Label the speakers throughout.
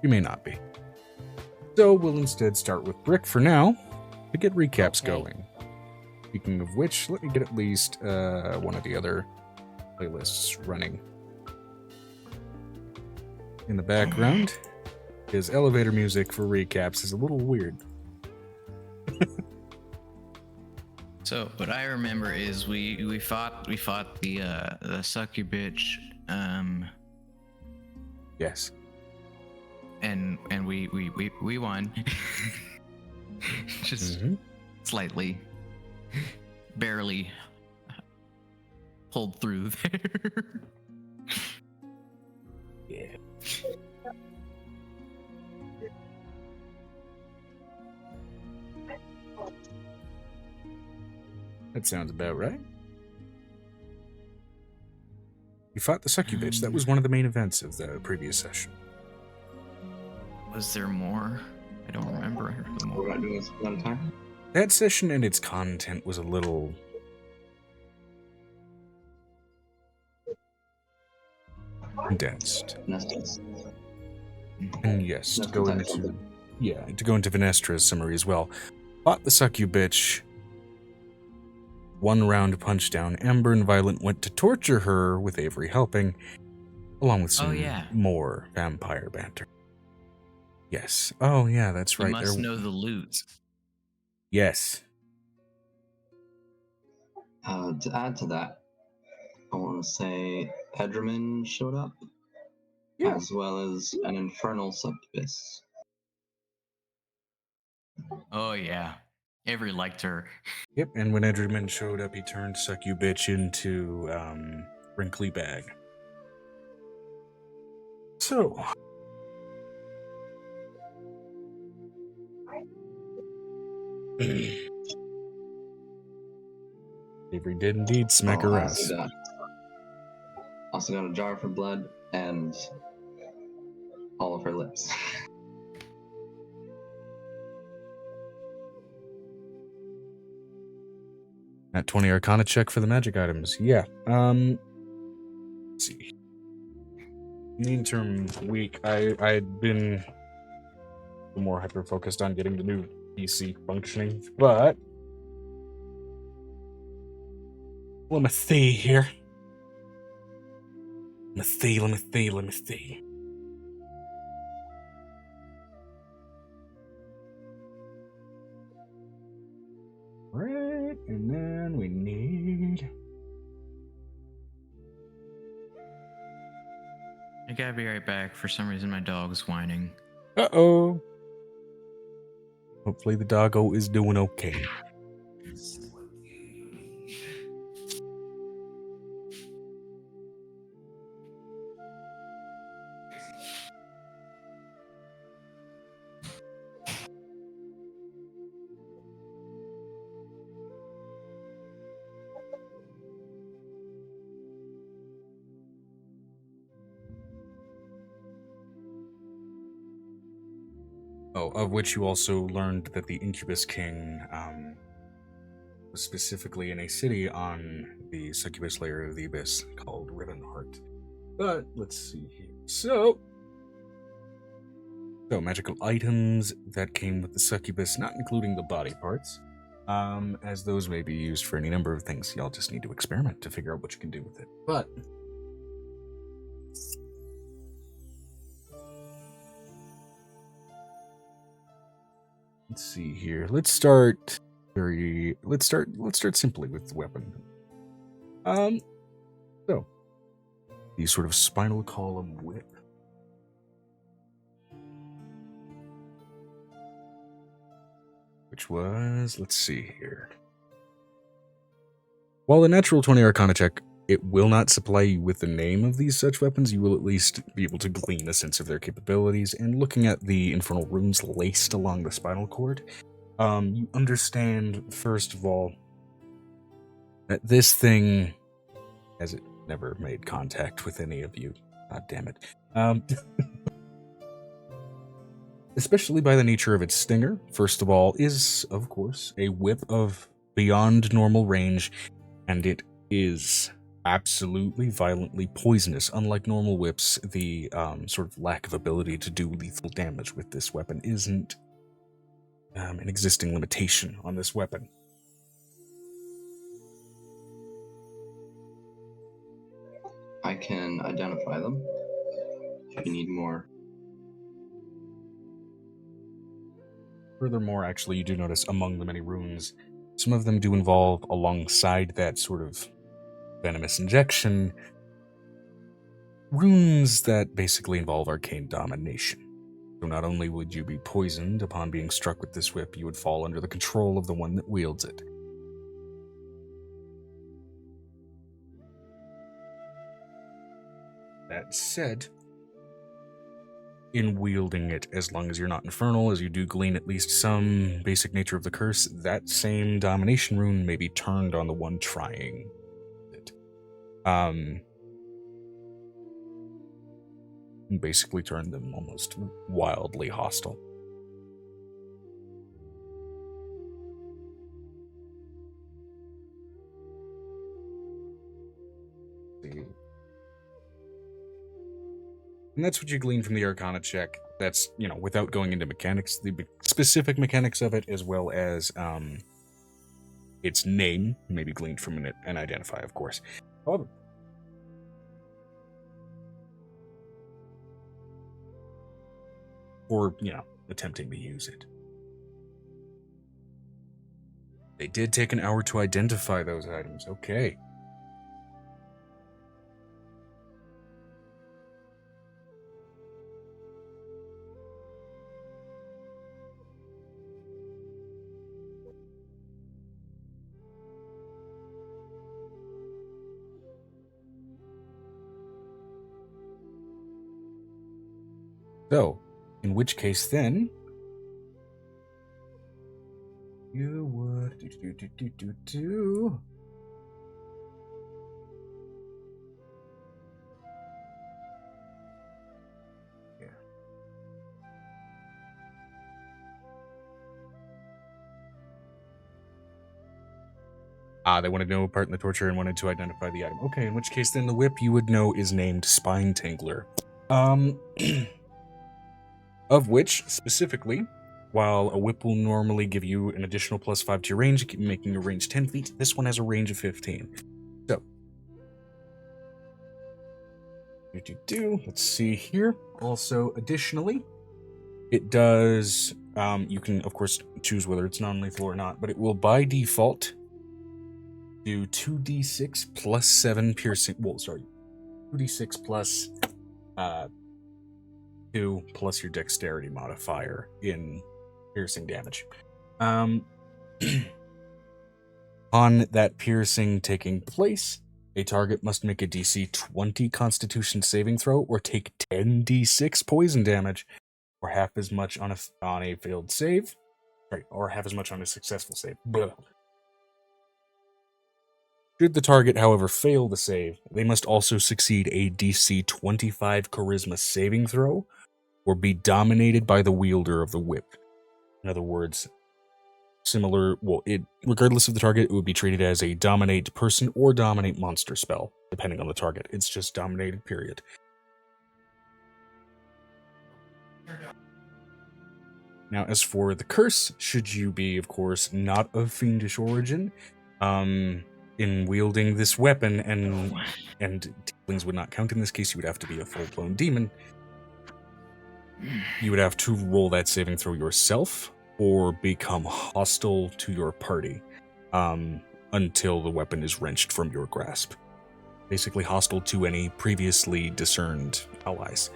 Speaker 1: you may not be. So we'll instead start with Brick for now to get recaps going. Speaking of which, let me get at least one of the other playlists running. In the background is elevator music for recaps. Is a little weird.
Speaker 2: So what I remember is we fought the succubus,
Speaker 1: Yes.
Speaker 2: and we won. Just slightly, barely pulled through there.
Speaker 1: Yeah. That sounds about right. You fought the succubus. That was one of the main events of the previous session.
Speaker 2: Was there more? I don't remember the more.
Speaker 3: We're gonna do this one time.
Speaker 1: That session and its content was a little condensed. And yes, to go into Venestra's summary as well. Fought the succubus. 1 round punch down. Amber and Violent went to torture her with Avery helping, along with some more vampire banter. Yes. Oh yeah, that's right.
Speaker 2: You must know the loot.
Speaker 1: Yes.
Speaker 3: To add to that, I want to say Pedraman showed up, as well as an infernal succubus.
Speaker 2: Oh yeah, Avery liked her.
Speaker 1: Yep, and when Edgerman showed up, he turned Succubitch into Wrinkly Bag. So, Avery did indeed smack her ass.
Speaker 3: Also got a jar for blood and all of her lips.
Speaker 1: That 20 Arcana check for the magic items. Yeah. Let's see. In the interim week, I'd been more hyper-focused on getting the new PC functioning, but let me see here. Let me see. Right, and then we need...
Speaker 2: I gotta be right back. For some reason, my dog's whining.
Speaker 1: Uh-oh. Hopefully the doggo is doing okay. Oh, of which you also learned that the Incubus King was specifically in a city on the succubus layer of the abyss called Ribbonheart. But let's see here. So magical items that came with the succubus, not including the body parts, as those may be used for any number of things. Y'all just need to experiment to figure out what you can do with it. But let's see here. Let's start simply with the weapon. So the sort of spinal column whip. Which was, let's see here. While a natural 20 Arcana check, it will not supply you with the name of these such weapons. You will at least be able to glean a sense of their capabilities. And looking at the infernal runes laced along the spinal cord, you understand, first of all, that this thing, as it never made contact with any of you, god damn it, especially by the nature of its stinger, first of all, is, of course, a whip of beyond normal range, and it is absolutely violently poisonous. Unlike normal whips, the sort of lack of ability to do lethal damage with this weapon isn't an existing limitation on this weapon.
Speaker 3: I can identify them if you need more.
Speaker 1: Furthermore, actually, you do notice among the many runes, some of them do involve, alongside that sort of venomous injection, runes that basically involve arcane domination. So not only would you be poisoned upon being struck with this whip, you would fall under the control of the one that wields it. That said, in wielding it, as long as you're not infernal, as you do glean at least some basic nature of the curse, that same domination rune may be turned on the one trying it. Basically turn them almost wildly hostile. And that's what you glean from the Arcana check. That's, without going into mechanics, the specific mechanics of it, as well as its name, may be gleaned from an identify, of course. However, or, attempting to use it. They did take an hour to identify those items. Okay. So, in which case then, you would do. Yeah. They wanted no part in the torture and wanted to identify the item. Okay, in which case then the whip you would know is named Spine Tingler. Of which, specifically, while a whip will normally give you an additional +5 to your range, making your range 10 feet, this one has a range of 15. So, let's see here. Also, additionally, it does, you can, of course, choose whether it's non-lethal or not, but it will by default do 2d6 plus 7 piercing, 2d6 plus 2 plus your dexterity modifier in piercing damage. On that piercing taking place, a target must make a DC 20 Constitution saving throw or take 10d6 poison damage, or half as much on a failed save, or half as much on a successful save. Blah. Should the target, however, fail the save, they must also succeed a DC 25 Charisma saving throw, or be dominated by the wielder of the whip. In other words, regardless of the target, it would be treated as a dominate person or dominate monster spell, depending on the target. It's just dominated, period. Now, as for the curse, should you be, of course, not of fiendish origin, in wielding this weapon, and tieflings would not count in this case, you would have to be a full-blown demon. You would have to roll that saving throw yourself, or become hostile to your party until the weapon is wrenched from your grasp. Basically hostile to any previously discerned allies.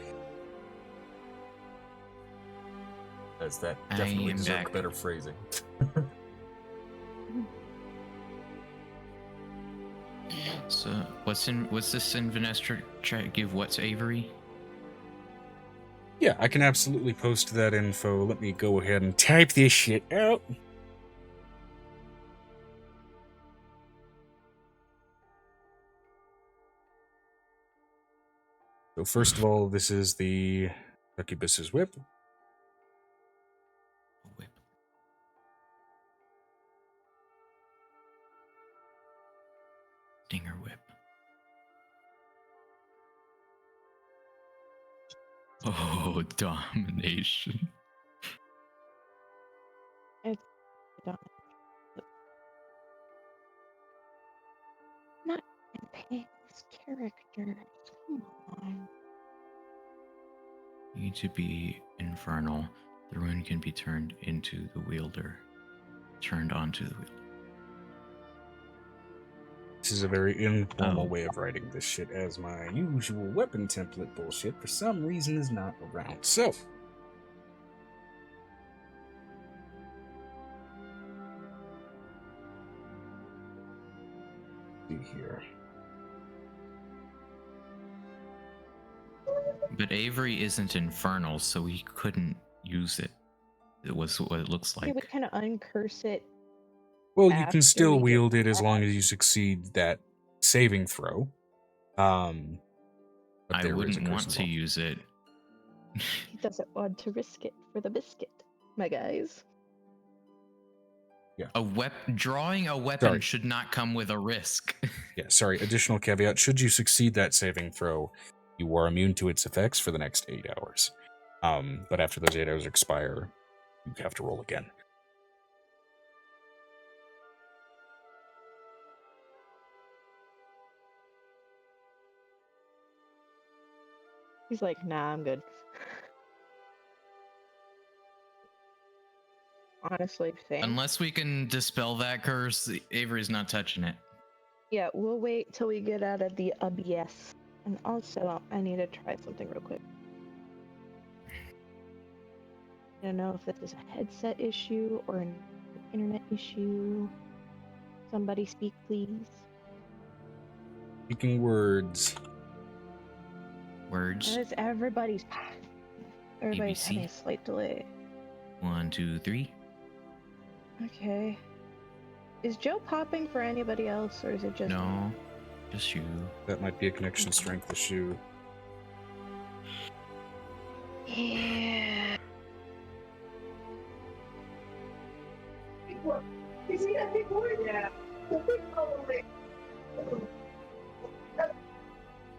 Speaker 1: As that definitely deserves better phrasing.
Speaker 2: So, what's this in Venestra? Try to give what's Avery?
Speaker 1: Yeah, I can absolutely post that info. Let me go ahead and type this shit out. So first of all, this is the Succubus's whip.
Speaker 2: Whip. Stinger whip. Oh, domination.
Speaker 4: It's done. Not paying this character. Come on.
Speaker 2: Need to be infernal. The rune can be turned into the wielder. Turned onto the wielder.
Speaker 1: This is a very informal
Speaker 2: Oh.
Speaker 1: way of writing this shit, as my usual weapon template bullshit for some reason is not around. So, see here.
Speaker 2: But Avery isn't infernal, so he couldn't use it. It was what it looks
Speaker 4: We
Speaker 2: like.
Speaker 4: would kind of uncurse it.
Speaker 1: Well, you
Speaker 4: After
Speaker 1: can still
Speaker 4: we get
Speaker 1: wield it as
Speaker 4: that.
Speaker 1: long as you succeed that saving throw. But
Speaker 2: I
Speaker 1: there is a
Speaker 2: wouldn't
Speaker 1: curse
Speaker 2: want to
Speaker 1: involved.
Speaker 2: use it.
Speaker 4: He doesn't want to risk it for the biscuit, my guys.
Speaker 2: Drawing a weapon
Speaker 1: Sorry.
Speaker 2: should not come with a risk.
Speaker 1: Yeah, sorry. Additional caveat: should you succeed that saving throw, you are immune to its effects for the next 8 hours. But after those 8 hours expire, you have to roll again.
Speaker 4: He's like, nah, I'm good. Honestly, same.
Speaker 2: Unless we can dispel that curse, Avery's not touching it.
Speaker 4: Yeah, we'll wait till we get out of the abyss. And also, I need to try something real quick. I don't know if this is a headset issue or an internet issue. Somebody speak, please.
Speaker 1: Speaking words.
Speaker 2: Words.
Speaker 4: As everybody's having
Speaker 2: ABC.
Speaker 4: a slight delay.
Speaker 2: 1, 2, 3.
Speaker 4: Okay. Is Joe popping for anybody else, or is it just
Speaker 2: No, just you.
Speaker 1: That might be a connection strength issue.
Speaker 4: Yeah.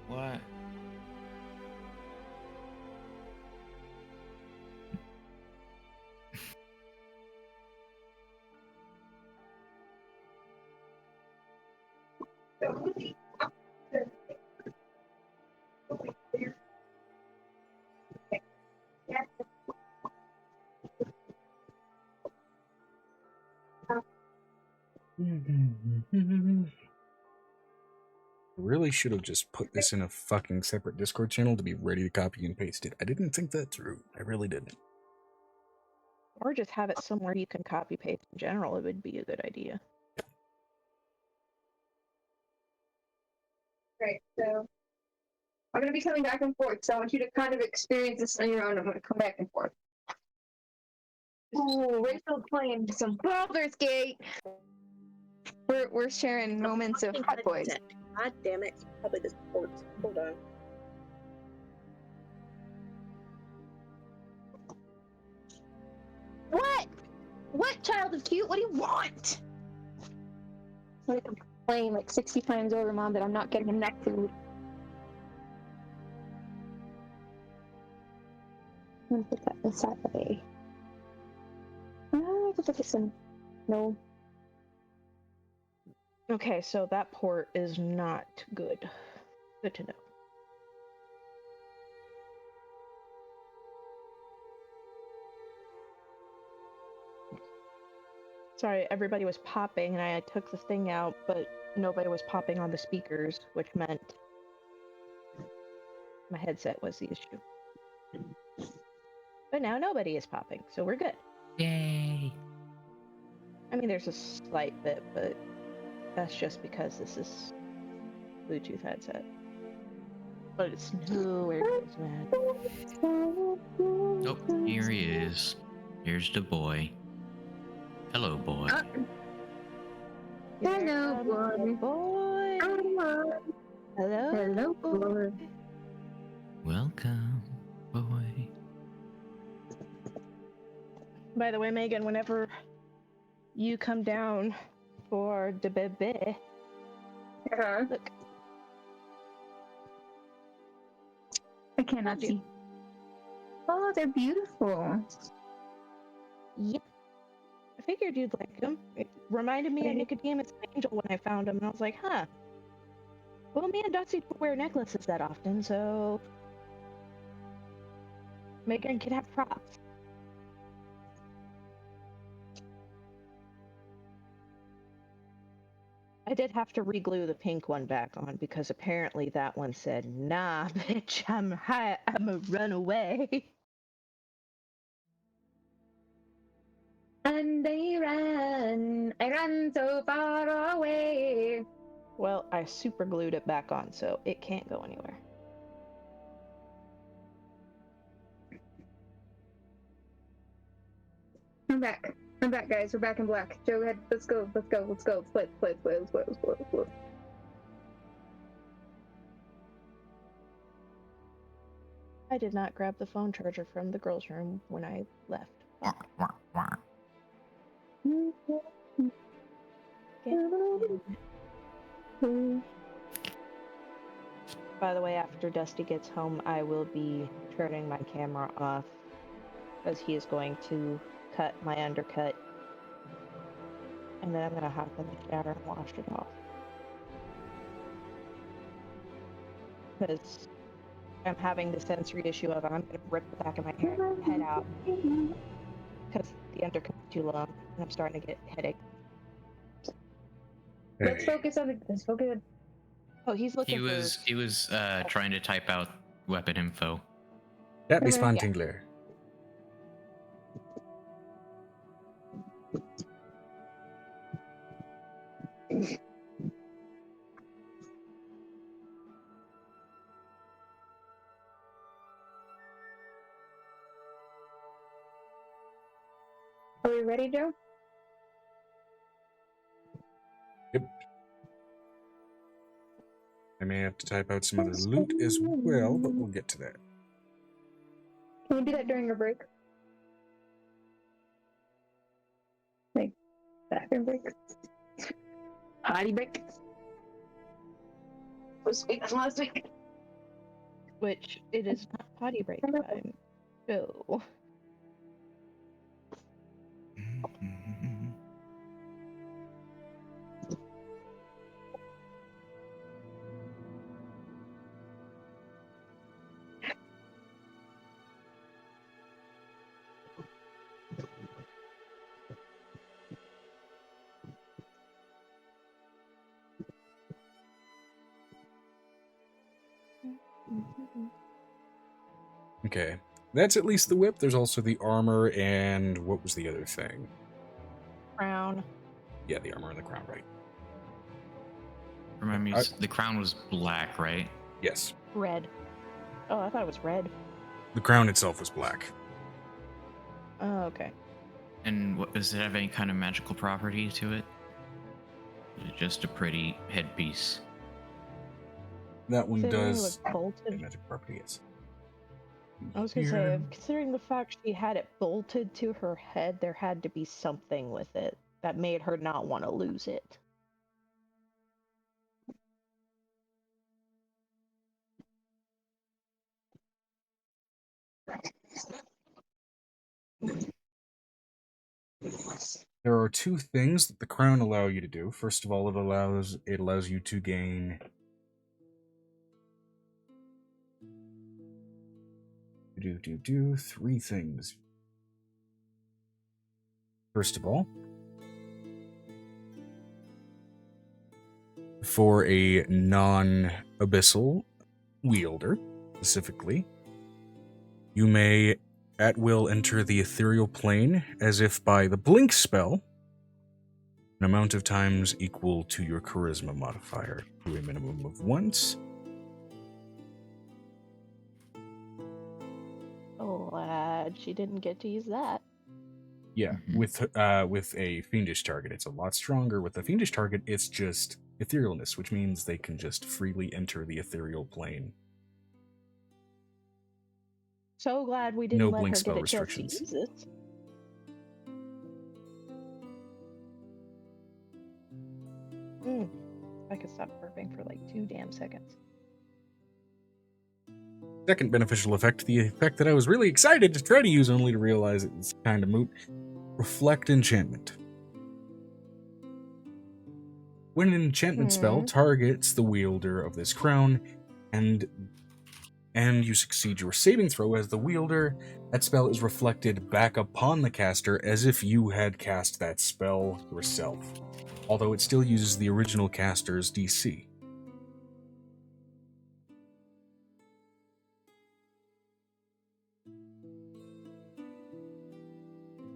Speaker 2: What?
Speaker 1: Really should have just put this in a fucking separate Discord channel to be ready to copy and paste it. I didn't think that through. I really didn't.
Speaker 4: Or just have it somewhere you can copy paste in general. It would be a good idea.
Speaker 5: Right, so I'm going to be coming back and forth, so I want you to kind of experience this on your own. I'm going to come back and forth. Ooh, Rachel's playing some Baldur's Gate. We're sharing moments of hot boys.
Speaker 6: God damn it. Probably this port. Hold on.
Speaker 5: What? What, child is cute? What do you want? I'm complaining like 60 times over, Mom, that I'm not getting enough food. I'm gonna put that aside. Put this in. No.
Speaker 4: Okay, so that port is not good. Good to know. Sorry, everybody was popping and I took the thing out, but nobody was popping on the speakers, which meant my headset was the issue. But now nobody is popping, so we're good.
Speaker 2: Yay!
Speaker 4: I mean, there's a slight bit, but that's just because this is Bluetooth headset. But it's nowhere near as bad.
Speaker 2: Oh, here he is. Here's the boy. Hello, boy.
Speaker 4: Here
Speaker 5: Hello,
Speaker 4: comes the boy. Hello.
Speaker 5: Hello, boy.
Speaker 2: Welcome, boy.
Speaker 4: By the way, Megan, whenever you come down for the bebe, look,
Speaker 5: I cannot see. Oh, they're beautiful.
Speaker 4: Yep. I figured you'd like them. It reminded me of Nicodemus and Angel when I found them, and I was like, huh. Well, me and Dusty don't wear necklaces that often, so Megan could have props. I did have to re-glue the pink one back on because apparently that one said, "Nah, bitch, I'm a runaway."
Speaker 5: And I run so far away.
Speaker 4: Well, I super glued it back on, so it can't go anywhere.
Speaker 5: I'm back. I'm back, guys. We're back in black. Joe, ahead. Let's go. Let's go. Let's go. Let's play. Let's play.
Speaker 4: I did not grab the phone charger from the girls' room when I left. By the way, after Dusty gets home, I will be turning my camera off because he is going to cut my undercut. And then I'm going to hop in the shower and wash it off. Because I'm having the sensory issue of I'm going to rip the back of my head out because the undercut's too long and I'm starting to get headache.
Speaker 5: Let's focus on it. Let's focus on.
Speaker 4: Oh, he's looking
Speaker 2: He was trying to type out weapon info.
Speaker 1: That be
Speaker 5: Okay,
Speaker 1: Spawn
Speaker 5: yeah.
Speaker 1: Tingler.
Speaker 5: Are we ready, Joe?
Speaker 1: Yep. I may have to type out some other loot as well, but we'll get to that.
Speaker 5: Can we do that during our break? Like, bathroom break? Potty break? Was week last week?
Speaker 4: which it is not potty break time. So
Speaker 1: Okay. That's at least the whip. There's also the armor and what was the other thing?
Speaker 4: crown.
Speaker 1: Yeah, the armor and the crown, right?
Speaker 2: Remember, the crown was black, right?
Speaker 1: Yes.
Speaker 4: Red. Oh, I thought it was red.
Speaker 1: The crown itself was black.
Speaker 4: Oh, okay.
Speaker 2: And does it have any kind of magical property to it? Is it just a pretty headpiece?
Speaker 1: That one
Speaker 4: Considering
Speaker 1: does
Speaker 4: the bolted.
Speaker 1: magic property, yes.
Speaker 4: I was gonna say, considering the fact she had it bolted to her head, there had to be something with it that made her not want to lose it.
Speaker 1: There are two things that the crown allow you to do. First of all, it allows you to gain three things. First of all, for a non-abyssal wielder, specifically, you may at will enter the ethereal plane as if by the blink spell, an amount of times equal to your charisma modifier, to a minimum of once.
Speaker 4: Oh, lad, she didn't get to use that.
Speaker 1: Yeah, with a fiendish target, it's a lot stronger. With a fiendish target, it's just etherealness, which means they can just freely enter the ethereal plane.
Speaker 4: So glad we didn't
Speaker 1: No
Speaker 4: let
Speaker 1: blink
Speaker 4: her
Speaker 1: spell
Speaker 4: get a chance to
Speaker 1: restrictions.
Speaker 4: use it. I could stop burping for like 2 damn seconds.
Speaker 1: second beneficial effect, the effect that I was really excited to try to use only to realize it's kind of moot. Reflect enchantment. When an enchantment spell targets the wielder of this crown, and you succeed your saving throw as the wielder, that spell is reflected back upon the caster as if you had cast that spell yourself, although it still uses the original caster's DC.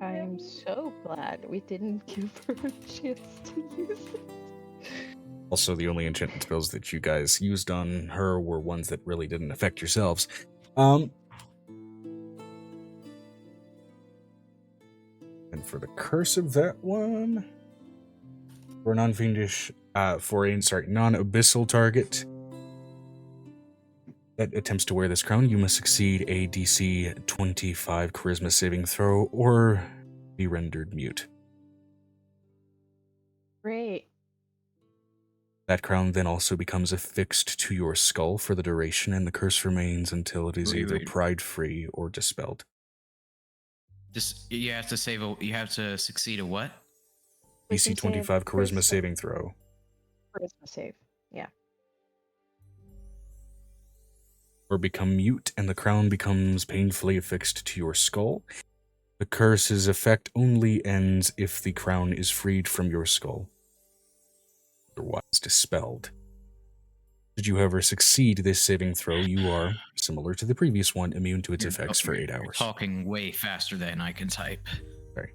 Speaker 4: I'm so glad we didn't give her a chance to use it.
Speaker 1: Also, the only enchantment spells that you guys used on her were ones that really didn't affect yourselves. And for the curse of that one, for a non-fiendish, non-abyssal target that attempts to wear this crown, you must succeed a DC 25 charisma saving throw or be rendered mute.
Speaker 4: Great.
Speaker 1: That crown then also becomes affixed to your skull for the duration, and the curse remains until it is either pride-free or dispelled.
Speaker 2: Just you have to succeed a what?
Speaker 1: DC 25 charisma saving throw.
Speaker 4: Charisma save. Yeah.
Speaker 1: Or become mute, and the crown becomes painfully affixed to your skull. The curse's effect only ends if the crown is freed from your skull, otherwise dispelled. Should you ever succeed this saving throw, you are, similar to the previous one, immune to its effects for 8 hours.
Speaker 2: You're talking way faster than I can type.
Speaker 1: Sorry.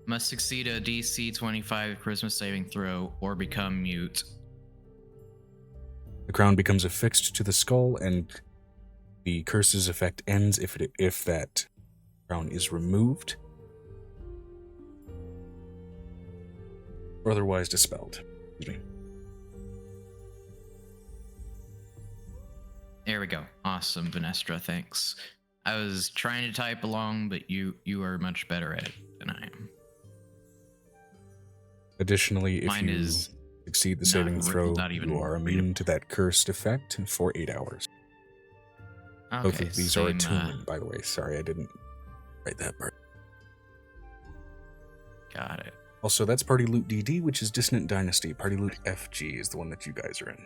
Speaker 2: Must succeed a DC 25 charisma saving throw or become mute.
Speaker 1: The crown becomes affixed to the skull, and the curse's effect ends if that crown is removed or otherwise dispelled. Excuse me.
Speaker 2: There we go. Awesome, Vanestra. Thanks. I was trying to type along, but you are much better at it than I am.
Speaker 1: Additionally, if
Speaker 2: Mine
Speaker 1: you
Speaker 2: is
Speaker 1: succeed the saving throw, you are immune to that cursed effect for 8 hours.
Speaker 2: Okay,
Speaker 1: Both of these are attunement, by the way. Sorry, I didn't write that part.
Speaker 2: Got it.
Speaker 1: Also, that's Party Loot DD, which is Dissonant Dynasty. Party Loot FG is the one that you guys are in.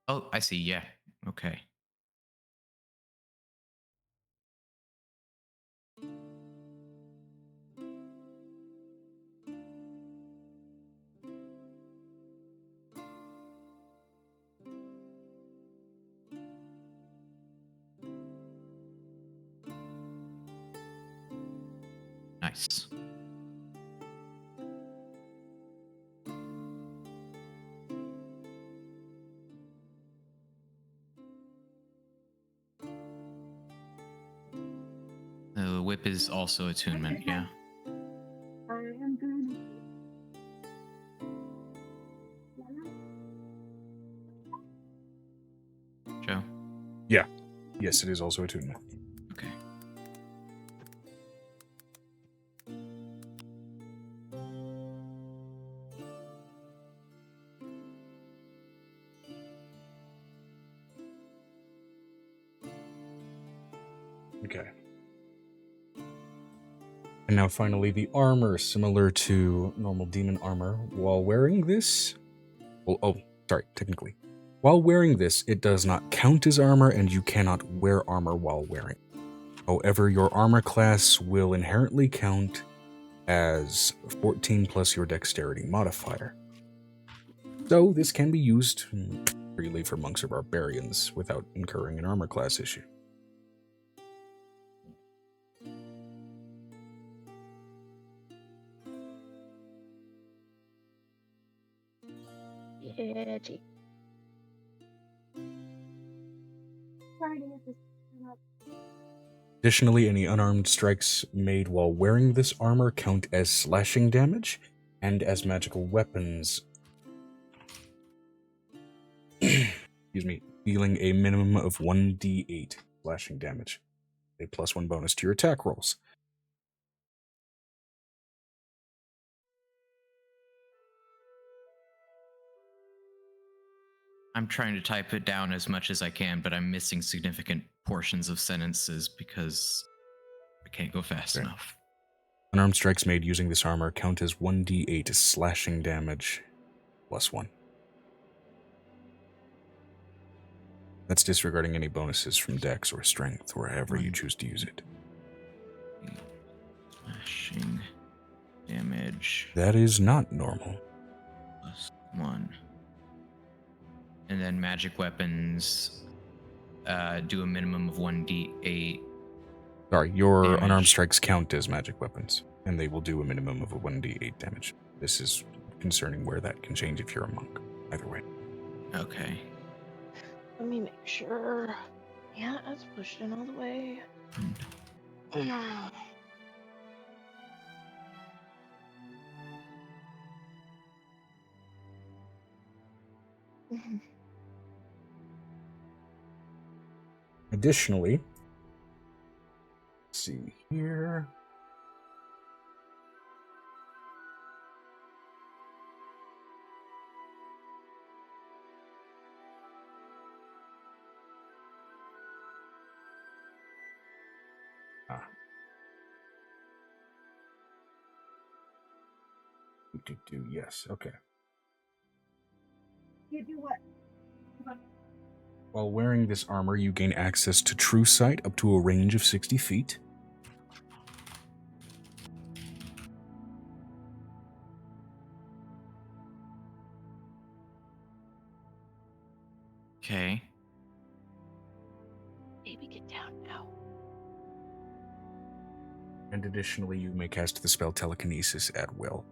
Speaker 2: Oh, I see. Yeah. Okay. Nice. The whip is also attunement, yeah. Joe?
Speaker 1: Yeah. Yes, it is also attunement.
Speaker 2: Okay.
Speaker 1: Okay. And now finally, the armor, similar to normal demon armor. While wearing this... Well, technically. While wearing this, it does not count as armor, and you cannot wear armor while wearing it. However, your armor class will inherently count as 14 plus your dexterity modifier. So this can be used freely for monks or barbarians without incurring an armor class issue.
Speaker 5: Yeah, gee.
Speaker 1: Additionally, any unarmed strikes made while wearing this armor count as slashing damage and as magical weapons. Excuse me, dealing a minimum of 1d8 slashing damage. A +1 bonus to your attack rolls.
Speaker 2: I'm trying to type it down as much as I can, but I'm missing significant portions of sentences because I can't go fast
Speaker 1: Okay.
Speaker 2: enough.
Speaker 1: Unarmed strikes made using this armor count as 1d8 slashing damage +1. That's disregarding any bonuses from dex or strength or however you choose to use it.
Speaker 2: Slashing damage
Speaker 1: That is not normal.
Speaker 2: +1. And then magic weapons do a minimum of 1d8.
Speaker 1: Sorry, your
Speaker 2: Damage.
Speaker 1: unarmed strikes count as magic weapons, and they will do a minimum of a 1d8 damage. This is concerning where that can change if you're a monk. Either way.
Speaker 2: Okay.
Speaker 4: Let me make sure. Yeah, it's pushed in all the way.
Speaker 1: Additionally, let's see here. Yes, okay.
Speaker 6: You do what?
Speaker 1: While wearing this armor, you gain access to true sight up to a range of 60 feet.
Speaker 2: Okay.
Speaker 4: Baby, get down now.
Speaker 1: And additionally, you may cast the spell telekinesis at will.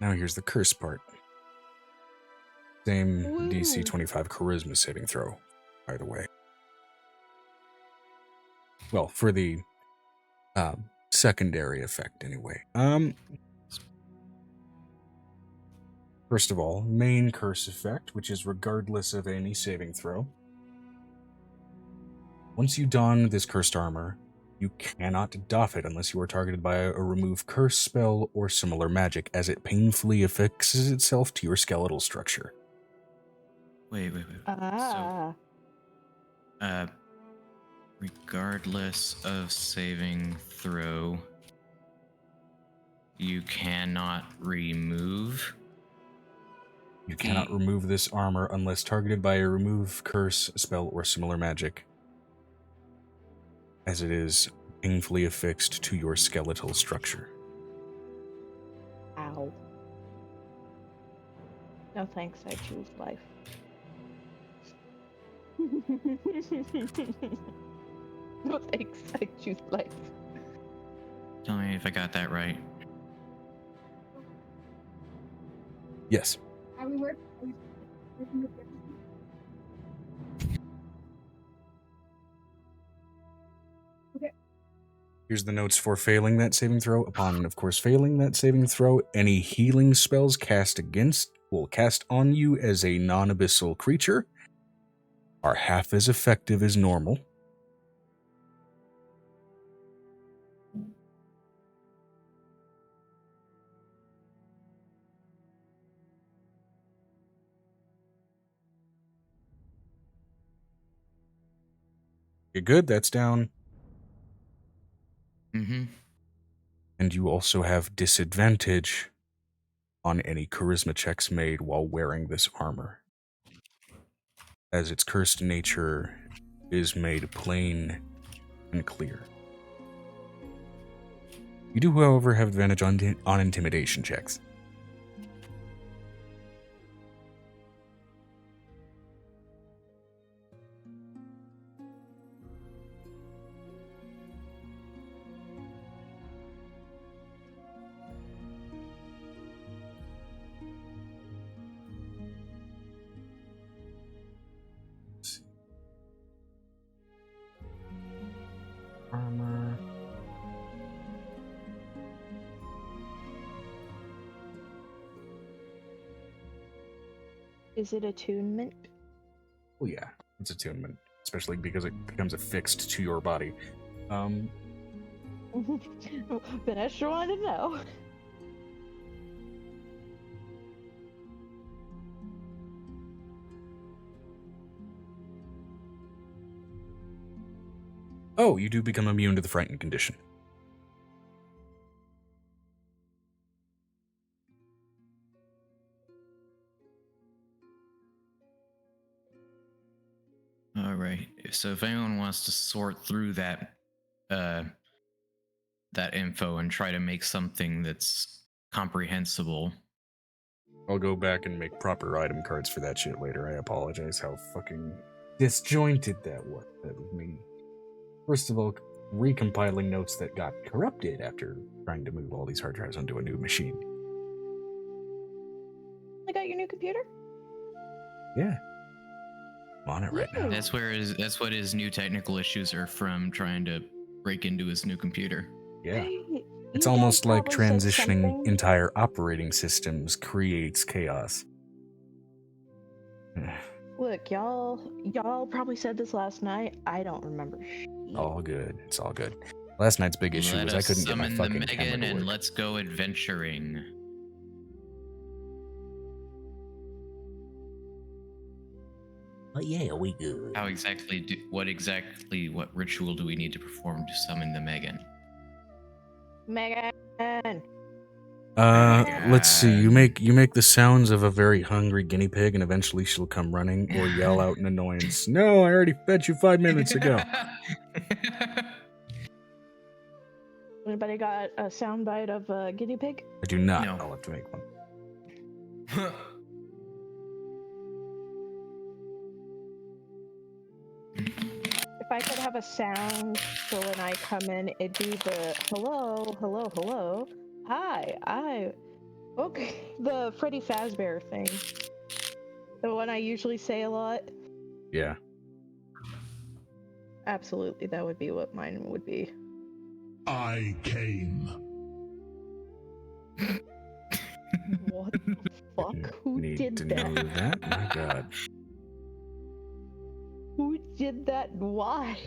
Speaker 1: Now here's the curse part. Same DC 25 charisma saving throw, by the way. Well, for the secondary effect, anyway. First of all, main curse effect, which is regardless of any saving throw. Once you don this cursed armor, you cannot doff it unless you are targeted by a remove curse spell or similar magic, as it painfully affixes itself to your skeletal structure.
Speaker 2: Wait.
Speaker 4: Ah.
Speaker 2: So, regardless of saving throw, you cannot remove.
Speaker 1: You cannot remove this armor unless targeted by a remove curse spell or similar magic, as it is painfully affixed to your skeletal structure.
Speaker 4: Ow. No thanks, I choose life. No thanks, I choose life.
Speaker 2: Tell me if I got that right.
Speaker 1: Yes.
Speaker 6: Are we working?
Speaker 1: Here's the notes for failing that saving throw. Upon, of course, failing that saving throw, any healing spells cast on you as a non-abyssal creature are half as effective as normal. You're good, that's down.
Speaker 2: Mm-hmm.
Speaker 1: And you also have disadvantage on any charisma checks made while wearing this armor, as its cursed nature is made plain and clear. You do, however, have advantage on intimidation checks. Armor.
Speaker 4: Is it attunement?
Speaker 1: Oh yeah, its attunement, especially because it becomes affixed to your body.
Speaker 4: Vanessa wanted to know.
Speaker 1: Oh, you do become immune to the frightened condition.
Speaker 2: All right. So if anyone wants to sort through that info and try to make something that's comprehensible.
Speaker 1: I'll go back and make proper item cards for that shit later. I apologize how fucking disjointed that was of me. First of all, recompiling notes that got corrupted after trying to move all these hard drives onto a new machine.
Speaker 4: I got your new computer?
Speaker 1: Yeah. I'm on it right now.
Speaker 2: That's what his new technical issues are from trying to break into his new computer.
Speaker 1: Yeah.
Speaker 4: Hey,
Speaker 1: It's
Speaker 4: you
Speaker 1: almost
Speaker 4: guys
Speaker 1: like
Speaker 4: probably said
Speaker 1: transitioning
Speaker 4: something-
Speaker 1: entire operating systems creates chaos.
Speaker 4: Look, y'all probably said this last night. I don't remember shit.
Speaker 1: All good. It's all good. Last night's big issue
Speaker 2: Let
Speaker 1: was I
Speaker 2: us
Speaker 1: couldn't get my
Speaker 2: summon
Speaker 1: fucking
Speaker 2: the
Speaker 1: camera
Speaker 2: Megan
Speaker 1: to
Speaker 2: and
Speaker 1: work.
Speaker 2: let's go adventuring.
Speaker 1: Oh yeah, we good.
Speaker 2: What ritual do we need to perform to summon the Megan?
Speaker 4: Megan.
Speaker 1: Let's see. You
Speaker 2: God.
Speaker 1: make the sounds of a very hungry guinea pig, and eventually she'll come running or yell out in annoyance. No, I already fed you 5 minutes ago.
Speaker 4: Anybody got a soundbite of a guinea pig?
Speaker 1: I do not.
Speaker 2: No.
Speaker 1: I'll have to make one.
Speaker 4: If I could have a sound so when I come in, it'd be the hello, hello, hello. Hi, okay. The Freddy Fazbear thing. The one I usually say a lot.
Speaker 1: Yeah.
Speaker 4: Absolutely, that would be what mine would be.
Speaker 7: I came.
Speaker 4: What the fuck? Who
Speaker 1: Need
Speaker 4: did
Speaker 1: to
Speaker 4: that?
Speaker 1: know that? My God.
Speaker 4: Who did that and why?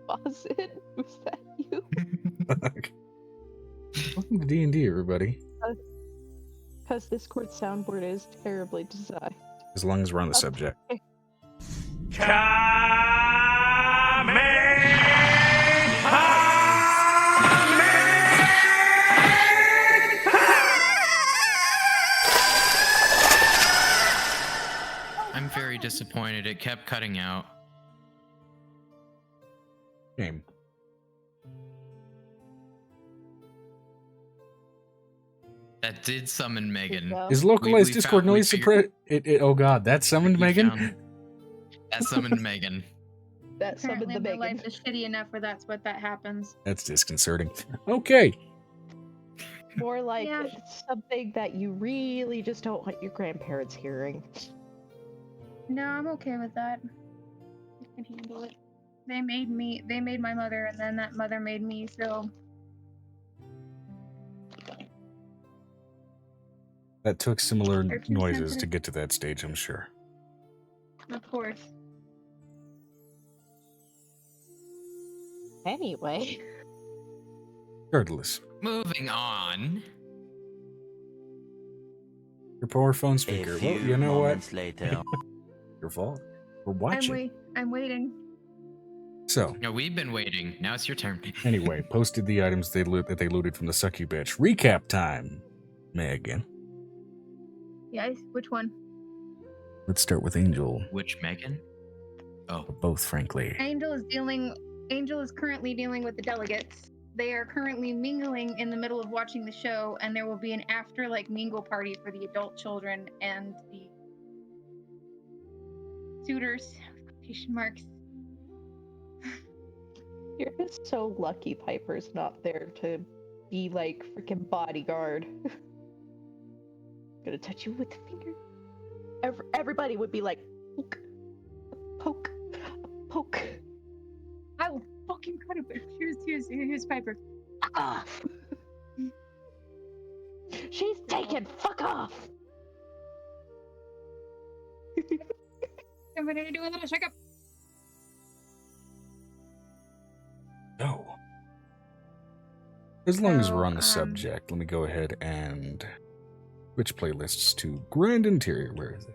Speaker 4: Was it? Was that you?
Speaker 1: Welcome to D&D, everybody.
Speaker 4: Because Discord soundboard is terribly designed.
Speaker 1: As long as we're on the subject.
Speaker 2: I'm very disappointed. It kept cutting out.
Speaker 1: Game.
Speaker 2: That did summon Megan.
Speaker 4: Well,
Speaker 1: Is localized
Speaker 2: we
Speaker 1: Discord
Speaker 2: found- we
Speaker 1: noise
Speaker 2: figured-
Speaker 1: suppressed? Oh God, that summoned
Speaker 2: We
Speaker 1: Megan.
Speaker 2: found- That summoned Megan.
Speaker 4: that summoned
Speaker 5: Apparently
Speaker 4: the
Speaker 5: my
Speaker 4: Megan.
Speaker 5: life is shitty enough where that's what that happens.
Speaker 1: That's disconcerting. Okay.
Speaker 4: More like
Speaker 5: Yeah.
Speaker 4: something that you really just don't want your grandparents hearing.
Speaker 5: No, I'm okay with that. I can handle it. They made my mother, and then that mother made me, so
Speaker 1: That took similar
Speaker 5: They're too
Speaker 1: noises to
Speaker 5: sensitive.
Speaker 1: get to that stage, I'm sure.
Speaker 5: of course.
Speaker 4: Anyway.
Speaker 1: Regardless,
Speaker 2: Moving on.
Speaker 1: your poor phone speaker. Well, you know what?
Speaker 8: Later.
Speaker 1: Your fault. We're watching.
Speaker 5: I'm waiting.
Speaker 1: So,
Speaker 2: No, we've been waiting. Now it's your turn.
Speaker 1: anyway, posted the items that they looted from the sucky bitch. Recap time, Megan.
Speaker 5: Yes, which one?
Speaker 1: Let's start with Angel.
Speaker 2: Which Megan? Oh.
Speaker 1: Both, frankly.
Speaker 5: Angel is currently dealing with the delegates. They are currently mingling in the middle of watching the show, and there will be an after mingle party for the adult children and the suitors, quotation marks.
Speaker 4: You're just so lucky Piper's not there to be like freaking bodyguard. Gonna touch you with the finger. Everybody would be like, poke, poke, poke.
Speaker 5: I will fucking cut it. Here's Piper.
Speaker 4: Ah. She's taken. Fuck off.
Speaker 5: I'm gonna do a little checkup.
Speaker 1: No. As long as we're
Speaker 5: So,
Speaker 1: on the subject, let me go ahead and switch playlists to Grand Interior. Where is it?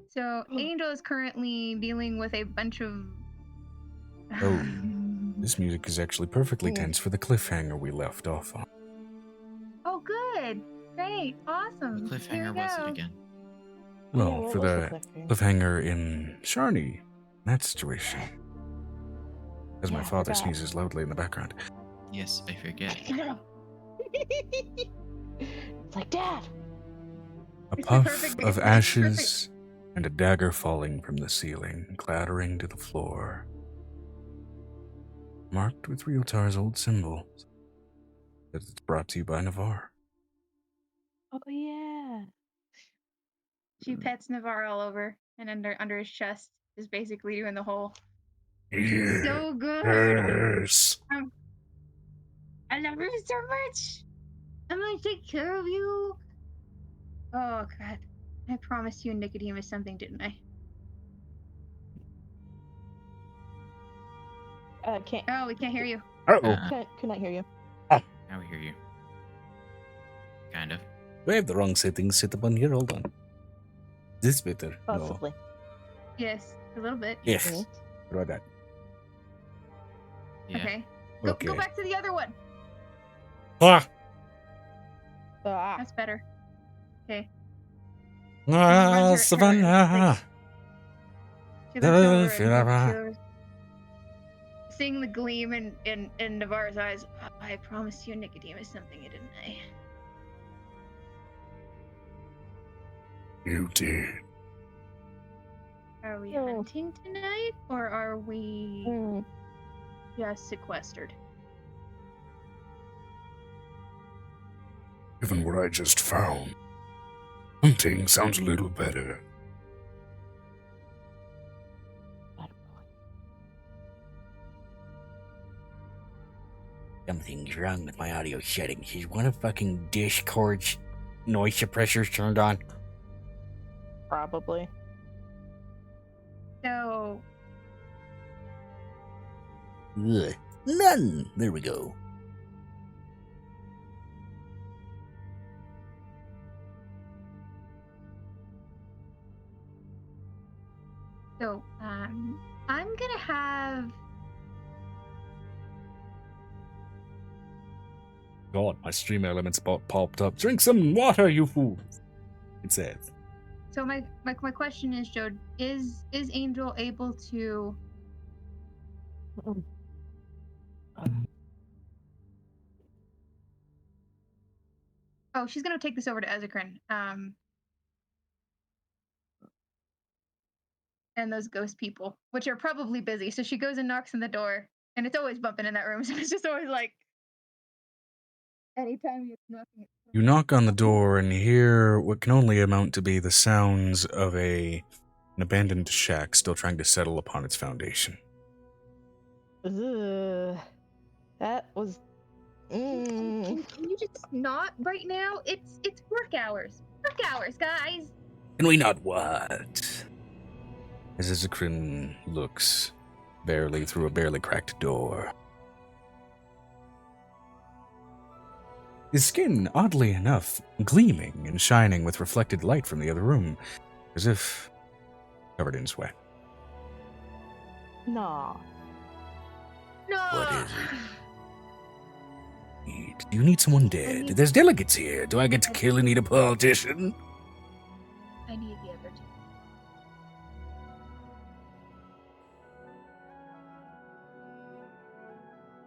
Speaker 5: So Angel is currently dealing with a bunch of.
Speaker 1: Oh, this music is actually perfectly
Speaker 4: Ooh.
Speaker 1: tense for the cliffhanger we left off on.
Speaker 5: Oh, good, great, awesome.
Speaker 2: What
Speaker 5: Here we
Speaker 2: cliffhanger was
Speaker 5: go.
Speaker 2: it again?
Speaker 1: Well,
Speaker 4: what
Speaker 1: for
Speaker 4: was
Speaker 1: the cliffhanger in Sharni, that situation. As my
Speaker 4: Yeah, I
Speaker 1: father
Speaker 4: forgot.
Speaker 1: sneezes loudly in the background.
Speaker 2: Yes, I forget.
Speaker 4: It's like, Dad.
Speaker 1: A
Speaker 5: It's the
Speaker 1: puff
Speaker 5: perfect-
Speaker 1: of
Speaker 5: it's
Speaker 1: ashes and a dagger falling from the ceiling, clattering to the floor. Marked with Riotar's old symbol. That it's brought to you by Navarre.
Speaker 4: Oh yeah.
Speaker 5: She pets Navarre all over, and under his chest is basically doing the whole. So good.
Speaker 1: Yes.
Speaker 5: I love you so much. I'm gonna take care of you. Oh God, I promised you Nicodemus something, didn't I?
Speaker 4: Can't.
Speaker 5: Oh, we can't hear you.
Speaker 1: Uh-oh.
Speaker 4: Could not hear you.
Speaker 2: Now we hear you. Kind of.
Speaker 1: We have the wrong settings set up on here. Hold on. This better?
Speaker 4: Possibly.
Speaker 5: Yes, a little bit.
Speaker 1: No. Yes.
Speaker 4: Mhm.
Speaker 1: What about that?
Speaker 2: Yeah.
Speaker 5: Okay.
Speaker 1: Okay.
Speaker 5: Go back to the other one.
Speaker 1: Ah!
Speaker 4: Ah.
Speaker 5: That's better. Okay.
Speaker 1: Ah,
Speaker 5: runs her-
Speaker 1: Savannah!
Speaker 5: She looks over and
Speaker 1: Savannah.
Speaker 5: seeing the gleam in Navarre's eyes. I promised you Nicodemus something, didn't I?
Speaker 7: You did.
Speaker 5: Are we
Speaker 4: Oh.
Speaker 5: hunting tonight, or are we
Speaker 4: Mm.
Speaker 5: just sequestered?
Speaker 7: Given what I just found, hunting sounds a little better.
Speaker 1: Something's wrong with my audio settings. Is one of fucking Discord's noise suppressors turned on?
Speaker 4: Probably.
Speaker 5: So,
Speaker 1: Ugh. None. There we go.
Speaker 5: I'm gonna have.
Speaker 1: God, my stream elements popped up. Drink some water, you fools. It says.
Speaker 5: So my question is, Joe, is Angel able to? Oh, she's gonna take this over to Ezekrin. And those ghost people, which are probably busy. So she goes and knocks on the door, and it's always bumping in that room. So it's just always like, anytime you're knocking.
Speaker 1: You knock on the door and hear what can only amount to be the sounds of an abandoned shack still trying to settle upon its foundation.
Speaker 4: Ugh. That was.
Speaker 5: Can you just not right now? It's work hours. Work hours, guys.
Speaker 1: Can we not what? As Ezekrin looks barely through a barely cracked door. His skin, oddly enough, gleaming and shining with reflected light from the other room, as if covered in sweat.
Speaker 4: Nah.
Speaker 5: No.
Speaker 1: What is it? Do you need someone dead? There's delegates here. Do I get to kill and eat a politician?
Speaker 5: I need the other two.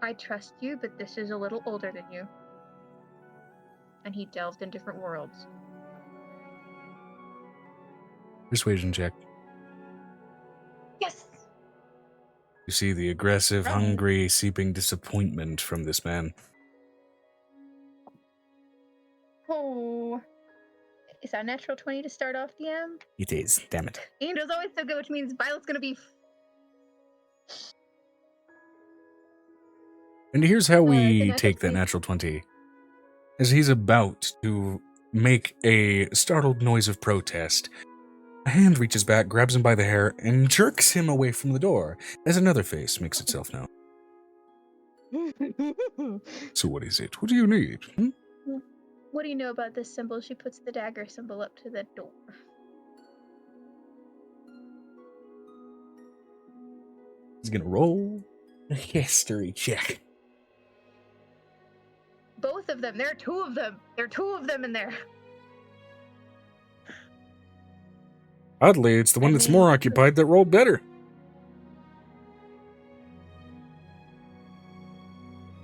Speaker 5: I trust you, but this is a little older than you. And he delved in different worlds.
Speaker 1: Persuasion check.
Speaker 5: Yes!
Speaker 1: You see the aggressive,
Speaker 5: Right.
Speaker 1: hungry, seeping disappointment from this man.
Speaker 5: Oh. Is that a natural 20 to start off, DM?
Speaker 1: It is, damn it.
Speaker 5: Angel's always so good, which means Violet's gonna be...
Speaker 1: And here's how
Speaker 5: it's a
Speaker 1: we
Speaker 5: natural
Speaker 1: take that
Speaker 5: 20.
Speaker 1: natural 20. As he's about to make a startled noise of protest, a hand reaches back, grabs him by the hair, and jerks him away from the door as another face makes itself known. So what is it? What do you need?
Speaker 5: What do you know about this symbol? She puts the dagger symbol up to the door.
Speaker 1: He's gonna roll a history check.
Speaker 5: Both of them. There are two of them. There are two of them in there.
Speaker 1: Oddly, it's the one that's more occupied that rolled better.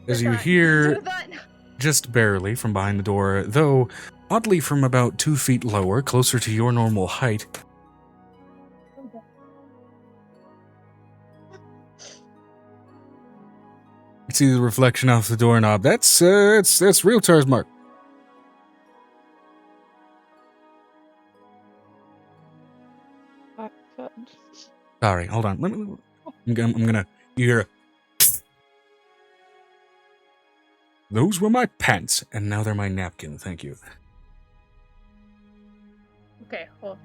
Speaker 1: As you hear, just barely from behind the door, though oddly from about 2 feet lower, closer to your normal height. You see the reflection off the doorknob. That's Realtar's mark. Sorry, hold on. I'm gonna. You hear? Those were my pants, and now they're my napkin. Thank you.
Speaker 5: Okay, hold.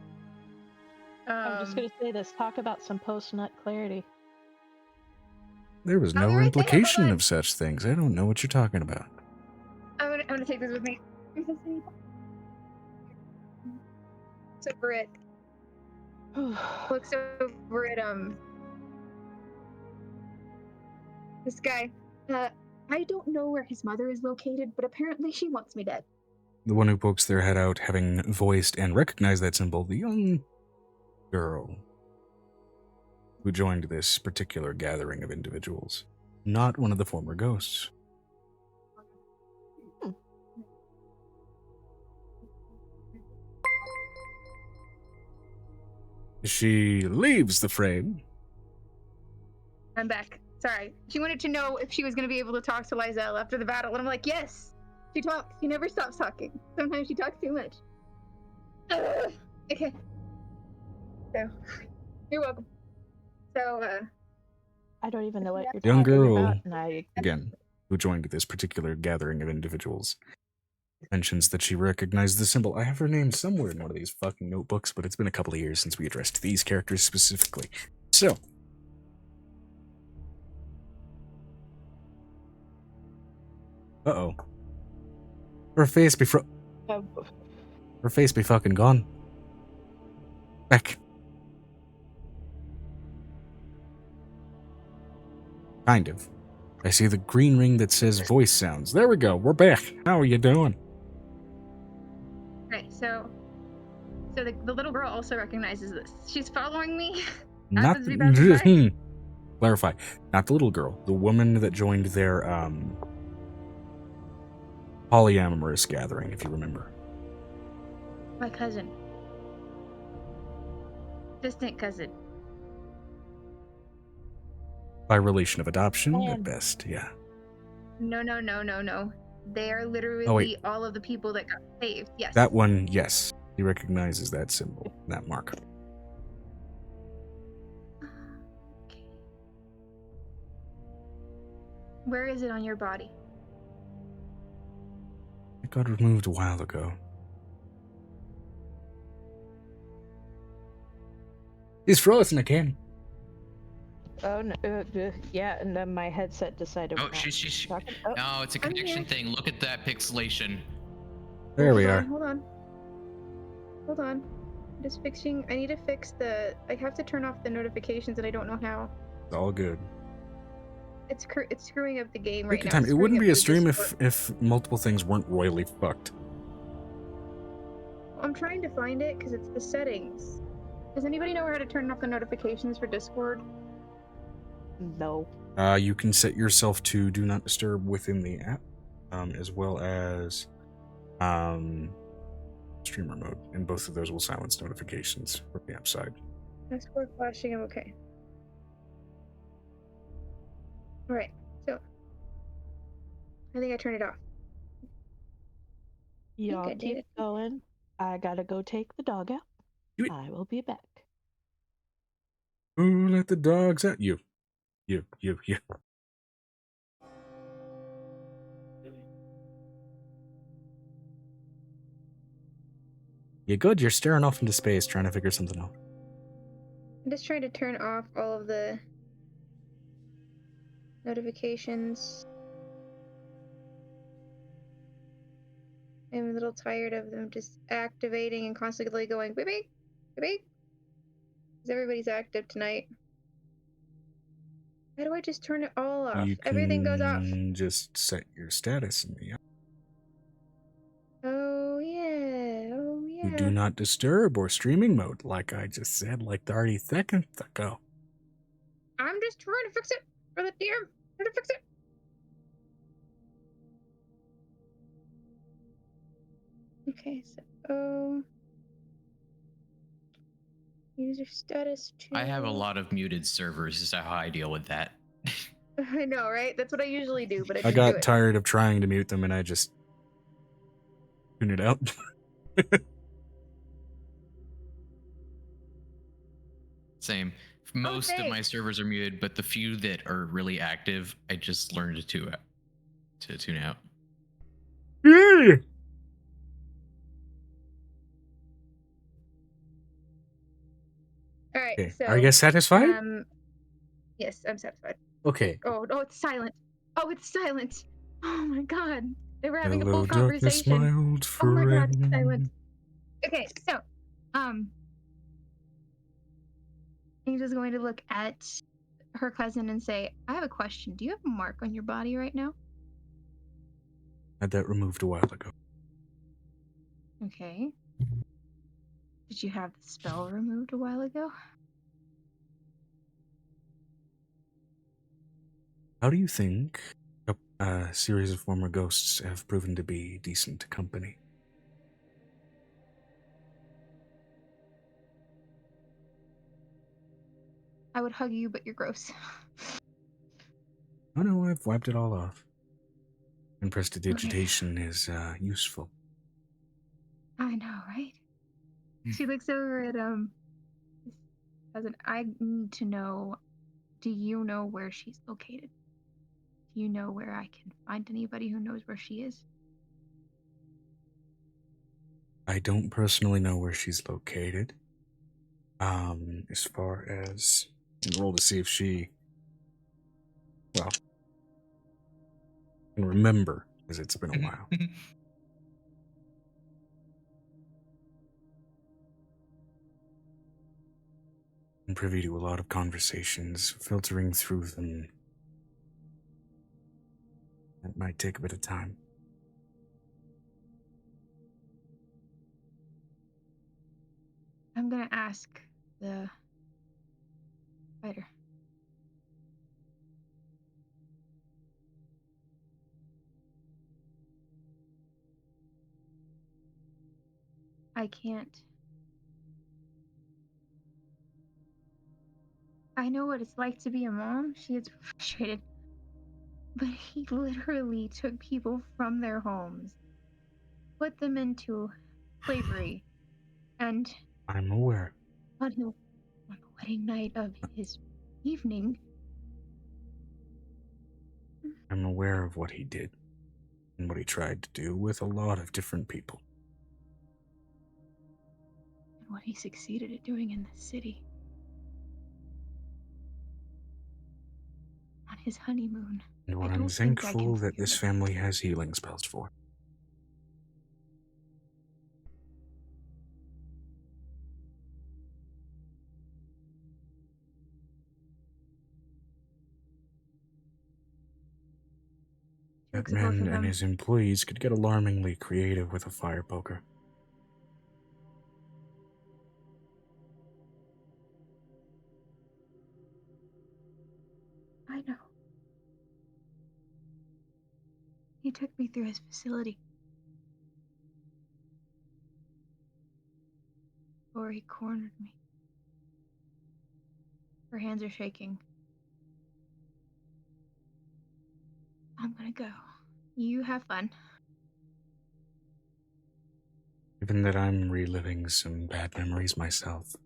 Speaker 4: I'm just gonna say this. Talk about some post-nut clarity.
Speaker 1: There was no
Speaker 5: right
Speaker 1: implication
Speaker 5: there,
Speaker 1: of such things. I don't know what you're talking about.
Speaker 5: I'm gonna take this with me. So Britt looks over at this guy. I don't know where his mother is located, but apparently she wants me dead.
Speaker 1: The one who pokes their head out, having voiced and recognized that symbol, the young girl who joined this particular gathering of individuals. Not one of the former ghosts. She leaves the frame.
Speaker 5: I'm back. Sorry. She wanted to know if she was going to be able to talk to Lizelle after the battle, and I'm like, yes. She talks. She never stops talking. Sometimes she talks too much. Okay. So, you're welcome. So,
Speaker 4: I don't even know what you're
Speaker 1: Young
Speaker 4: talking
Speaker 1: girl,
Speaker 4: about. And
Speaker 1: again, who joined this particular gathering of individuals, mentions that she recognized the symbol. I have her name somewhere in one of these fucking notebooks, but it's been a couple of years since we addressed these characters specifically. So, uh-oh. Her face be Her face be fucking gone. Back. Kind of. I see the green ring that says voice sounds. There we go. We're back. How are you doing?
Speaker 5: right. So the little girl also recognizes this. She's following me.
Speaker 1: Not
Speaker 5: Happens to be about to die.
Speaker 1: Clarify. Not the little girl. The woman that joined their polyamorous gathering, if you remember.
Speaker 5: My cousin. Distant cousin.
Speaker 1: By relation of adoption, at best, yeah.
Speaker 5: No. They are literally all of the people that got saved. Yes.
Speaker 1: That one, yes. He recognizes that symbol, that mark.
Speaker 5: Okay. Where is it on your body?
Speaker 1: It got removed a while ago. He's frozen again.
Speaker 4: Oh, no, yeah, and then my headset decided.
Speaker 2: Oh, she's. No, it's a connection thing. Look at that pixelation.
Speaker 1: There we are.
Speaker 5: Hold on. Just fixing. I need to fix the. I have to turn off the notifications, and I don't know how.
Speaker 1: It's all good.
Speaker 5: It's screwing up the game right now.
Speaker 1: Time. It wouldn't be a stream if multiple things weren't royally fucked.
Speaker 5: I'm trying to find it because it's the settings. Does anybody know how to turn off the notifications for Discord?
Speaker 4: No.
Speaker 1: You can set yourself to do not disturb within the app, as well as streamer mode, and both of those will silence notifications from the app side.
Speaker 5: Discord flashing, I'm okay. Alright, so I think I turned it off.
Speaker 4: Y'all keep going. I gotta go take the dog out. I will be back.
Speaker 1: Who let the dogs out? You. You good? You're staring off into space trying to figure something out.
Speaker 5: I'm just trying to turn off all of the notifications. I'm a little tired of them just activating and constantly going, beep, beep, beep, beep. Because everybody's active tonight. How do I just turn it all off?
Speaker 1: You
Speaker 5: Everything goes off.
Speaker 1: can just set your status in the
Speaker 5: Oh, yeah. Oh, yeah.
Speaker 1: do not disturb or streaming mode, like I just said like 30 seconds ago.
Speaker 5: I'm just trying to fix it for the DM. Trying to fix it. Okay, so user status 2.
Speaker 2: I have a lot of muted servers, is how I deal with that.
Speaker 5: I know, right? That's what I usually do, but I
Speaker 1: I
Speaker 5: didn't do
Speaker 1: got
Speaker 5: it.
Speaker 1: tired of trying to mute them and I just tune it out.
Speaker 2: Same. Most of my servers are muted, but the few that are really active, I just learned to tune out.
Speaker 5: All right,
Speaker 1: Okay.
Speaker 5: so
Speaker 1: Are you satisfied?
Speaker 5: yes, I'm satisfied.
Speaker 1: Okay.
Speaker 5: Oh, it's silent. Oh, it's silent. Oh my god. They were having
Speaker 1: Hello,
Speaker 5: a full
Speaker 1: darkness,
Speaker 5: conversation.
Speaker 1: my old
Speaker 5: Oh my god,
Speaker 1: friend.
Speaker 5: it's silent. Okay, so Angel's going to look at her cousin and say, I have a question. Do you have a mark on your body right now?
Speaker 1: Had that removed a while ago.
Speaker 5: Okay. Did you have the spell removed a while ago?
Speaker 1: How do you think a series of former ghosts have proven to be decent company?
Speaker 5: I would hug you, but you're gross.
Speaker 1: Oh no, I've wiped it all off. And prestidigitation is useful.
Speaker 5: I know, right? She looks over at cousin. I need to know, do you know where she's located? Do you know where I can find anybody who knows where she is?
Speaker 1: I don't personally know where she's located. As far as roll to see if she, well, can remember, because it's been a while. I'm privy to a lot of conversations, filtering through them. That might take a bit of time.
Speaker 5: I'm gonna ask the fighter. I can't. I know what it's like to be a mom. She gets frustrated. But he literally took people from their homes, put them into slavery, and
Speaker 1: I'm aware.
Speaker 5: on the wedding night of his evening.
Speaker 1: I'm aware of what he did, and what he tried to do with a lot of different people.
Speaker 5: And what he succeeded at doing in the city. On his honeymoon.
Speaker 1: And what
Speaker 5: I
Speaker 1: I'm
Speaker 5: don't think I can
Speaker 1: thankful that
Speaker 5: forgive
Speaker 1: this
Speaker 5: it.
Speaker 1: family has healing spells for. That
Speaker 5: Looks at both
Speaker 1: man
Speaker 5: of
Speaker 1: and
Speaker 5: them.
Speaker 1: his employees could get alarmingly creative with a fire poker.
Speaker 5: I know. He took me through his facility. Or he cornered me. Her hands are shaking. I'm gonna go. You have fun.
Speaker 1: Given that I'm reliving some bad memories myself,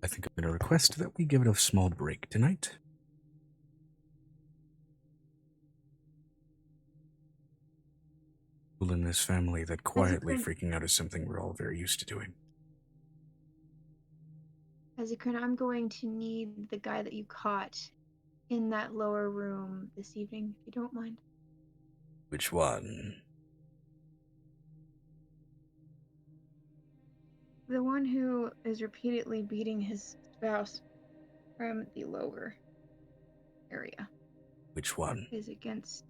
Speaker 1: I think I'm going to request that we give it a small break tonight. People in this family that quietly freaking out is something we're all very used to doing.
Speaker 5: Azikrin, I'm going to need the guy that you caught in that lower room this evening, if you don't mind.
Speaker 7: Which one?
Speaker 5: The one who is repeatedly beating his spouse from the lower area.
Speaker 7: Which one?
Speaker 5: Is against...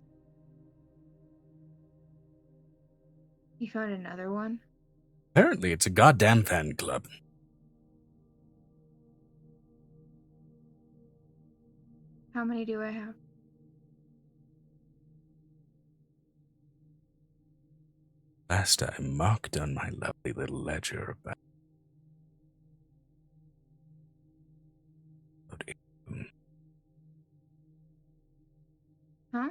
Speaker 5: You found another one?
Speaker 7: Apparently, it's a goddamn fan club.
Speaker 5: How many do I have?
Speaker 7: Last I marked on my lovely little ledger about 8 of them.
Speaker 5: Huh?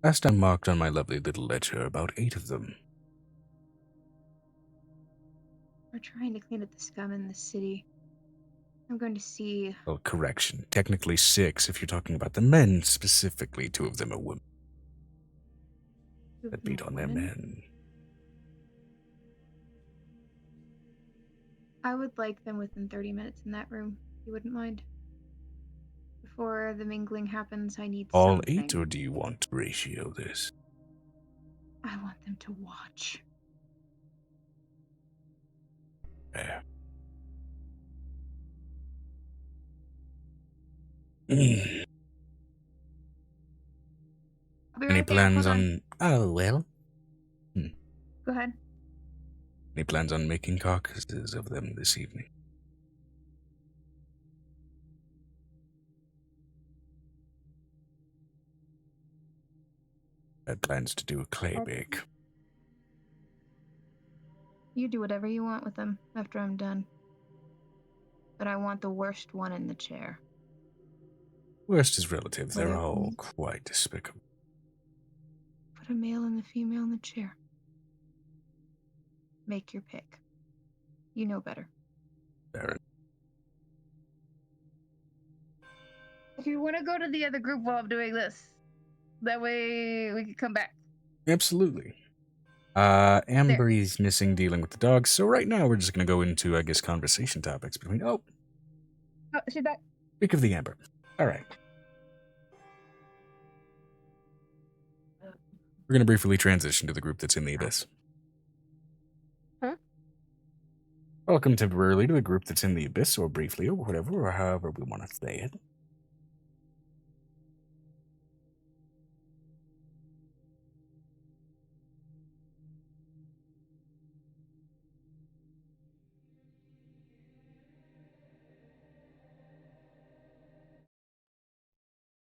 Speaker 7: Last I marked on my lovely little ledger about 8 of them.
Speaker 5: We're trying to clean up the scum in the city. I'm going to see...
Speaker 7: Well, correction. Technically 6 if you're talking about the men specifically. 2 of them are women that beat on their men.
Speaker 5: I would like them within 30 minutes in that room, if you wouldn't mind. Before the mingling happens, I need
Speaker 7: All
Speaker 5: something.
Speaker 7: 8, or do you want to ratio this?
Speaker 5: I want them to watch.
Speaker 7: Fair.
Speaker 5: I'll be
Speaker 7: Any
Speaker 5: right there,
Speaker 7: plans
Speaker 5: hold
Speaker 7: on... Oh, well.
Speaker 5: Go ahead.
Speaker 7: Any plans on making carcasses of them this evening? I had plans to do a clay bake.
Speaker 5: You do whatever you want with them after I'm done. But I want the worst one in the chair.
Speaker 7: Worst is relative. They're
Speaker 5: Whatever.
Speaker 7: all quite despicable.
Speaker 5: Put a male and a female in the chair. Make your pick. You know better.
Speaker 7: Baron.
Speaker 5: If you want to go to the other group while I'm doing this, that way we can come back.
Speaker 1: Absolutely. Amber's missing dealing with the dogs, so right now we're just going to go into, I guess, conversation topics between... Oh,
Speaker 5: She's back.
Speaker 1: speak of the Amber. All right. We're going to briefly transition to the group that's in the Abyss.
Speaker 4: Huh?
Speaker 1: Welcome temporarily to the group that's in the Abyss, or briefly, or whatever, or however we want to say it.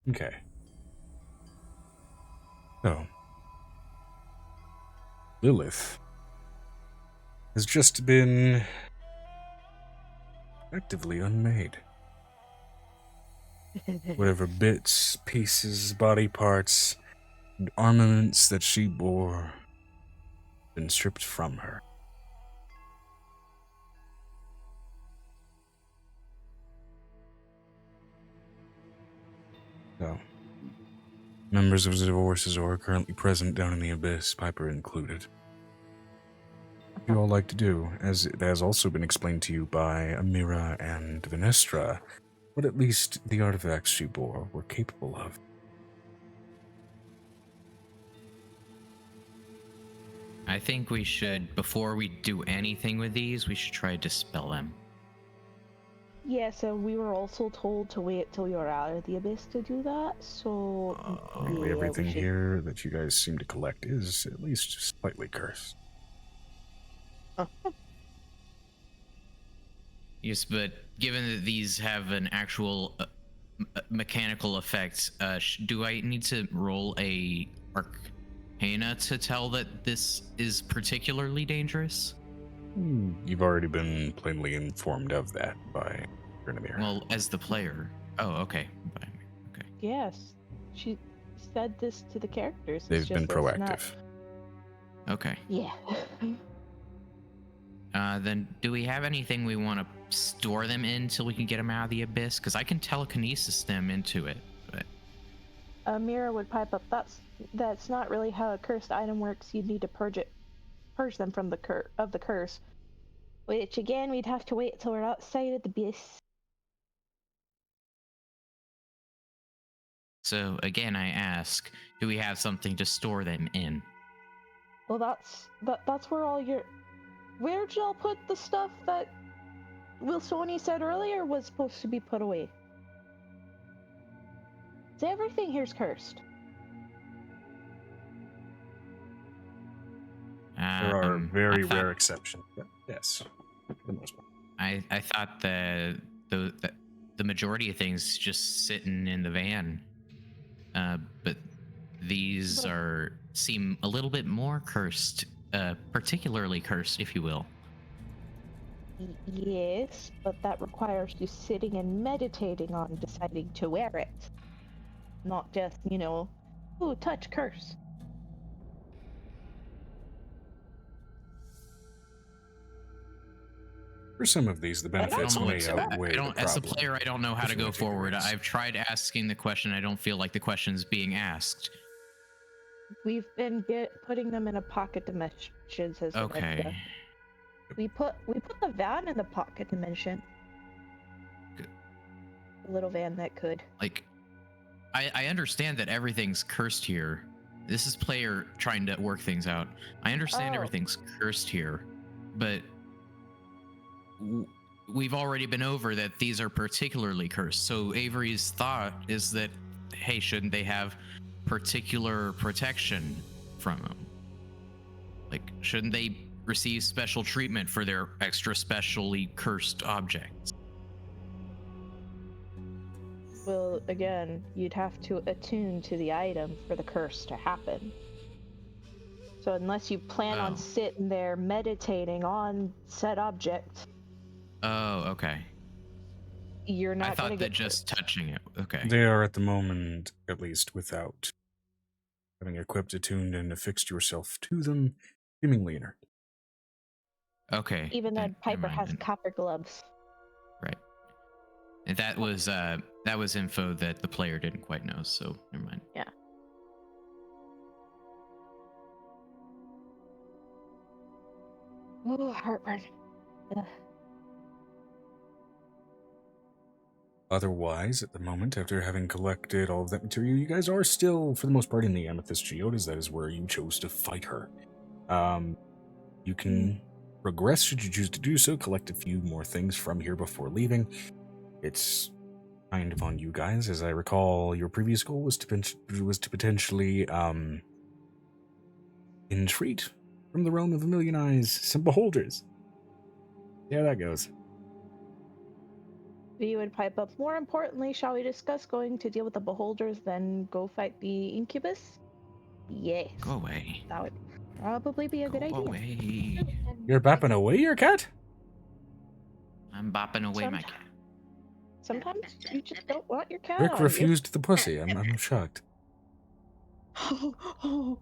Speaker 1: Okay. So, Lilith has just been effectively unmade. Whatever bits, pieces, body parts, and armaments that she bore been stripped from her. So, members of the Divorces are currently present down in the Abyss, Piper included. What you all like to do, as it has also been explained to you by Amira and Venestra, what at least the artifacts she bore were capable of.
Speaker 2: I think we should, before we do anything with these, we should try to dispel them.
Speaker 4: Yeah, so we were also told to wait till you're out of the Abyss to do that, so...
Speaker 1: Apparently
Speaker 4: yeah,
Speaker 1: everything
Speaker 4: we should...
Speaker 1: here that you guys seem to collect is at least slightly cursed.
Speaker 2: Yes, but given that these have an actual mechanical effect, do I need to roll a Arcana to tell that this is particularly dangerous?
Speaker 1: You've already been plainly informed of that by Grenadier.
Speaker 2: Well, as the player. Oh, okay. Okay.
Speaker 4: Yes, she said this to the characters. It's
Speaker 1: They've
Speaker 4: just
Speaker 1: been
Speaker 4: that it's not-
Speaker 1: proactive.
Speaker 2: Okay.
Speaker 4: Yeah.
Speaker 2: Then do we have anything we want to store them in till we can get them out of the Abyss? Because I can telekinesis them into it. But
Speaker 4: Mira would pipe up. That's not really how a cursed item works. You'd need to purge them from the curse. Which again, we'd have to wait till we're outside of the abyss.
Speaker 2: So again, I ask, do we have something to store them in?
Speaker 4: Well, that's where all your. Where'd y'all put the stuff that Wilsoni said earlier was supposed to be put away? So everything here's cursed.
Speaker 1: There are very rare exceptions. But yes, for the most part.
Speaker 2: I thought that the majority of things just sitting in the van, but these seem a little bit more cursed, particularly cursed, if you will.
Speaker 4: Yes, but that requires you sitting and meditating on deciding to wear it. Not just, ooh, touch, curse.
Speaker 1: For some of these, the benefits may outweigh the problem.
Speaker 2: As a player, I don't know how to go forward. I've tried asking the question. I don't feel like the question's being asked.
Speaker 4: We've been putting them in a pocket dimensions as
Speaker 2: okay.
Speaker 4: We put the van in the pocket dimension.
Speaker 2: Good.
Speaker 4: A little van that could.
Speaker 2: Like, I understand that everything's cursed here. This is player trying to work things out. I understand everything's cursed here, but we've already been over that these are particularly cursed. So Avery's thought is that, hey, shouldn't they have particular protection from them? Like, shouldn't they receive special treatment for their extra specially cursed objects?
Speaker 4: Well, again, you'd have to attune to the item for the curse to happen. So unless you plan on sitting there meditating on said object.
Speaker 2: Oh, okay.
Speaker 4: You're not.
Speaker 2: I thought that just touching it. Okay.
Speaker 1: They are at the moment, at least, without having equipped, attuned, and affixed yourself to them, seemingly inert.
Speaker 2: Okay.
Speaker 4: Even though Piper has copper gloves.
Speaker 2: Right. And that was info that the player didn't quite know, so never mind.
Speaker 4: Yeah. Ooh, heartburn. Ugh.
Speaker 1: Otherwise, at the moment, after having collected all of that material, you guys are still, for the most part, in the Amethyst Geodas. That is where you chose to fight her. You can progress should you choose to do so, collect a few more things from here before leaving. It's kind of on you guys. As I recall, your previous goal was to potentially entreat from the realm of a million eyes some beholders. Yeah, that goes.
Speaker 4: You would pipe up. More importantly, shall we discuss going to deal with the beholders, then go fight the incubus? Yes.
Speaker 2: Go away.
Speaker 4: That would probably be a good idea.
Speaker 2: Go away.
Speaker 1: You're bopping away your cat?
Speaker 2: I'm bopping away my cat.
Speaker 4: Sometimes you just don't want your cat.
Speaker 1: Rick refused the pussy. I'm shocked.
Speaker 5: So,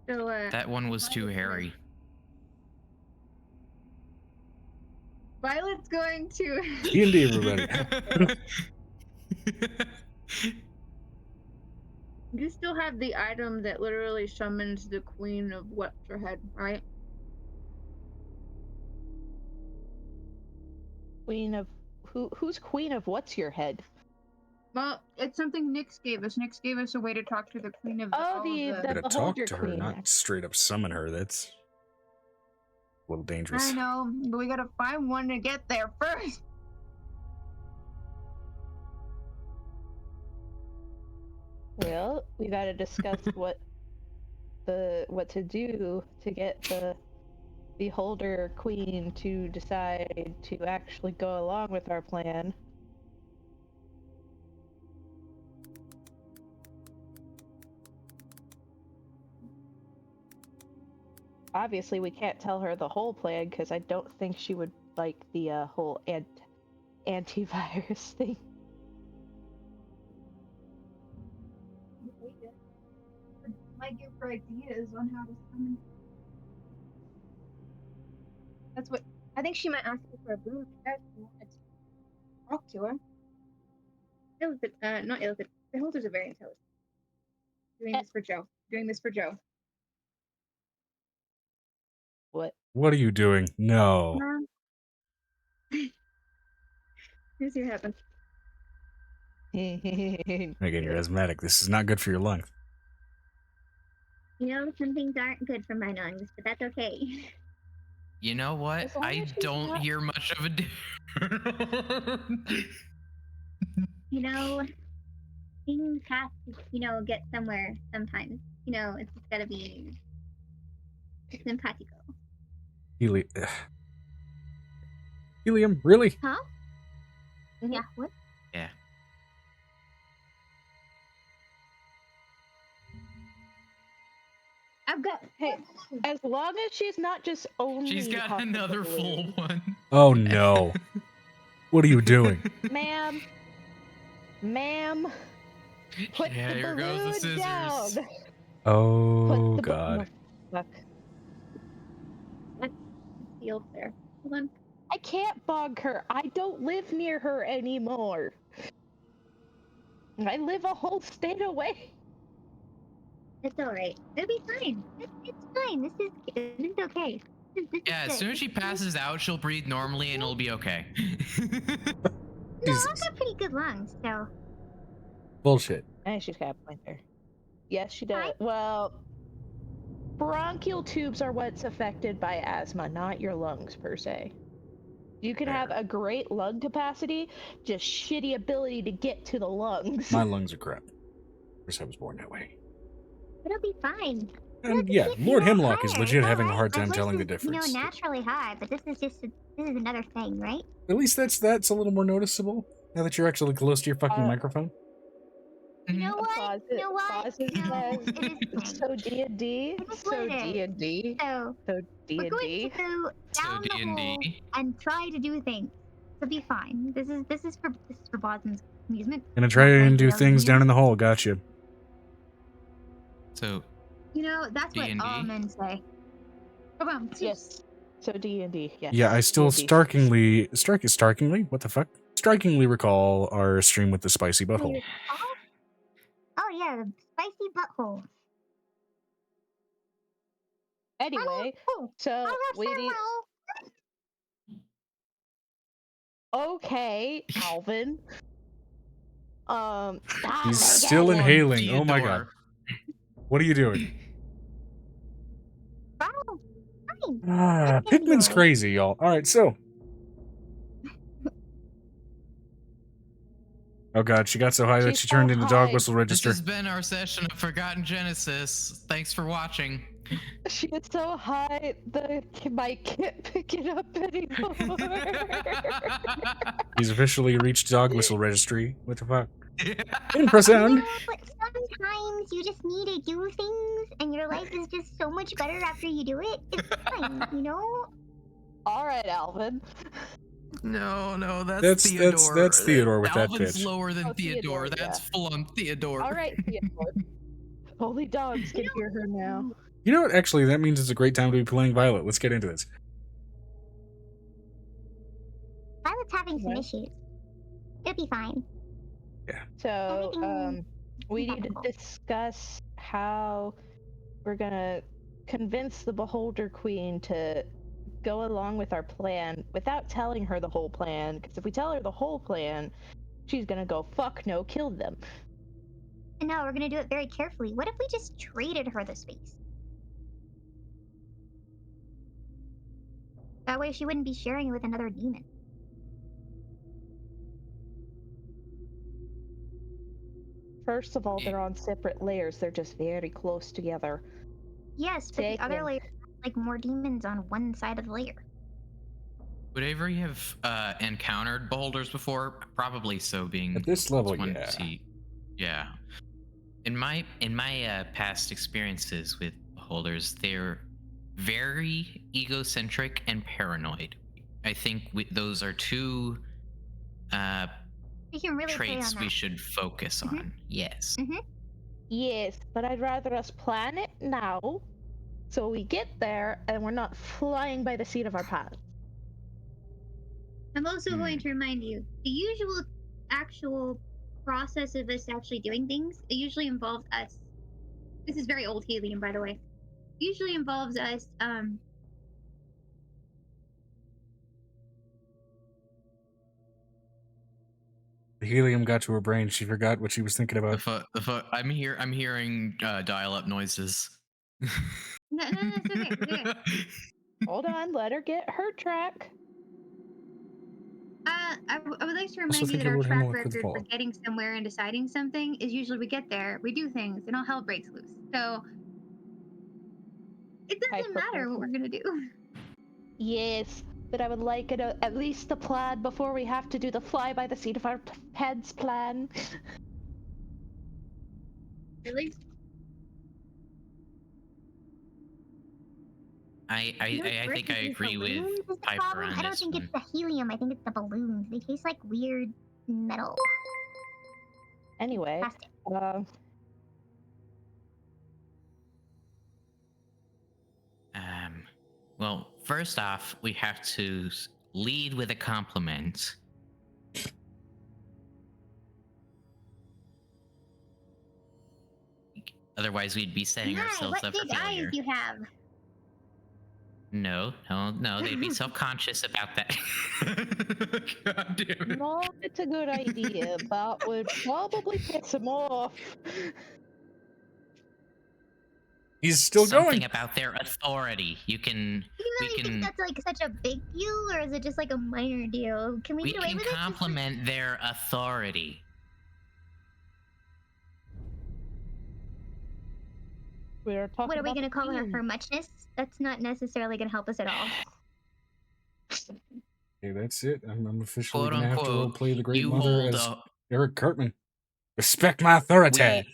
Speaker 2: that one was too hairy.
Speaker 5: Violet's going to
Speaker 1: D&D, everybody.
Speaker 5: You still have the item that literally summons the Queen of What's Her Head, right?
Speaker 4: Queen of who's Queen of What's Your Head?
Speaker 5: Well, it's something Nyx gave us. Nyx gave us a way to talk to the Queen of
Speaker 1: To talk
Speaker 4: Beholder
Speaker 1: to her,
Speaker 4: Queen.
Speaker 1: not straight up summon her. That's a little dangerous.
Speaker 5: I know, but we gotta find one to get there first.
Speaker 4: Well, we gotta discuss what to do to get the Beholder Queen to decide to actually go along with our plan. Obviously, we can't tell her the whole plan because I don't think she would like the whole antivirus thing.
Speaker 5: Might give her ideas on how to summon. That's what I think she might ask you for a boon if she wanted to. talk to her. Not illicit. Beholders are very intelligent. Doing this for Joe. Doing this for Joe.
Speaker 4: What?
Speaker 1: What are you doing? No.
Speaker 5: Here's what happened.
Speaker 1: Again, you're asthmatic. This is not good for your lungs.
Speaker 8: You know, some things aren't good for my lungs, but that's okay.
Speaker 2: You know what?
Speaker 4: As long
Speaker 2: I
Speaker 4: as she's
Speaker 2: don't
Speaker 4: not-
Speaker 2: hear much of a difference.
Speaker 8: You know, things have to, get somewhere sometimes. It's just gotta be simpatico.
Speaker 1: Helium, really?
Speaker 8: Huh?
Speaker 4: Mhm.
Speaker 8: Yeah, what?
Speaker 2: Yeah.
Speaker 8: I've got.
Speaker 4: Hey, as long as she's not just only.
Speaker 2: She's got another full
Speaker 4: balloon.
Speaker 2: one.
Speaker 1: Oh no. What are you doing?
Speaker 4: Ma'am. Put
Speaker 2: Yeah,
Speaker 4: the
Speaker 2: here goes the
Speaker 4: balloon
Speaker 2: scissors.
Speaker 4: down.
Speaker 1: Oh
Speaker 4: Put the
Speaker 1: god.
Speaker 4: Fuck.
Speaker 5: Field there. Hold on.
Speaker 4: I can't bog her. I don't live near her anymore. I live a whole state away.
Speaker 8: It's alright. It'll be fine. It's fine. This is okay. This is
Speaker 2: Yeah, as
Speaker 8: good.
Speaker 2: soon as she passes out, she'll breathe normally and it'll be okay.
Speaker 8: No, I've got pretty good lungs, so.
Speaker 1: Bullshit.
Speaker 4: And she's got a point there. Yes, she does.
Speaker 8: Hi.
Speaker 4: Well, bronchial tubes are what's affected by asthma, not your lungs per se. You can have a great lung capacity, just shitty ability to get to the lungs.
Speaker 1: My lungs are crap. Of course, I was born that way.
Speaker 8: It'll be fine.
Speaker 1: And yeah, Lord Hemlock is legit
Speaker 8: It's
Speaker 1: having a
Speaker 8: alright.
Speaker 1: hard
Speaker 8: My
Speaker 1: time
Speaker 8: voice
Speaker 1: telling the
Speaker 8: is,
Speaker 1: difference.
Speaker 8: naturally high, but this is another thing, right?
Speaker 1: At least that's a little more noticeable now that you're actually close to your fucking microphone.
Speaker 8: You know what?
Speaker 4: Pause
Speaker 8: You know what?
Speaker 4: Pause
Speaker 8: No,
Speaker 4: says,
Speaker 8: it is
Speaker 4: so D&D,
Speaker 8: It is
Speaker 4: so
Speaker 8: what it is.
Speaker 4: D&D,
Speaker 8: So
Speaker 4: so
Speaker 8: we're going
Speaker 4: D&D.
Speaker 8: to go
Speaker 2: So
Speaker 8: down the hole
Speaker 2: D&D.
Speaker 8: and try to do things. So be fine. This is for Boston's amusement.
Speaker 1: Gonna try
Speaker 8: Not
Speaker 1: and do
Speaker 8: anybody
Speaker 1: things
Speaker 8: else's
Speaker 1: down in
Speaker 8: amusement.
Speaker 1: the hole. Gotcha.
Speaker 2: So,
Speaker 8: That's what
Speaker 2: D&D?
Speaker 8: all men say. Come on.
Speaker 4: Yes, so D&D, yes.
Speaker 1: Yeah, I still
Speaker 4: D&D.
Speaker 1: strikingly, what the fuck? Strikingly recall our stream with the spicy butthole.
Speaker 8: Oh yeah, the spicy butthole.
Speaker 4: Anyway, so we need... Okay, Alvin.
Speaker 1: He's
Speaker 4: stop
Speaker 1: still
Speaker 4: again.
Speaker 1: inhaling. Oh my god. What are you doing?
Speaker 8: Oh, fine.
Speaker 1: Pikmin's crazy, y'all. Alright, so. Oh god, she got so high that
Speaker 4: She's
Speaker 1: she turned
Speaker 4: so
Speaker 1: into dog
Speaker 4: high.
Speaker 1: whistle
Speaker 2: this
Speaker 1: register.
Speaker 2: has been our session of Forgotten Genesis. Thanks for watching.
Speaker 4: She is so high, the mic can't pick it up anymore.
Speaker 1: He's officially reached dog whistle registry. What the fuck? Infrasound!
Speaker 8: Sometimes you just need to do things, and your life is just so much better after you do it. It's fine,
Speaker 4: All right, Alvin.
Speaker 2: No, that's
Speaker 1: Theodore. That's Theodore with that
Speaker 2: Alvin's
Speaker 1: pitch.
Speaker 2: lower than
Speaker 4: Oh,
Speaker 2: Theodore.
Speaker 4: Theodore,
Speaker 2: That's full on Theodore.
Speaker 4: All right, Theodore. Only dogs can hear her now.
Speaker 1: You know what? Actually, that means it's a great time to be playing Violet. Let's get into this.
Speaker 8: Violet's having some
Speaker 4: Okay.
Speaker 8: issues. It'll be fine.
Speaker 4: So,
Speaker 8: Everything
Speaker 4: we need to
Speaker 8: compatible.
Speaker 4: discuss how we're gonna convince the Beholder Queen to go along with our plan without telling her the whole plan. Because if we tell her the whole plan, she's gonna go, fuck no, kill them.
Speaker 8: And no, we're gonna do it very carefully. What if we just traded her the space? That way she wouldn't be sharing it with another demon.
Speaker 4: First of all, they're on separate layers. They're just very close together.
Speaker 8: Yes, but the other
Speaker 4: Second.
Speaker 8: layer has, like, more demons on one side of the layer.
Speaker 2: Would Avery have encountered beholders before? Probably so, being
Speaker 1: At this level,
Speaker 2: one
Speaker 1: yeah.
Speaker 2: Yeah. In my past experiences with beholders, they're very egocentric and paranoid. I think those are two
Speaker 8: We can really play
Speaker 2: traits
Speaker 8: on
Speaker 2: we
Speaker 8: that.
Speaker 2: should focus on. Yes.
Speaker 4: Yes, but I'd rather us plan it now, so we get there and we're not flying by the seat of our pants.
Speaker 8: I'm also going to remind you, the actual process of us actually doing things, it usually involves us. This is very old helium, by the way. It usually involves us,
Speaker 1: The helium got to her brain. She forgot what she was thinking about.
Speaker 2: I'm hearing dial-up noises.
Speaker 8: No, it's okay. It's okay.
Speaker 4: Hold on, let her get her track.
Speaker 8: I would like to
Speaker 1: Also
Speaker 8: remind you
Speaker 1: think
Speaker 8: that
Speaker 1: your
Speaker 8: our
Speaker 1: Lord
Speaker 8: track
Speaker 1: Hamlet with
Speaker 8: record for
Speaker 1: Paul.
Speaker 8: getting somewhere and deciding something is usually we get there, we do things, and all hell breaks loose. So it doesn't matter what we're gonna do.
Speaker 4: Yes, but I would like it at least a plan before we have to do the fly by the seat of our pants plan.
Speaker 8: Really?
Speaker 2: I think I agree with Piper on
Speaker 8: I don't
Speaker 2: this
Speaker 8: think
Speaker 2: one.
Speaker 8: it's the helium. I think it's the balloons. They taste like weird metal.
Speaker 4: Anyway,
Speaker 8: Plastic.
Speaker 2: Well, first off, we have to lead with a compliment. Otherwise, we'd be setting ourselves up for failure.
Speaker 8: What big eyes you have?
Speaker 2: No, they'd be self-conscious about that. God damn it.
Speaker 4: no, it's a good idea. That would probably piss him off.
Speaker 1: He's still
Speaker 2: Something
Speaker 1: going.
Speaker 2: about their authority.
Speaker 8: Do you really think that's like such a big deal, or is it just like a minor deal? Can we
Speaker 2: We
Speaker 8: get away
Speaker 2: can
Speaker 8: with it?
Speaker 2: compliment their authority.
Speaker 4: We're talking
Speaker 8: What are we
Speaker 4: about
Speaker 8: going to call her?
Speaker 4: helium.
Speaker 8: Her muchness? That's not necessarily going to help us at all.
Speaker 1: Okay, that's it. I'm officially
Speaker 2: Quote
Speaker 1: gonna have to
Speaker 2: unquote,
Speaker 1: roleplay the Great
Speaker 2: you
Speaker 1: Mother
Speaker 2: hold
Speaker 1: as
Speaker 2: up.
Speaker 1: Eric Cartman. Respect my authority.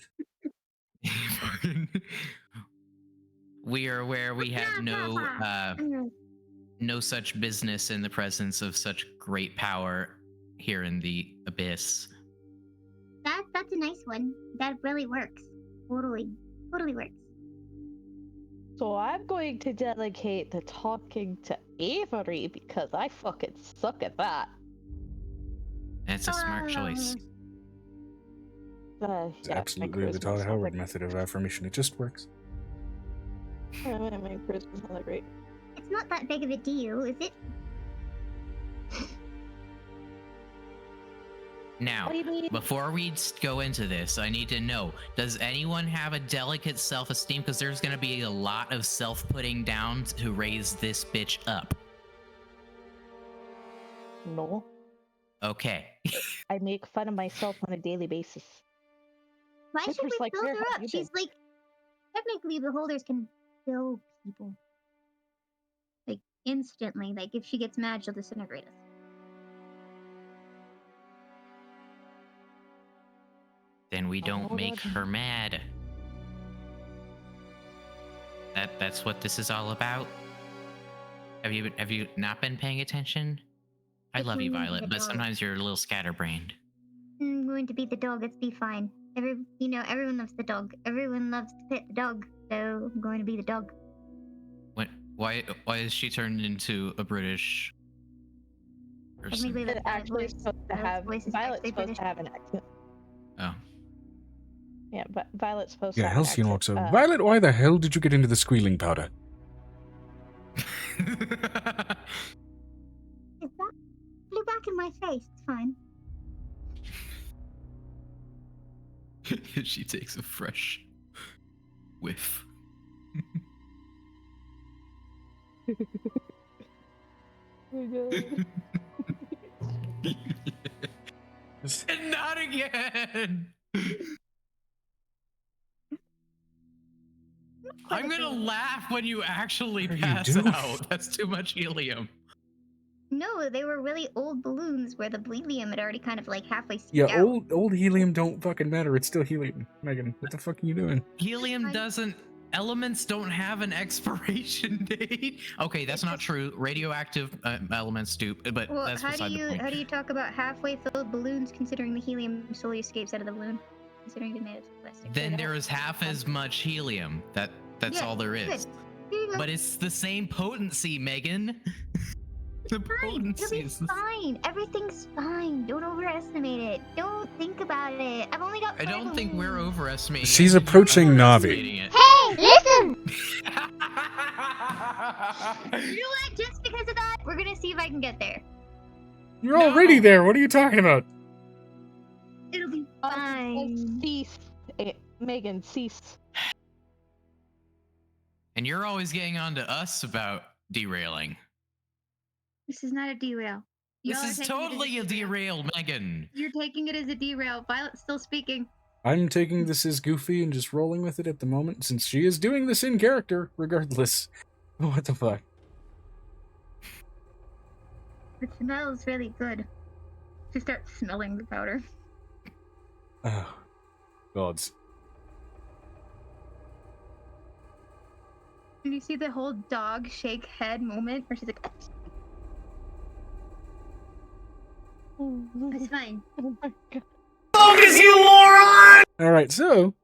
Speaker 2: We are where we have no such business in the presence of such great power here in the abyss.
Speaker 8: That's a nice one. That really works. Totally works.
Speaker 4: So I'm going to delegate the talking to Avery because I fucking suck at that.
Speaker 2: That's a smart choice.
Speaker 1: It's absolutely the Todd Howard method of affirmation. It just works.
Speaker 4: My charisma's not that great.
Speaker 8: It's not that big of a deal, is it?
Speaker 2: Now, before we go into this, I need to know, does anyone have a delicate self-esteem? Because there's going to be a lot of self-putting down to raise this bitch up.
Speaker 4: No.
Speaker 2: Okay.
Speaker 4: I make fun of myself on a daily basis.
Speaker 8: Why should we
Speaker 4: like,
Speaker 8: build
Speaker 4: "Where
Speaker 8: her
Speaker 4: have
Speaker 8: up?
Speaker 4: you
Speaker 8: She's
Speaker 4: been?"
Speaker 8: like, technically beholders can kill people. Like, instantly. Like, if she gets mad, she'll disintegrate us.
Speaker 2: Then we don't make her mad. That's what this is all about. Have you not been paying attention? I love you, Violet, but sometimes you're a little scatterbrained.
Speaker 8: I'm going to be the dog. It's be fine. Everyone loves the dog. Everyone loves to pet the dog. So I'm going to be the dog.
Speaker 2: What? Why is she turned into a British person?
Speaker 8: Technically, that's
Speaker 4: actually supposed to have Violet's supposed to have an accent.
Speaker 2: Oh.
Speaker 4: Yeah, but Violet's supposed to
Speaker 1: Yeah,
Speaker 4: have
Speaker 1: Halcyon
Speaker 4: an
Speaker 1: walks
Speaker 4: accent.
Speaker 1: up. Violet, why the hell did you get into the squealing powder?
Speaker 8: Is that blew back in my face? It's fine.
Speaker 2: She takes a fresh whiff.
Speaker 4: Oh my god.
Speaker 2: And not again! I'm gonna laugh when you actually pass out. That's too much helium.
Speaker 8: No, they were really old balloons where the helium had already kind of like halfway seeped
Speaker 1: Yeah,
Speaker 8: out.
Speaker 1: old helium don't fucking matter. It's still helium. Megan, what the fuck are you doing?
Speaker 2: Helium doesn't. Elements don't have an expiration date. Okay, that's not true. Radioactive elements do, but
Speaker 8: Well,
Speaker 2: that's
Speaker 8: how
Speaker 2: beside the point.
Speaker 8: do you talk about halfway filled balloons considering the helium slowly escapes out of the balloon? Considering it made of plastic.
Speaker 2: Then there is half as much helium. That's all there is. But it's the same potency, Megan. The
Speaker 8: Fine. It'll
Speaker 2: potency
Speaker 8: be
Speaker 2: is.
Speaker 8: fine. Everything's fine. Don't overestimate it. Don't think about it. I've only got
Speaker 2: I
Speaker 8: 5
Speaker 2: don't think we're
Speaker 8: balloons.
Speaker 2: overestimating it.
Speaker 1: She's
Speaker 2: I think you're
Speaker 1: approaching Navi.
Speaker 2: underestimating it.
Speaker 8: Hey, listen! You know what? Just because of that, we're gonna see if I can get there.
Speaker 1: You're already there. What are you talking about?
Speaker 8: It'll be fine.
Speaker 4: Cease. Megan, cease.
Speaker 2: And you're always getting on to us about derailing.
Speaker 8: This is not a derail.
Speaker 2: This
Speaker 8: Y'all are
Speaker 2: is
Speaker 8: taking it as
Speaker 2: totally a derail, Megan.
Speaker 8: You're taking it as a derail. Violet's still speaking.
Speaker 1: I'm taking this as goofy and just rolling with it at the moment, since she is doing this in character, regardless. What the fuck?
Speaker 8: It smells really good. She starts smelling the powder.
Speaker 1: Oh, gods.
Speaker 5: And you see the whole dog shake head moment where she's like,
Speaker 8: It's fine.
Speaker 4: Oh my god.
Speaker 1: Alright, so...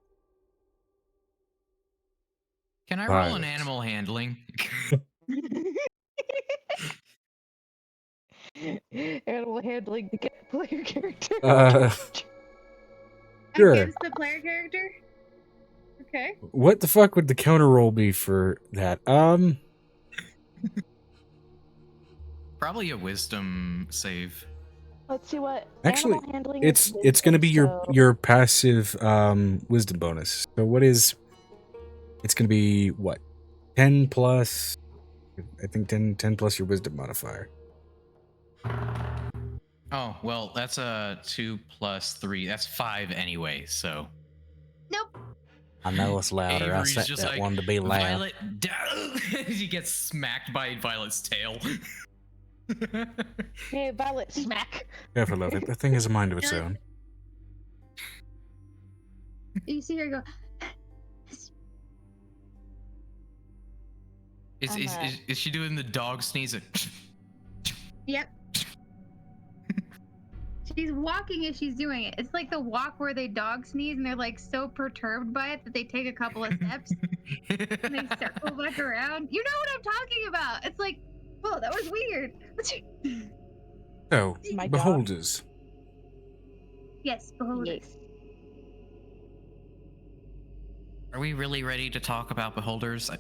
Speaker 2: Can I roll an
Speaker 1: Violet.
Speaker 2: animal handling?
Speaker 4: Animal handling the player character.
Speaker 1: Sure.
Speaker 5: against the player character? Okay.
Speaker 1: What the fuck would the counter roll be for that?
Speaker 2: Probably a wisdom save.
Speaker 4: Let's see what
Speaker 1: Actually,
Speaker 4: animal handling
Speaker 1: it's
Speaker 4: is
Speaker 1: gonna be
Speaker 4: wisdom,
Speaker 1: your passive wisdom bonus. So what is... It's gonna be, what? 10 plus... I think 10 plus your wisdom modifier.
Speaker 2: Oh, well, that's a 2 plus 3. That's 5 anyway, so.
Speaker 8: Nope.
Speaker 1: I know it's louder. I
Speaker 2: Avery's
Speaker 1: set
Speaker 2: just
Speaker 1: that
Speaker 2: like,
Speaker 1: one to be loud.
Speaker 2: Violet down. He gets smacked by Violet's tail.
Speaker 4: Hey, Violet, smack.
Speaker 1: Careful, love it. That thing has a mind of its own.
Speaker 5: You see her go,
Speaker 2: Is she doing the dog sneeze?
Speaker 5: yep. She's walking as she's doing it. It's like the walk where they dog sneeze and they're like so perturbed by it that they take a couple of steps and they circle back around. You know what I'm talking about. It's like, oh, that was weird.
Speaker 1: So,
Speaker 4: My God.
Speaker 1: beholders.
Speaker 5: Yes, behold it.
Speaker 4: Yes.
Speaker 2: Are we really ready to talk about beholders?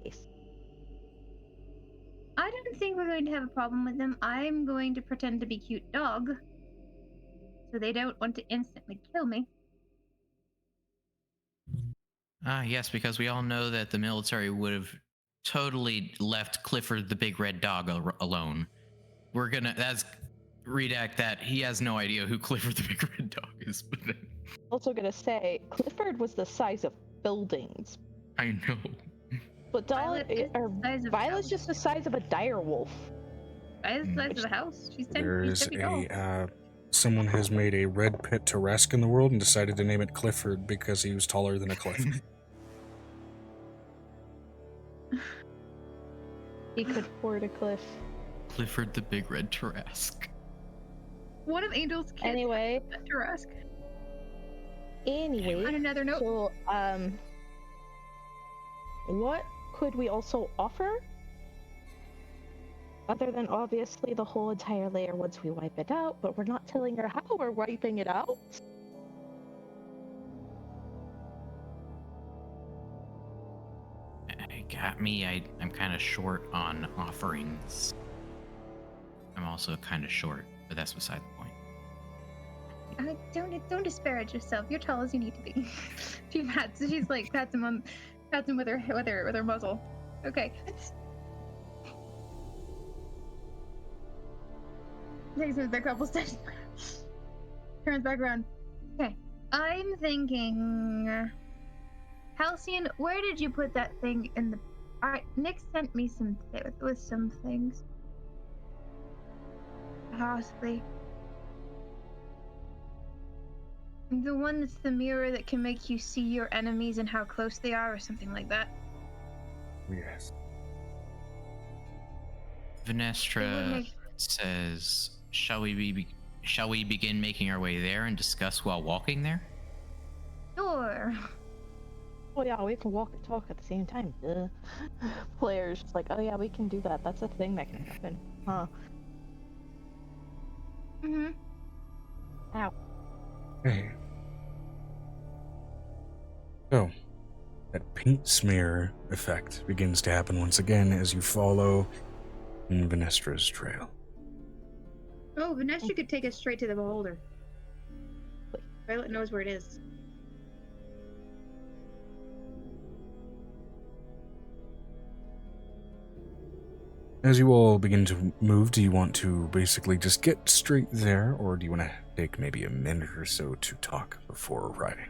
Speaker 4: Yes.
Speaker 5: I don't think we're going to have a problem with them. I'm going to pretend to be cute dog, so they don't want to instantly kill me.
Speaker 2: Yes, because we all know that the military would have totally left Clifford the big red dog alone. We're gonna redact that. He has no idea who Clifford the big red dog is. But then,
Speaker 4: Also gonna say, Clifford was the size of buildings,
Speaker 2: I know.
Speaker 4: but
Speaker 5: Violet is the size of
Speaker 4: Violet's
Speaker 5: house.
Speaker 4: just the size of a dire wolf.
Speaker 5: Size of a house. She's 10
Speaker 1: There
Speaker 5: she's
Speaker 1: is
Speaker 5: 10 feet tall.
Speaker 1: someone has made a red pit Tarrasque in the world and decided to name it Clifford because he was taller than a cliff.
Speaker 4: He could ford a cliff.
Speaker 2: Clifford the big red Tarrasque.
Speaker 5: One of Angel's kids.
Speaker 4: Anyway,
Speaker 5: Tarrasque. On
Speaker 4: anyway,
Speaker 5: another note,
Speaker 4: so what could we also offer? Other than obviously the whole entire layer once we wipe it out, but we're not telling her how we're wiping it out.
Speaker 2: Got me. I'm kind of short on offerings. I'm also kind of short, but that's beside the point.
Speaker 5: don't disparage yourself. You're tall as you need to be. She's like pats him with her muzzle. Okay. Takes another couple steps. Turns back around. Okay. I'm thinking, Halcyon, where did you put that thing in the? Alright, Nick sent me with some things. Possibly. The one that's the mirror that can make you see your enemies and how close they are, or something like that.
Speaker 1: Yes.
Speaker 2: Venestra says, "Shall we begin making our way there and discuss while walking there?"
Speaker 5: Sure.
Speaker 4: What yeah, we can walk and talk at the same time. Duh. Player's just like, oh yeah, we can do that. That's a thing that can happen. Huh.
Speaker 5: Mm-hmm.
Speaker 4: Ow.
Speaker 1: Okay. So, that paint smear effect begins to happen once again as you follow in Venestra's trail.
Speaker 5: Oh, Vanessa could take us straight to the beholder. Violet knows where it is.
Speaker 1: As you all begin to move, do you want to basically just get straight there, or do you want to take maybe a minute or so to talk before arriving?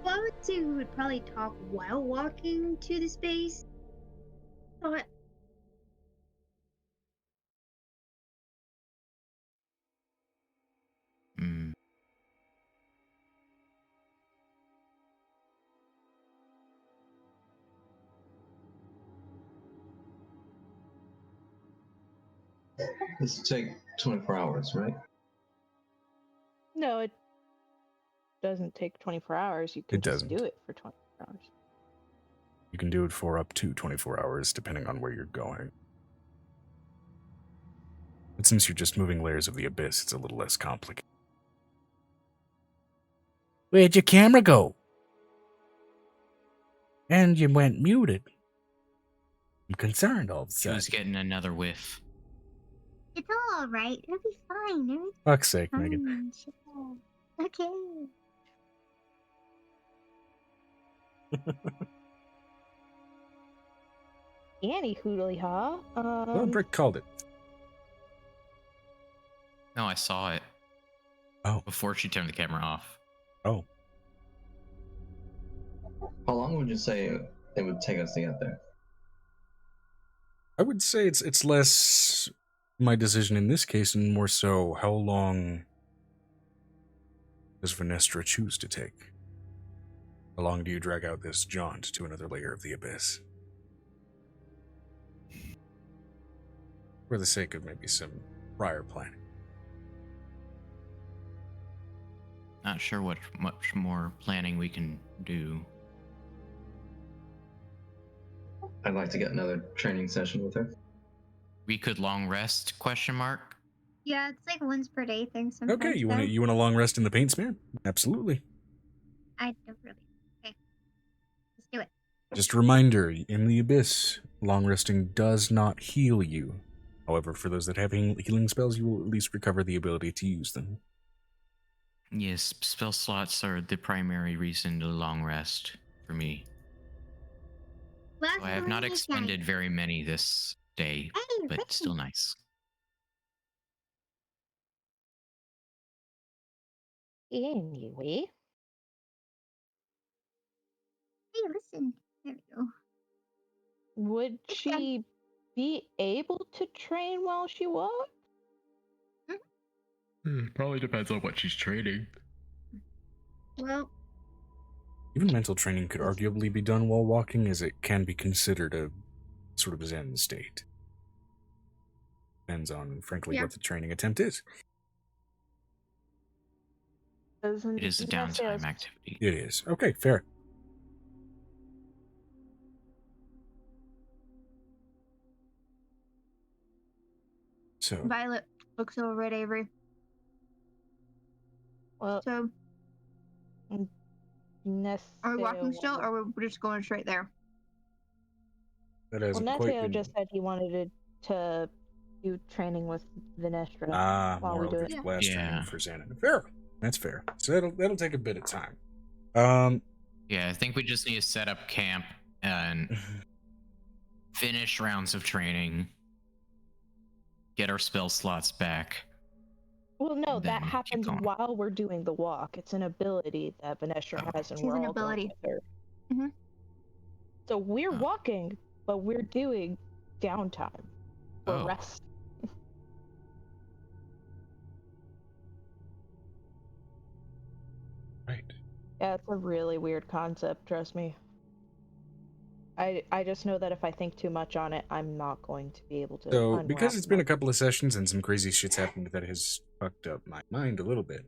Speaker 8: Well, I would say we would probably talk while walking to the space. Thought
Speaker 2: Hmm.
Speaker 3: This will take 24 hours, right?
Speaker 4: No, it doesn't take 24 hours. You can
Speaker 1: It
Speaker 4: just
Speaker 1: doesn't.
Speaker 4: do it for 24 hours.
Speaker 1: You can do it for up to 24 hours, depending on where you're going. But since you're just moving layers of the abyss, it's a little less complicated. Where'd your camera go? And you went muted. I'm concerned all of a
Speaker 2: She was
Speaker 1: sudden.
Speaker 2: getting another whiff.
Speaker 8: it's all right. It'll be fine. Everything's
Speaker 1: Fuck's sake, Megan.
Speaker 8: fine. Chill. Okay.
Speaker 4: Annie hoodly ha.
Speaker 1: Well, Brick called it.
Speaker 2: No, I saw it.
Speaker 1: Oh.
Speaker 2: Before she turned the camera off.
Speaker 1: Oh.
Speaker 3: How long would you say it would take us to get there?
Speaker 1: I would say it's less my decision in this case and more so how long does Venestra choose to take? How long do you drag out this jaunt to another layer of the abyss? For the sake of maybe some prior planning.
Speaker 2: Not sure what much more planning we can do.
Speaker 3: I'd like to get another training session with her.
Speaker 2: We could long rest? ?
Speaker 8: Yeah, it's like once per day thing sometimes.
Speaker 1: Okay, you
Speaker 8: though.
Speaker 1: want a long rest in the paint smear? Absolutely.
Speaker 8: I don't really. Okay. Let's do it.
Speaker 1: Just a reminder, in the abyss, long resting does not heal you. However, for those that have healing spells, you will at least recover the ability to use them.
Speaker 2: Yes, spell slots are the primary reason to long rest for me.
Speaker 8: Last
Speaker 2: So I have
Speaker 8: one
Speaker 2: not
Speaker 8: is
Speaker 2: expended very many this day,
Speaker 8: nice. Hey,
Speaker 2: but
Speaker 8: listen.
Speaker 2: still nice.
Speaker 4: Anyway.
Speaker 8: Hey, listen. There we go.
Speaker 4: Would she be able to train while she walks?
Speaker 2: Probably depends on what she's training.
Speaker 8: Well,
Speaker 1: Even mental training could arguably be done while walking, as it can be considered a sort of zen state. Depends on, frankly, what the training attempt is.
Speaker 2: It is a downtime activity.
Speaker 1: It is. Okay, fair. So,
Speaker 5: Violet looks over at Avery.
Speaker 4: Well,
Speaker 5: So, are we walking still, or we're just going straight there?
Speaker 1: that
Speaker 4: Well,
Speaker 1: hasn't quite
Speaker 4: Nateo
Speaker 1: been...
Speaker 4: just said he wanted to do training with Venestra while
Speaker 1: more
Speaker 4: we do
Speaker 1: over
Speaker 4: it.
Speaker 1: last
Speaker 2: Yeah.
Speaker 1: training for Xanon. Fair. That's fair. So that'll take a bit of time.
Speaker 2: Yeah, I think we just need to set up camp and finish rounds of training, get our spell slots back.
Speaker 4: Well, no,
Speaker 2: Then
Speaker 4: that
Speaker 2: keep
Speaker 4: happens
Speaker 2: going.
Speaker 4: while we're doing the walk. It's an ability that Venestra has, and
Speaker 5: She's
Speaker 4: we're
Speaker 5: an
Speaker 4: all going
Speaker 5: ability.
Speaker 4: with her.
Speaker 5: Mhm.
Speaker 4: So we're
Speaker 2: Oh.
Speaker 4: walking, but we're doing downtime. We're
Speaker 2: Oh.
Speaker 4: rest.
Speaker 1: Right.
Speaker 4: Yeah, it's a really weird concept, trust me. I just know that if I think too much on it, I'm not going to be able to
Speaker 1: So, because
Speaker 4: unwrap
Speaker 1: it's been a
Speaker 4: my-
Speaker 1: couple of sessions and some crazy shit's happened that has fucked up my mind a little bit,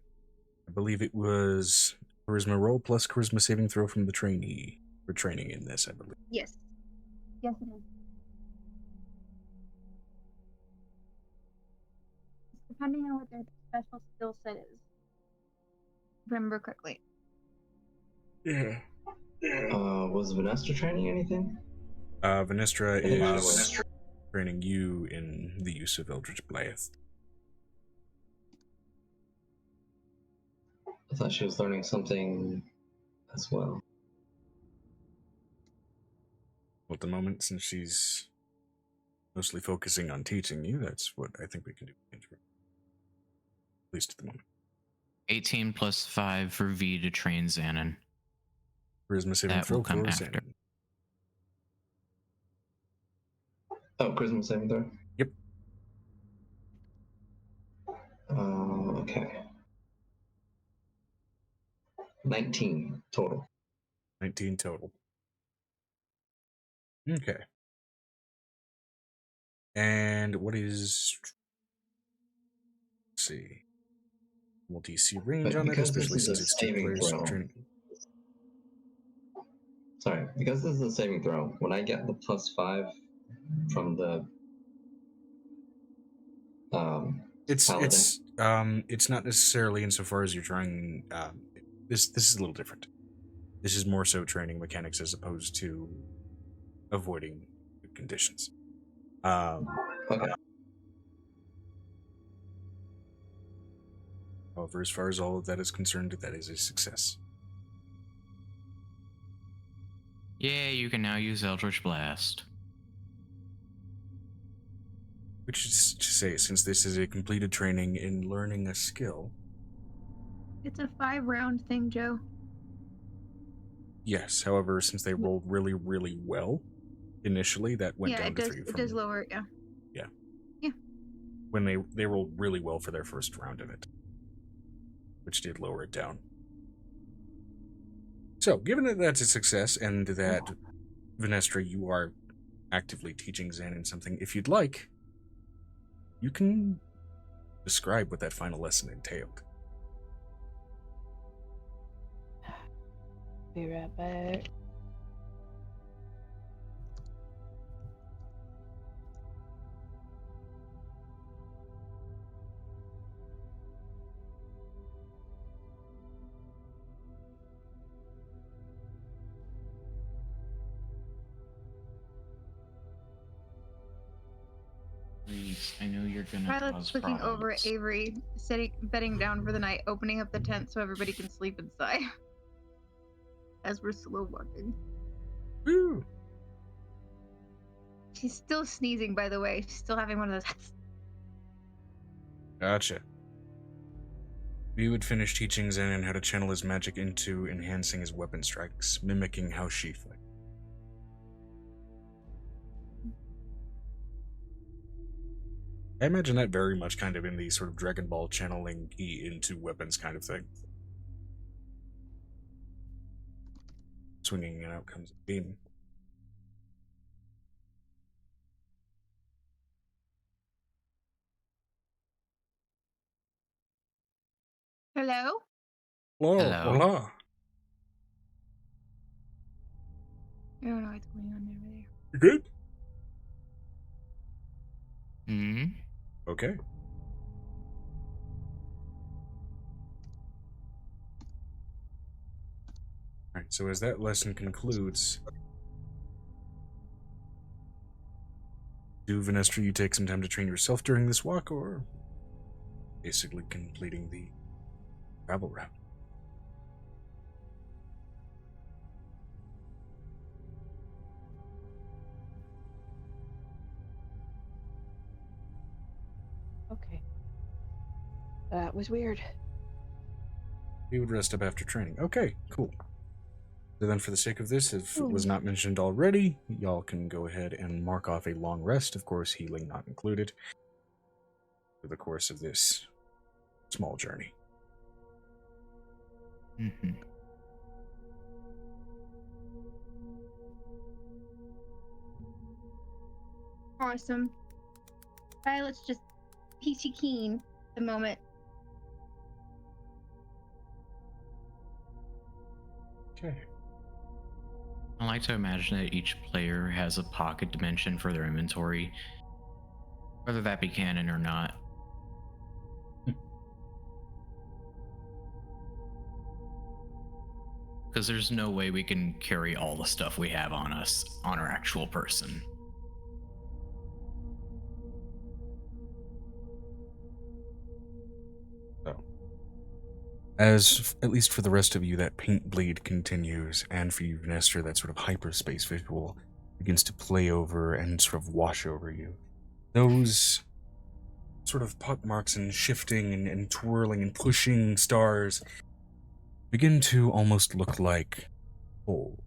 Speaker 1: I believe it was Charisma roll plus charisma saving throw from the trainee for training in this, I believe.
Speaker 5: Yes. Yes, it is. Depending on what their special skill set is. Remember correctly.
Speaker 1: Yeah.
Speaker 3: Was Vanessa training anything?
Speaker 1: Venestra
Speaker 3: I think she
Speaker 1: is
Speaker 3: was.
Speaker 1: training you in the use of Eldritch Blast.
Speaker 3: I thought she was learning something as well.
Speaker 1: Well, at the moment, since she's mostly focusing on teaching you, that's what I think we can do. At least at the moment.
Speaker 2: 18 plus 5 for V to train Xanon.
Speaker 1: Charisma saving
Speaker 2: That
Speaker 1: throw
Speaker 2: will come
Speaker 1: for
Speaker 2: after.
Speaker 1: Xanon.
Speaker 3: Oh, charisma saving throw?
Speaker 1: Yep.
Speaker 3: Okay. 19 total.
Speaker 1: 19 total. Okay. And what is... Let's see. Will DC range
Speaker 3: But
Speaker 1: on it,
Speaker 3: because this
Speaker 1: especially
Speaker 3: is a
Speaker 1: since it's two
Speaker 3: saving
Speaker 1: players
Speaker 3: throw.
Speaker 1: training.
Speaker 3: Sorry, because this is a saving throw, when I get the +5 from the paladin.
Speaker 1: It's not necessarily insofar as you're trying. This is a little different. This is more so training mechanics as opposed to avoiding good conditions.
Speaker 3: Okay.
Speaker 1: However, as far as all of that is concerned, that is a success.
Speaker 2: Yeah, you can now use Eldritch Blast.
Speaker 1: Which is to say, since this is a completed training in learning a skill,
Speaker 5: It's a 5-round thing, Joe.
Speaker 1: yes. However, since they rolled really, really well initially, that went
Speaker 5: Yeah,
Speaker 1: down
Speaker 5: it
Speaker 1: to
Speaker 5: does.
Speaker 1: 3.
Speaker 5: It does lower it, yeah.
Speaker 1: Yeah.
Speaker 5: Yeah.
Speaker 1: When they rolled really well for their first round of it, which did lower it down. So, given that that's a success and that, Venestra, you are actively teaching Xanon something, if you'd like, you can describe what that final lesson entailed.
Speaker 4: Be right back.
Speaker 2: Please, I know you're gonna
Speaker 5: Violet's
Speaker 2: cause
Speaker 5: looking
Speaker 2: problems.
Speaker 5: over at Avery, bedding down for the night, opening up the tent so everybody can sleep inside. As we're slow walking.
Speaker 1: Woo!
Speaker 5: She's still sneezing, by the way. She's still having one of those.
Speaker 1: Gotcha. We would finish teaching Xanon how to channel his magic into enhancing his weapon strikes, mimicking how she fights. I imagine that very much kind of in the sort of Dragon Ball channeling E into weapons kind of thing. Swinging and out comes a beam.
Speaker 5: Hello?
Speaker 1: Hello.
Speaker 2: Hello.
Speaker 1: Hola.
Speaker 5: I don't know what's going on over there.
Speaker 1: You good?
Speaker 2: Hmm?
Speaker 1: Okay. Alright, so as that lesson concludes, do Venestra, you take some time to train yourself during this walk, or basically completing the travel route?
Speaker 4: Okay. That was weird.
Speaker 1: You would rest up after training. Okay, cool. So then for the sake of this, if it was not mentioned already, y'all can go ahead and mark off a long rest, of course, healing not included, for the course of this small journey.
Speaker 2: Mm-hmm.
Speaker 5: Awesome. Violet's just peachy keen at the moment.
Speaker 1: Okay.
Speaker 2: I like to imagine that each player has a pocket dimension for their inventory, whether that be canon or not. Because there's no way we can carry all the stuff we have on us on our actual person.
Speaker 1: So, as at least for the rest of you, that paint bleed continues, and for you, Nestor, that sort of hyperspace visual begins to play over and sort of wash over you. Those sort of pockmarks and shifting and twirling and pushing stars begin to almost look like hole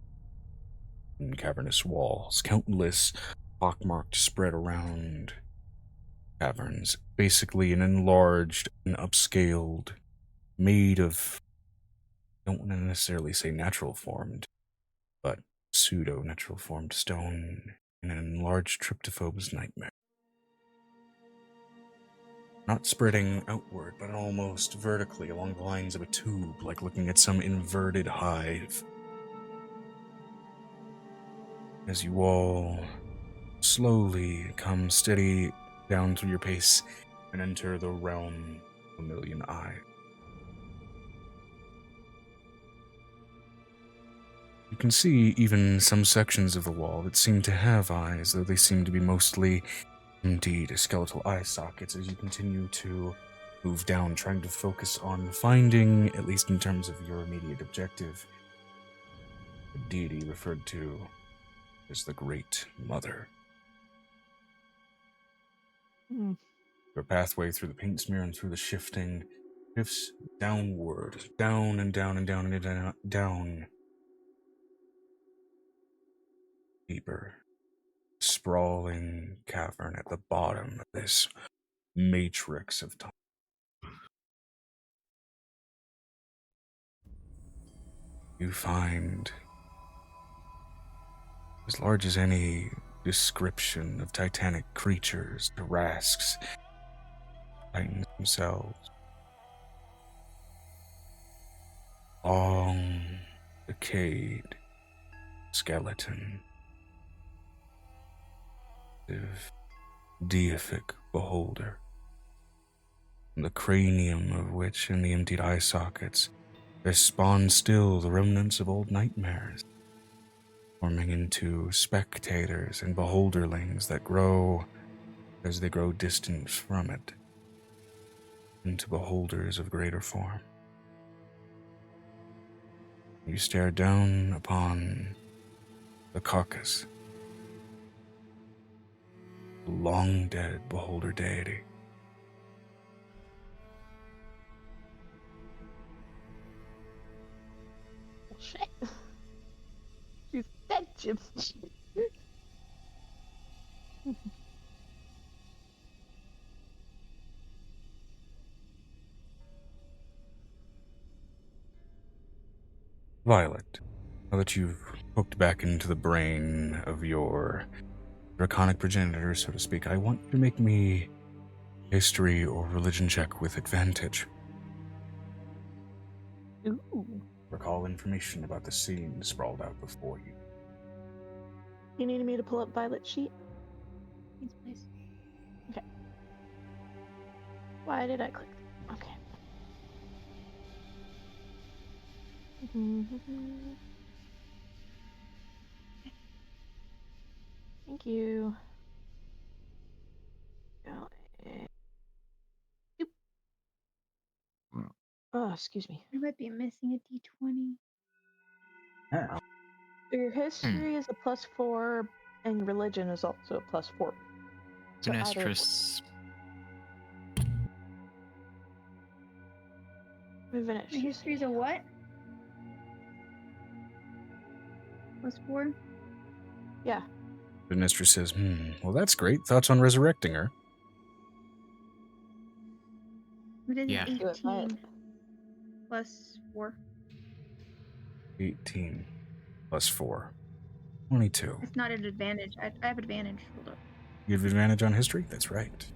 Speaker 1: in cavernous walls, countless pockmarked spread around caverns, basically an enlarged and upscaled, made of, don't want to necessarily say natural formed, but pseudo-natural formed stone in an enlarged tryptophobe's nightmare. Not spreading outward, but almost vertically along the lines of a tube, like looking at some inverted hive. As you all slowly come steady down through your pace and enter the realm of a million eyes. You can see even some sections of the wall that seem to have eyes, though they seem to be mostly indeed skeletal eye sockets as you continue to move down, trying to focus on finding, at least in terms of your immediate objective, the deity referred to as the Great Mother. Your pathway through the paint smear and through the shifting shifts downward, down and down and down and down, down. Deeper, sprawling cavern at the bottom of this matrix of time. You find as large as any description of titanic creatures, Tarasks, Titans themselves. Long, decayed skeleton. Deific beholder. The cranium of which, in the emptied eye sockets, there spawn still the remnants of old nightmares, forming into spectators and beholderlings that grow as they grow distant from it, into beholders of greater form. You stare down upon the carcass, the long-dead beholder deity.
Speaker 4: Shit. She's dead, Jim.
Speaker 1: Violet, now that you've hooked back into the brain of your draconic progenitor, so to speak, I want you to make me history or religion check with advantage.
Speaker 4: Ooh.
Speaker 1: Recall information about the scene sprawled out before you.
Speaker 4: You needed me to pull up Violet's sheet?
Speaker 5: Yes, please.
Speaker 4: Okay. Why did I click? Okay. Thank you. Oh, excuse me.
Speaker 5: I might be missing a D20.
Speaker 1: Yeah.
Speaker 4: Your history is a +4, and religion is also a +4. So
Speaker 2: Venestress.
Speaker 5: My history's a what? +4?
Speaker 4: Yeah.
Speaker 1: The mistress says, well, that's great. Thoughts on resurrecting her?
Speaker 5: What is
Speaker 2: Yeah.
Speaker 5: 18 +4?
Speaker 1: 18 plus 4. 22.
Speaker 5: It's not an advantage. I have advantage. Hold up.
Speaker 1: You have advantage on history? That's right.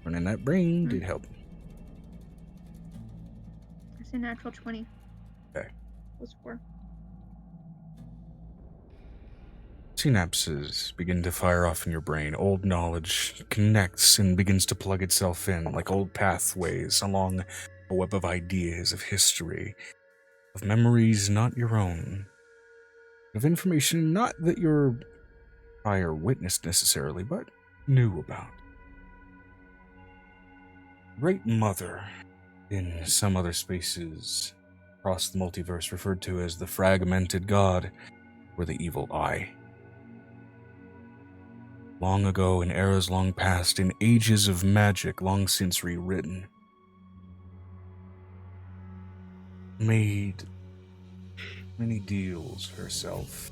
Speaker 1: Running that brain did help.
Speaker 5: It's a natural 20.
Speaker 1: Okay.
Speaker 5: +4.
Speaker 1: Synapses begin to fire off in your brain. Old knowledge connects and begins to plug itself in like old pathways along a web of ideas, of history, of memories not your own, of information not that your prior witnessed necessarily, but knew about. Great Mother, in some other spaces across the multiverse, referred to as the Fragmented God or the Evil Eye. Long ago, in eras long past, in ages of magic long since rewritten, made many deals herself,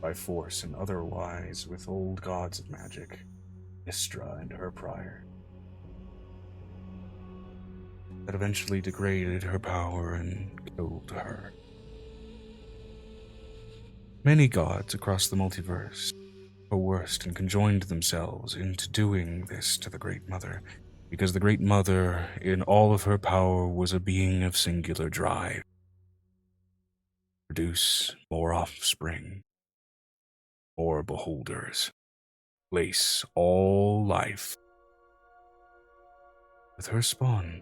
Speaker 1: by force and otherwise, with old gods of magic, Istra and her prior, that eventually degraded her power and killed her. Many gods across the multiverse coerced and conjoined themselves into doing this to the Great Mother, because the Great Mother, in all of her power, was a being of singular drive. Produce more offspring, more beholders, place all life with her spawn.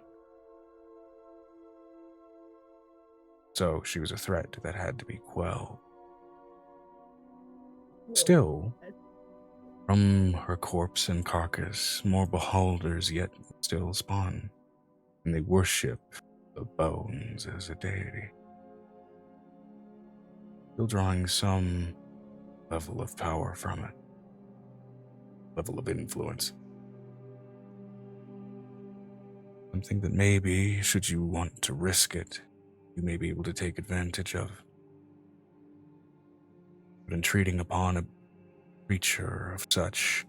Speaker 1: So she was a threat that had to be quelled. Still, from her corpse and carcass, more beholders yet still spawn, and they worship the bones as a deity, still drawing some level of power from it, level of influence. Something that maybe, should you want to risk it, you may be able to take advantage of. But entreating upon a creature of such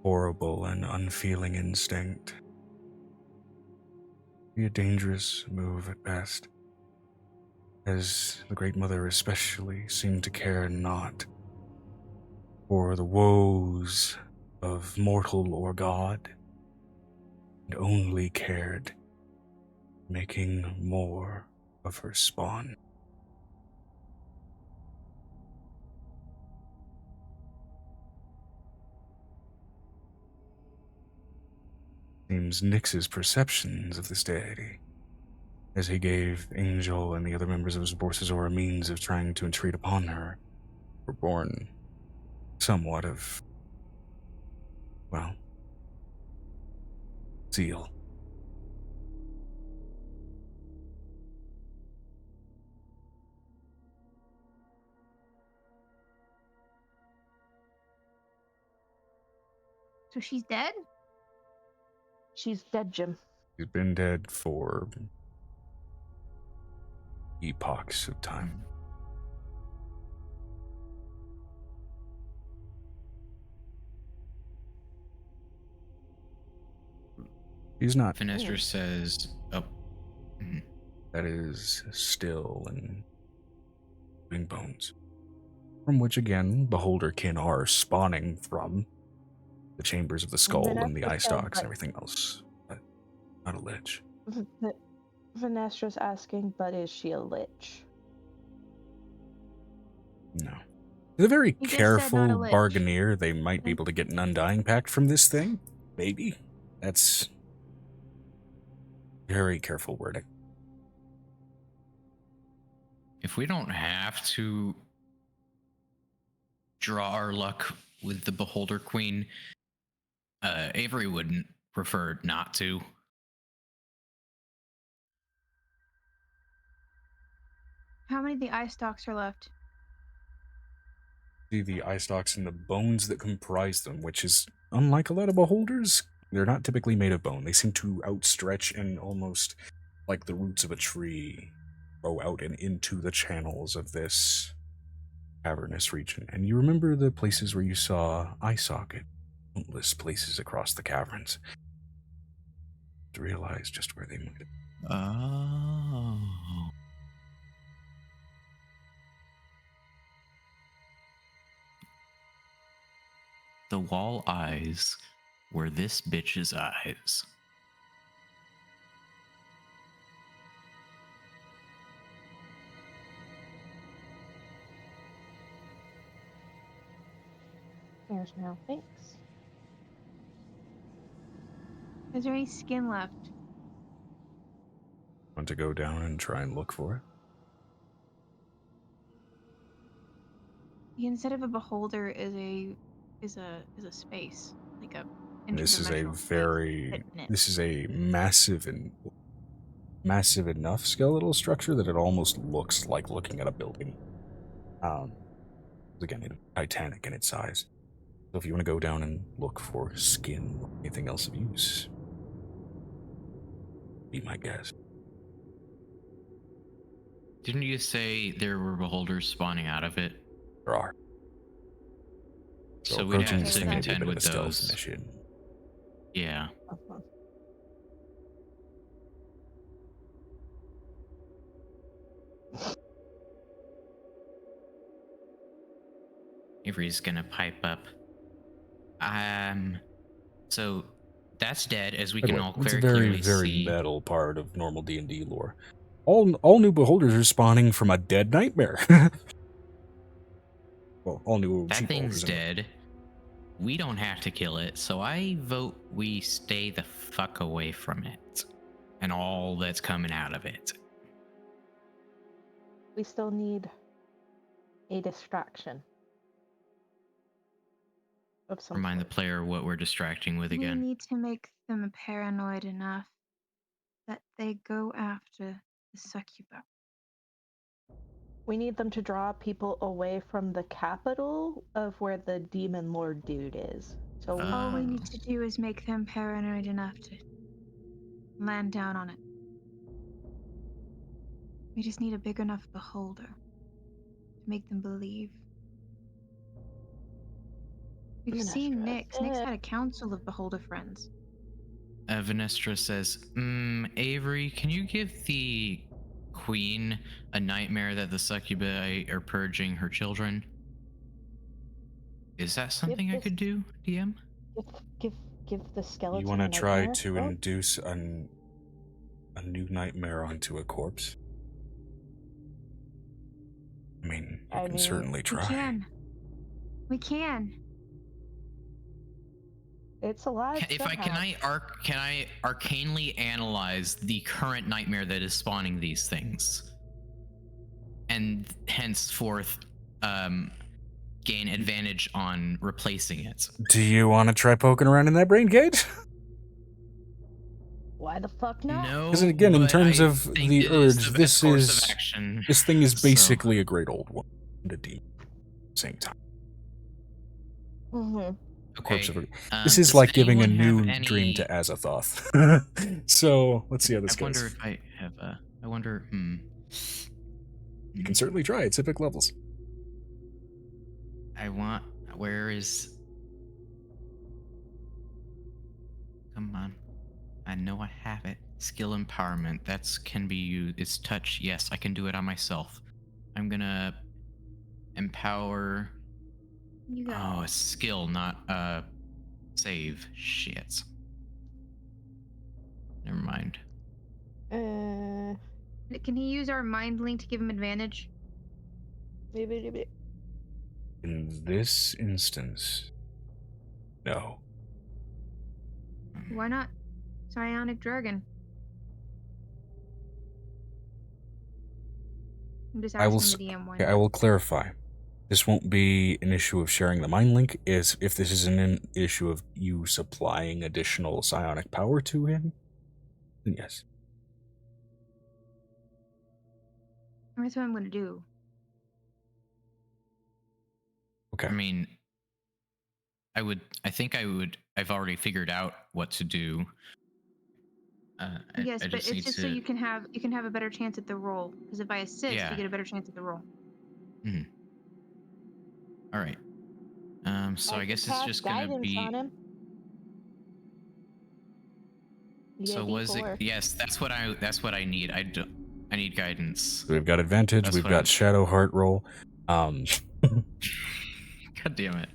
Speaker 1: horrible and unfeeling instinct be a dangerous move at best, as the Great Mother especially seemed to care not for the woes of mortal or god, and only cared making more of her spawn. Seems Nyx's perceptions of this deity, as he gave Angel and the other members of his forces a means of trying to entreat upon her, were born somewhat of, well, zeal.
Speaker 5: So she's dead?
Speaker 4: She's dead, Jim.
Speaker 1: She's been dead for epochs of time. She's not.
Speaker 2: Finestra says, oh. Mhm.
Speaker 1: That is still and living bones, from which again beholderkin are spawning from the chambers of the skull and the eye stalks and everything else, but not a lich.
Speaker 4: Vanestra's asking, but is she a lich?
Speaker 1: No. With a very
Speaker 5: He just said not a
Speaker 1: careful
Speaker 5: lich.
Speaker 1: bargaineer, they might be able to get an undying pact from this thing. Maybe. That's very careful wording.
Speaker 2: If we don't have to draw our luck with the Beholder Queen, Avery wouldn't prefer not to.
Speaker 5: How many of the eye stalks are left?
Speaker 1: See the eye stalks and the bones that comprise them, which is unlike a lot of beholders. They're not typically made of bone. They seem to outstretch and almost like the roots of a tree grow out and into the channels of this cavernous region. And you remember the places where you saw eye socket, countless places across the caverns, to realize just where they might have.
Speaker 2: Oh. The wall eyes were this bitch's eyes.
Speaker 4: Here's now. Thanks.
Speaker 5: Is there any skin left?
Speaker 1: Want to go down and try and look for it?
Speaker 5: Instead of a beholder is a space, like a
Speaker 1: This is a
Speaker 5: interdimensional space
Speaker 1: very,
Speaker 5: fit in it.
Speaker 1: this is a massive enough skeletal structure that it almost looks like looking at a building. Again, it's titanic in its size. So if you want to go down and look for skin or anything else of use, be my guest.
Speaker 2: Didn't you say there were beholders spawning out of it?
Speaker 1: There are.
Speaker 2: So we'd
Speaker 1: approaching
Speaker 2: have
Speaker 1: this
Speaker 2: to
Speaker 1: thing would be a
Speaker 2: contend
Speaker 1: bit of a
Speaker 2: with
Speaker 1: stealth
Speaker 2: those.
Speaker 1: mission.
Speaker 2: Yeah. Avery's gonna pipe up. So that's dead, as we
Speaker 1: By the
Speaker 2: can
Speaker 1: way,
Speaker 2: all
Speaker 1: it's a
Speaker 2: very
Speaker 1: very,
Speaker 2: clearly
Speaker 1: very
Speaker 2: see.
Speaker 1: metal part of normal D&D lore. All new beholders are spawning from a dead nightmare. Well, all new
Speaker 2: That
Speaker 1: sheep
Speaker 2: thing's
Speaker 1: beholders, anyway.
Speaker 2: dead. We don't have to kill it, so I vote we stay the fuck away from it and all that's coming out of it.
Speaker 4: We still need a distraction of some
Speaker 2: Remind the
Speaker 4: sort.
Speaker 2: player what we're distracting with
Speaker 5: We
Speaker 2: again.
Speaker 5: need to make them paranoid enough that they go after the succubi.
Speaker 4: We need them to draw people away from the capital of where the demon lord dude is. So
Speaker 5: All we need to do is make them paranoid enough to land down on it. We just need a big enough beholder to make them believe. We've seen Nyx. Nyx had a council of beholder friends.
Speaker 2: Vanestra says, Avery, can you give the queen a nightmare that the succubi are purging her children? Is that something I could do, DM?
Speaker 4: Give the skeleton.
Speaker 1: You want to try
Speaker 4: nightmare?
Speaker 1: to
Speaker 4: Oh.
Speaker 1: induce a new nightmare onto a corpse? I mean, you can certainly try.
Speaker 5: We can.
Speaker 4: It's alive.
Speaker 2: Can I arcanely analyze the current nightmare that is spawning these things, and henceforth gain advantage on replacing it?
Speaker 1: Do you want to try poking around in that brain cage?
Speaker 4: Why the fuck not?
Speaker 2: No.
Speaker 1: Because again, in terms of the urge, this thing is
Speaker 2: So-
Speaker 1: basically a great old one and a demon at the same time.
Speaker 4: Mm-hmm.
Speaker 2: Okay.
Speaker 1: This is
Speaker 2: does
Speaker 1: like giving a
Speaker 2: anyone
Speaker 1: new
Speaker 2: have
Speaker 1: dream to
Speaker 2: any-
Speaker 1: Azathoth. So let's see how this
Speaker 2: I wonder
Speaker 1: goes.
Speaker 2: if I have a. I wonder.
Speaker 1: You can certainly try. It's epic levels.
Speaker 2: I want. Where is? Come on. I know I have it. Skill empowerment. That's can be used. It's touch. Yes, I can do it on myself. I'm gonna empower.
Speaker 5: You got
Speaker 2: Oh, a skill, not save. Shit. Never mind.
Speaker 5: Can he use our mind link to give him advantage?
Speaker 4: Maybe.
Speaker 1: In this instance, no.
Speaker 5: Why not? Psionic Dragon. I'm just
Speaker 1: I will.
Speaker 5: asking the DM why
Speaker 1: Okay,
Speaker 5: not.
Speaker 1: I will clarify. This won't be an issue of sharing the mind link. Is if this is an issue of you supplying additional psionic power to him, then yes.
Speaker 5: That's what I'm gonna do.
Speaker 1: Okay.
Speaker 2: I mean, I think I would. I've already figured out what to do.
Speaker 5: Yes,
Speaker 2: I
Speaker 5: but
Speaker 2: just
Speaker 5: it's
Speaker 2: need
Speaker 5: just
Speaker 2: to,
Speaker 5: so you can have a better chance at the roll. Because if I assist,
Speaker 2: Yeah.
Speaker 5: you get a better chance at the roll.
Speaker 2: All right. So I guess it's
Speaker 4: cast
Speaker 2: just gonna
Speaker 4: guidance
Speaker 2: be.
Speaker 4: on him.
Speaker 2: So was it?
Speaker 4: D&D4.
Speaker 2: Yes, that's what I need. I need guidance.
Speaker 1: So we've got advantage.
Speaker 2: That's
Speaker 1: We've
Speaker 2: what
Speaker 1: got
Speaker 2: I'm-
Speaker 1: shadow heart roll.
Speaker 2: God damn it.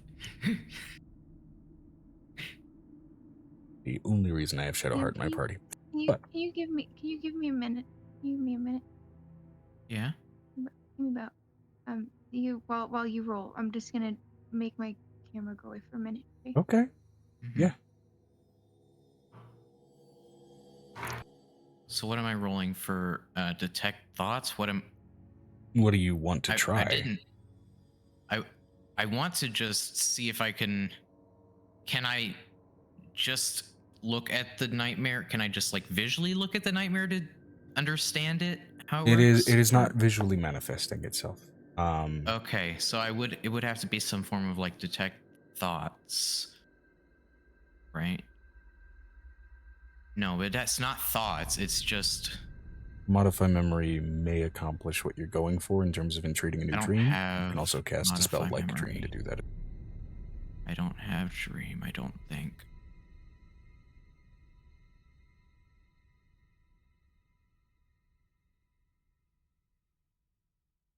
Speaker 1: The only reason I have shadow heart in my party.
Speaker 5: Can you give me a minute? Can you give me a minute?
Speaker 2: Yeah.
Speaker 5: Give me about while you roll. I'm just gonna make my camera go away for a minute. Okay?
Speaker 1: Okay. Yeah.
Speaker 2: So what am I rolling for detect thoughts? What
Speaker 1: What do you want to try?
Speaker 2: I didn't. I want to just see if I can I just look at the nightmare? Can I just like visually look at the nightmare to understand it? How it works?
Speaker 1: It is not visually manifesting itself.
Speaker 2: Okay, so it would have to be some form of like detect thoughts. Right? No, but that's not thoughts, it's just
Speaker 1: Modify memory may accomplish what you're going for in terms of entreating a new
Speaker 2: I don't
Speaker 1: dream. You
Speaker 2: have
Speaker 1: can also cast a spell
Speaker 2: modify
Speaker 1: like
Speaker 2: memory.
Speaker 1: dream to do that.
Speaker 2: I don't have dream, I don't think.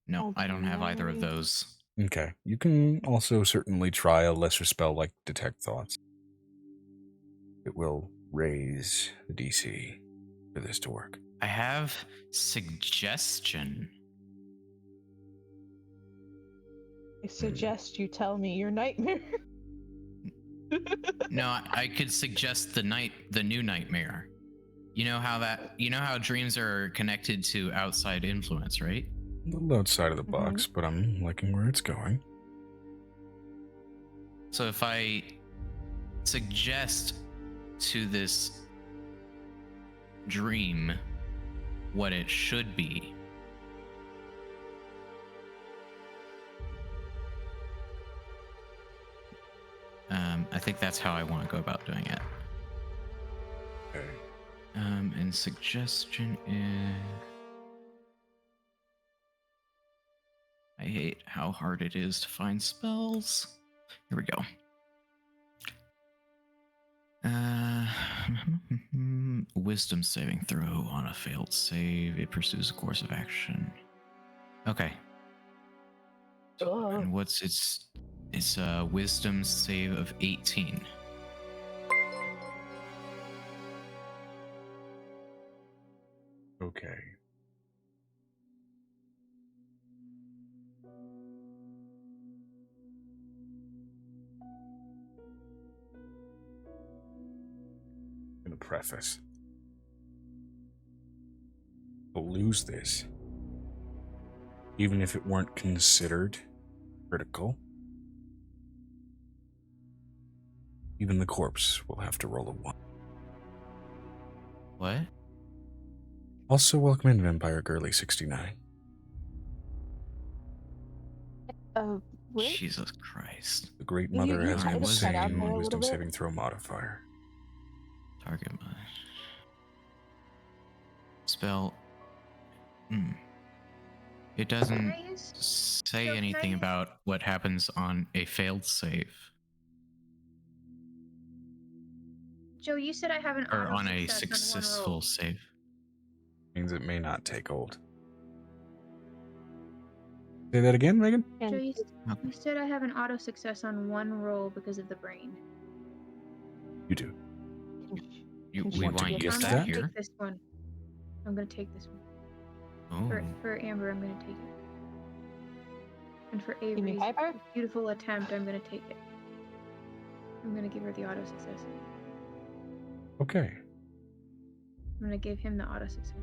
Speaker 2: No, I don't have either of those.
Speaker 1: Okay. You can also certainly try a lesser spell like detect thoughts. It will raise the DC for this to work.
Speaker 2: I have suggestion.
Speaker 4: I suggest you tell me your nightmare.
Speaker 2: No, I could suggest the new nightmare. You know how dreams are connected to outside influence, right?
Speaker 1: A little outside of the box, but I'm liking where it's going.
Speaker 2: So if I suggest to this dream what it should be, I think that's how I want to go about doing it.
Speaker 1: Okay.
Speaker 2: And suggestion is... I hate how hard it is to find spells. Here we go. Wisdom saving throw. On a failed save, it pursues a course of action. Okay. And what's its a wisdom save of 18.
Speaker 1: Okay. In a preface. To lose this, even if it weren't considered critical, even the corpse will have to roll a 1.
Speaker 2: What?
Speaker 1: Also, welcome in Vampire Girly 69.
Speaker 4: What?
Speaker 2: Jesus Christ.
Speaker 1: The Great
Speaker 4: You-
Speaker 1: Mother
Speaker 4: you
Speaker 1: has an
Speaker 2: tried to cut out
Speaker 1: insane
Speaker 4: there a
Speaker 1: wisdom
Speaker 4: little bit.
Speaker 1: saving throw modifier.
Speaker 2: Target spell. It doesn't say anything about what happens on a failed save.
Speaker 5: Joe, you said I have an
Speaker 2: Or
Speaker 5: auto
Speaker 2: on a
Speaker 5: success on one
Speaker 2: successful
Speaker 5: roll.
Speaker 2: save.
Speaker 1: Means it may not take hold. Say that again, Megan?
Speaker 5: Joe, you said I have an auto success on one roll because of the brain.
Speaker 1: You do.
Speaker 2: We
Speaker 1: want to
Speaker 2: want to
Speaker 1: get
Speaker 2: use
Speaker 5: I'm
Speaker 1: that
Speaker 2: that
Speaker 5: gonna
Speaker 2: here.
Speaker 5: take this one. I'm gonna take this one.
Speaker 2: Oh.
Speaker 5: For Amber, I'm gonna take it. And for
Speaker 4: You mean
Speaker 5: Avery's
Speaker 4: Piper?
Speaker 5: beautiful attempt, I'm gonna take it. I'm gonna give her the auto success.
Speaker 1: Okay.
Speaker 5: I'm gonna give him the auto success.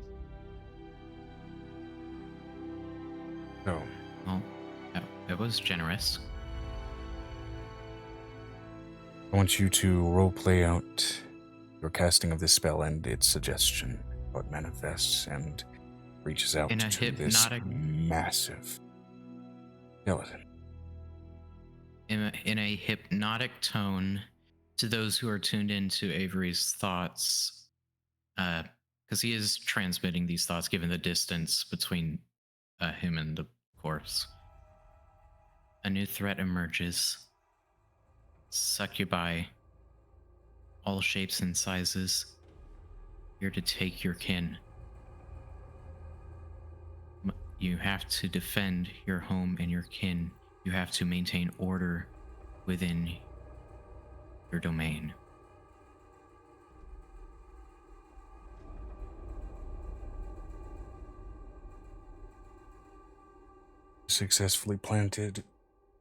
Speaker 1: So,
Speaker 2: Well, that was generous.
Speaker 1: I want you to roleplay out your casting of this spell and its suggestion, how it manifests and reaches out
Speaker 2: In a
Speaker 1: to this
Speaker 2: hypnotic-
Speaker 1: massive skeleton.
Speaker 2: In a hypnotic tone to those who are tuned into Avery's thoughts, because he is transmitting these thoughts given the distance between him and the corpse. A new threat emerges. Succubi, all shapes and sizes, here to take your kin. You have to defend your home and your kin. You have to maintain order within your domain.
Speaker 1: Successfully planted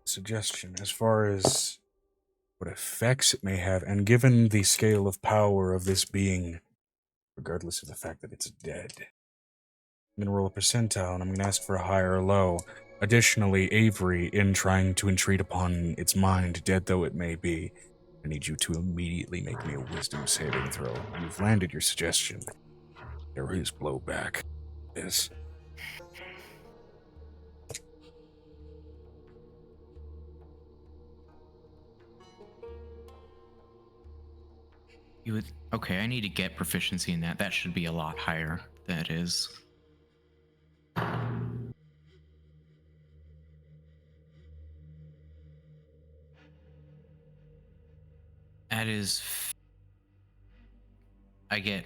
Speaker 1: suggestion. As far as what effects it may have, and given the scale of power of this being, regardless of the fact that it's dead. I'm going to roll a percentile, and I'm going to ask for a high or low. Additionally, Avery, in trying to entreat upon its mind, dead though it may be, I need you to immediately make me a wisdom saving throw. You've landed your suggestion. There is blowback. Yes.
Speaker 2: You would okay. I need to get proficiency in that. That should be a lot higher than it is. That is. I get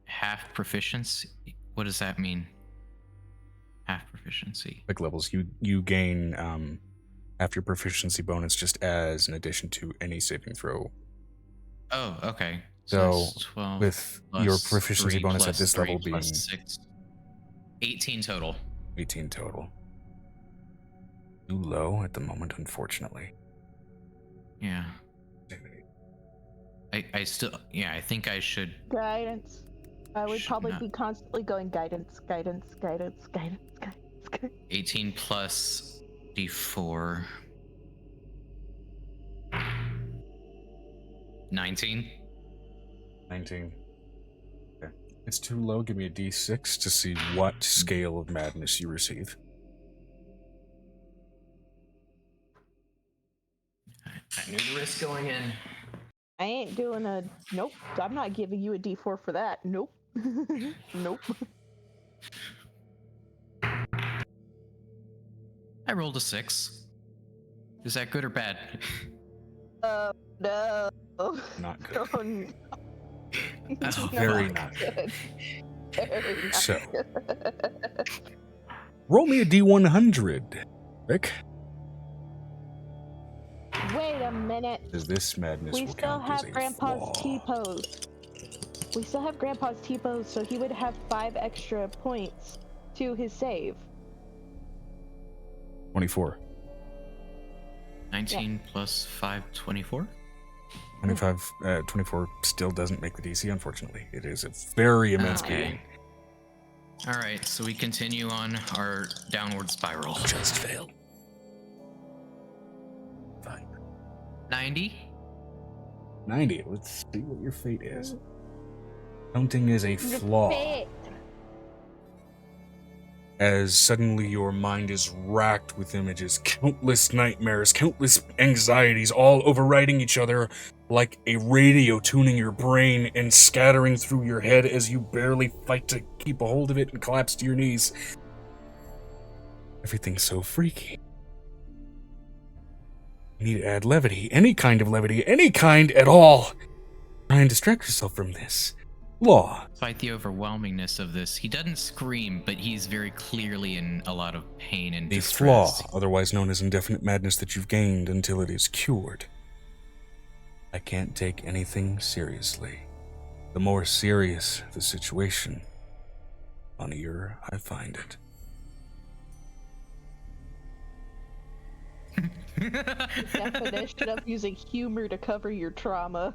Speaker 2: half proficiency. What does that mean? Half proficiency.
Speaker 1: Like levels, you gain half your proficiency bonus just as an addition to any saving throw.
Speaker 2: Oh, okay.
Speaker 1: So
Speaker 2: that's 12
Speaker 1: with
Speaker 2: plus
Speaker 1: your proficiency
Speaker 2: 3
Speaker 1: bonus at
Speaker 2: plus
Speaker 1: this
Speaker 2: 3
Speaker 1: level
Speaker 2: plus
Speaker 1: being
Speaker 2: 6. 18 total.
Speaker 1: 18 total. Too low at the moment, unfortunately.
Speaker 2: Yeah. I still, yeah, I think I should.
Speaker 4: Guidance. I would
Speaker 2: Should
Speaker 4: probably
Speaker 2: not.
Speaker 4: be constantly going guidance, guidance, guidance, guidance, guidance.
Speaker 2: 18 plus D4. 19.
Speaker 1: 19. Okay. It's too low. Give me a d6 to see what scale of madness you receive.
Speaker 2: I knew the risk going in.
Speaker 4: I ain't doing a nope. I'm not giving you a D4 for that. Nope. Nope.
Speaker 2: I rolled a 6. Is that good or bad?
Speaker 4: No.
Speaker 1: Not good.
Speaker 4: Oh, no.
Speaker 2: Oh,
Speaker 1: Very
Speaker 2: fuck.
Speaker 1: not
Speaker 4: Good. Very not
Speaker 1: So.
Speaker 4: good.
Speaker 1: Roll me a d100, Rick.
Speaker 4: Wait a minute.
Speaker 1: Because this madness
Speaker 4: We
Speaker 1: will
Speaker 4: still
Speaker 1: count as
Speaker 4: have
Speaker 1: a
Speaker 4: Grandpa's
Speaker 1: flaw.
Speaker 4: T-pose. We still have Grandpa's T-pose, so he would have 5 extra points to his save.
Speaker 1: 24.
Speaker 2: 19 plus 5, 24?
Speaker 1: 24 still doesn't make the DC, unfortunately. It is a very immense beating.
Speaker 2: All right, so we continue on our downward spiral.
Speaker 1: Just failed. Fine.
Speaker 2: 90?
Speaker 1: 90. Let's see what your fate is. Counting is a flaw.
Speaker 4: Fit.
Speaker 1: As suddenly your mind is racked with images, countless nightmares, countless anxieties, all overriding each other like a radio tuning your brain and scattering through your head as you barely fight to keep a hold of it and collapse to your knees. Everything's so freaky. You need to add levity, any kind of levity, any kind at all. Try and distract yourself from this. Law.
Speaker 2: Despite the overwhelmingness of this, he doesn't scream, but he's very clearly in a lot of pain and
Speaker 1: The
Speaker 2: distress.
Speaker 1: flaw, otherwise known as indefinite madness, that you've gained until it is cured. I can't take anything seriously. The more serious the situation, the funnier I find it.
Speaker 4: Definition of using humor to cover your trauma.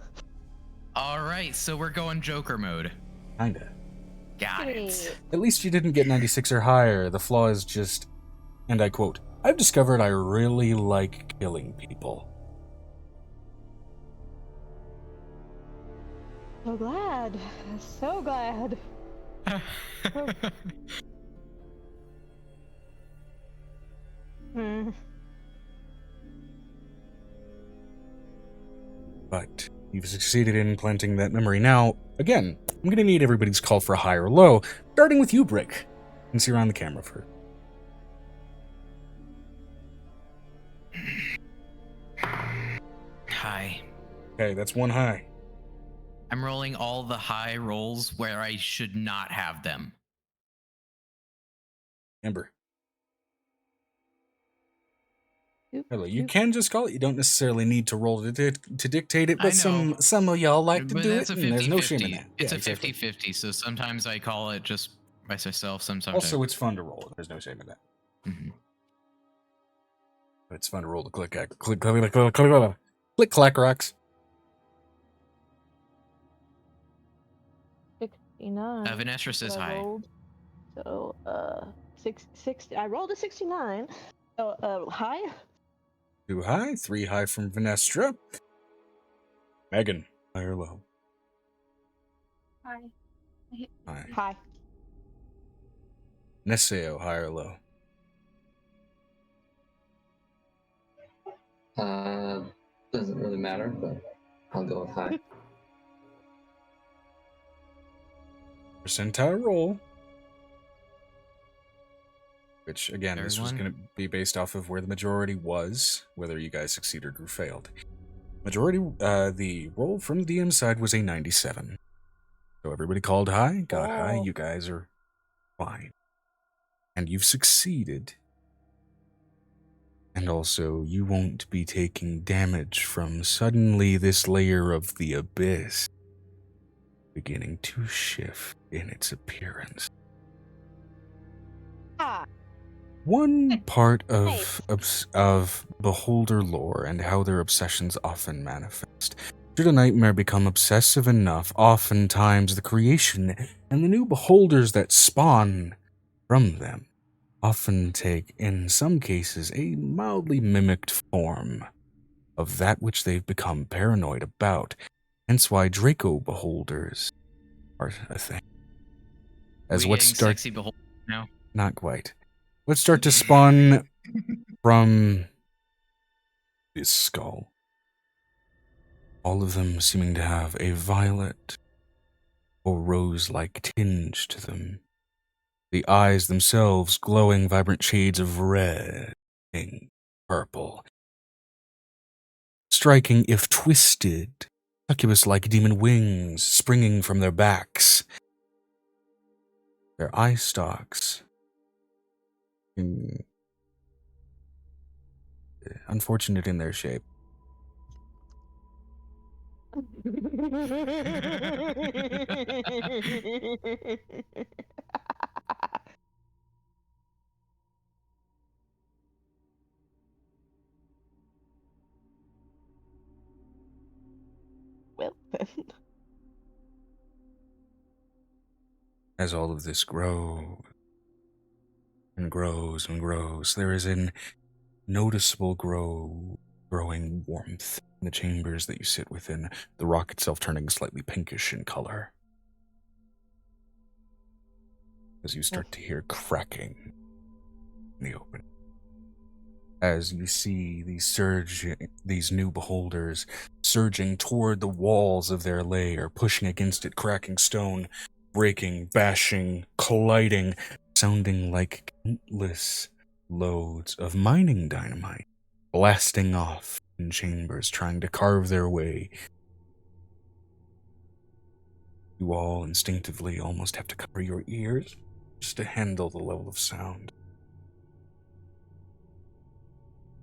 Speaker 2: All right, so we're going Joker mode.
Speaker 1: Kinda.
Speaker 2: Got it.
Speaker 1: At least you didn't get 96 or higher. The flaw is just, and I quote, I've discovered I really like killing people.
Speaker 4: So glad. So glad.
Speaker 1: But you've succeeded in planting that memory. Now, again, I'm going to need everybody's call for high or low, starting with you, Brick. You can see around the camera for.
Speaker 2: High.
Speaker 1: Okay, that's one high.
Speaker 2: I'm rolling all the high rolls where I should not have them.
Speaker 1: Amber. Hello, you can just call it. You don't necessarily need to roll to dictate it, but
Speaker 2: I know.
Speaker 1: some of y'all like to
Speaker 2: But
Speaker 1: do
Speaker 2: it's
Speaker 1: it,
Speaker 2: a
Speaker 1: and there's no shame in
Speaker 2: 50-50.
Speaker 1: that.
Speaker 2: It's
Speaker 1: Yeah,
Speaker 2: a
Speaker 1: exactly.
Speaker 2: 50-50, so sometimes I call it just by myself, sometimes
Speaker 1: Also, it's fun to roll. There's no shame in that.
Speaker 2: Mhm.
Speaker 1: But it's fun to roll the click. Click clack rocks.
Speaker 4: 69.
Speaker 2: Vanessa says
Speaker 4: what I
Speaker 2: hi.
Speaker 4: rolled. So, six. I rolled a 69. So, hi.
Speaker 1: 2 high, 3 high from Venestra. Megan, high or low?
Speaker 5: Hi.
Speaker 1: High.
Speaker 4: Hi.
Speaker 1: Neseo, high or low?
Speaker 3: Doesn't really matter, but I'll go with high.
Speaker 1: Percentile roll. Which, again, this was
Speaker 2: Everyone?
Speaker 1: going to be based off of where the majority was, whether you guys succeeded or failed. Majority, the roll from the DM side was a 97. So everybody called high, got high,
Speaker 4: Oh.
Speaker 1: you guys are fine. And you've succeeded. And also, you won't be taking damage from suddenly this layer of the abyss beginning to shift in its appearance.
Speaker 4: Ah.
Speaker 1: One part
Speaker 4: Nice.
Speaker 1: of beholder lore and how their obsessions often manifest. Should a nightmare become obsessive enough, oftentimes the creation and the new beholders that spawn from them often take, in some cases, a mildly mimicked form of that which they've become paranoid about. Hence why Draco beholders are a thing. As
Speaker 2: we
Speaker 1: what
Speaker 2: getting
Speaker 1: start
Speaker 2: sexy behold now?
Speaker 1: Not quite. Let's start to spawn from this skull. All of them seeming to have a violet or rose-like tinge to them. The eyes themselves glowing vibrant shades of red, pink, purple. Striking, if twisted, succubus-like demon wings springing from their backs. Their eye stalks, unfortunate in their shape.
Speaker 4: Well,
Speaker 1: As all of this grows and grows and grows, there is a noticeable growing warmth in the chambers that you sit within, the rock itself turning slightly pinkish in color. As you start to hear cracking in the open. As you see these new beholders surging toward the walls of their lair, pushing against it, cracking stone, breaking, bashing, colliding, sounding like countless loads of mining dynamite, blasting off in chambers, trying to carve their way. You all instinctively almost have to cover your ears just to handle the level of sound.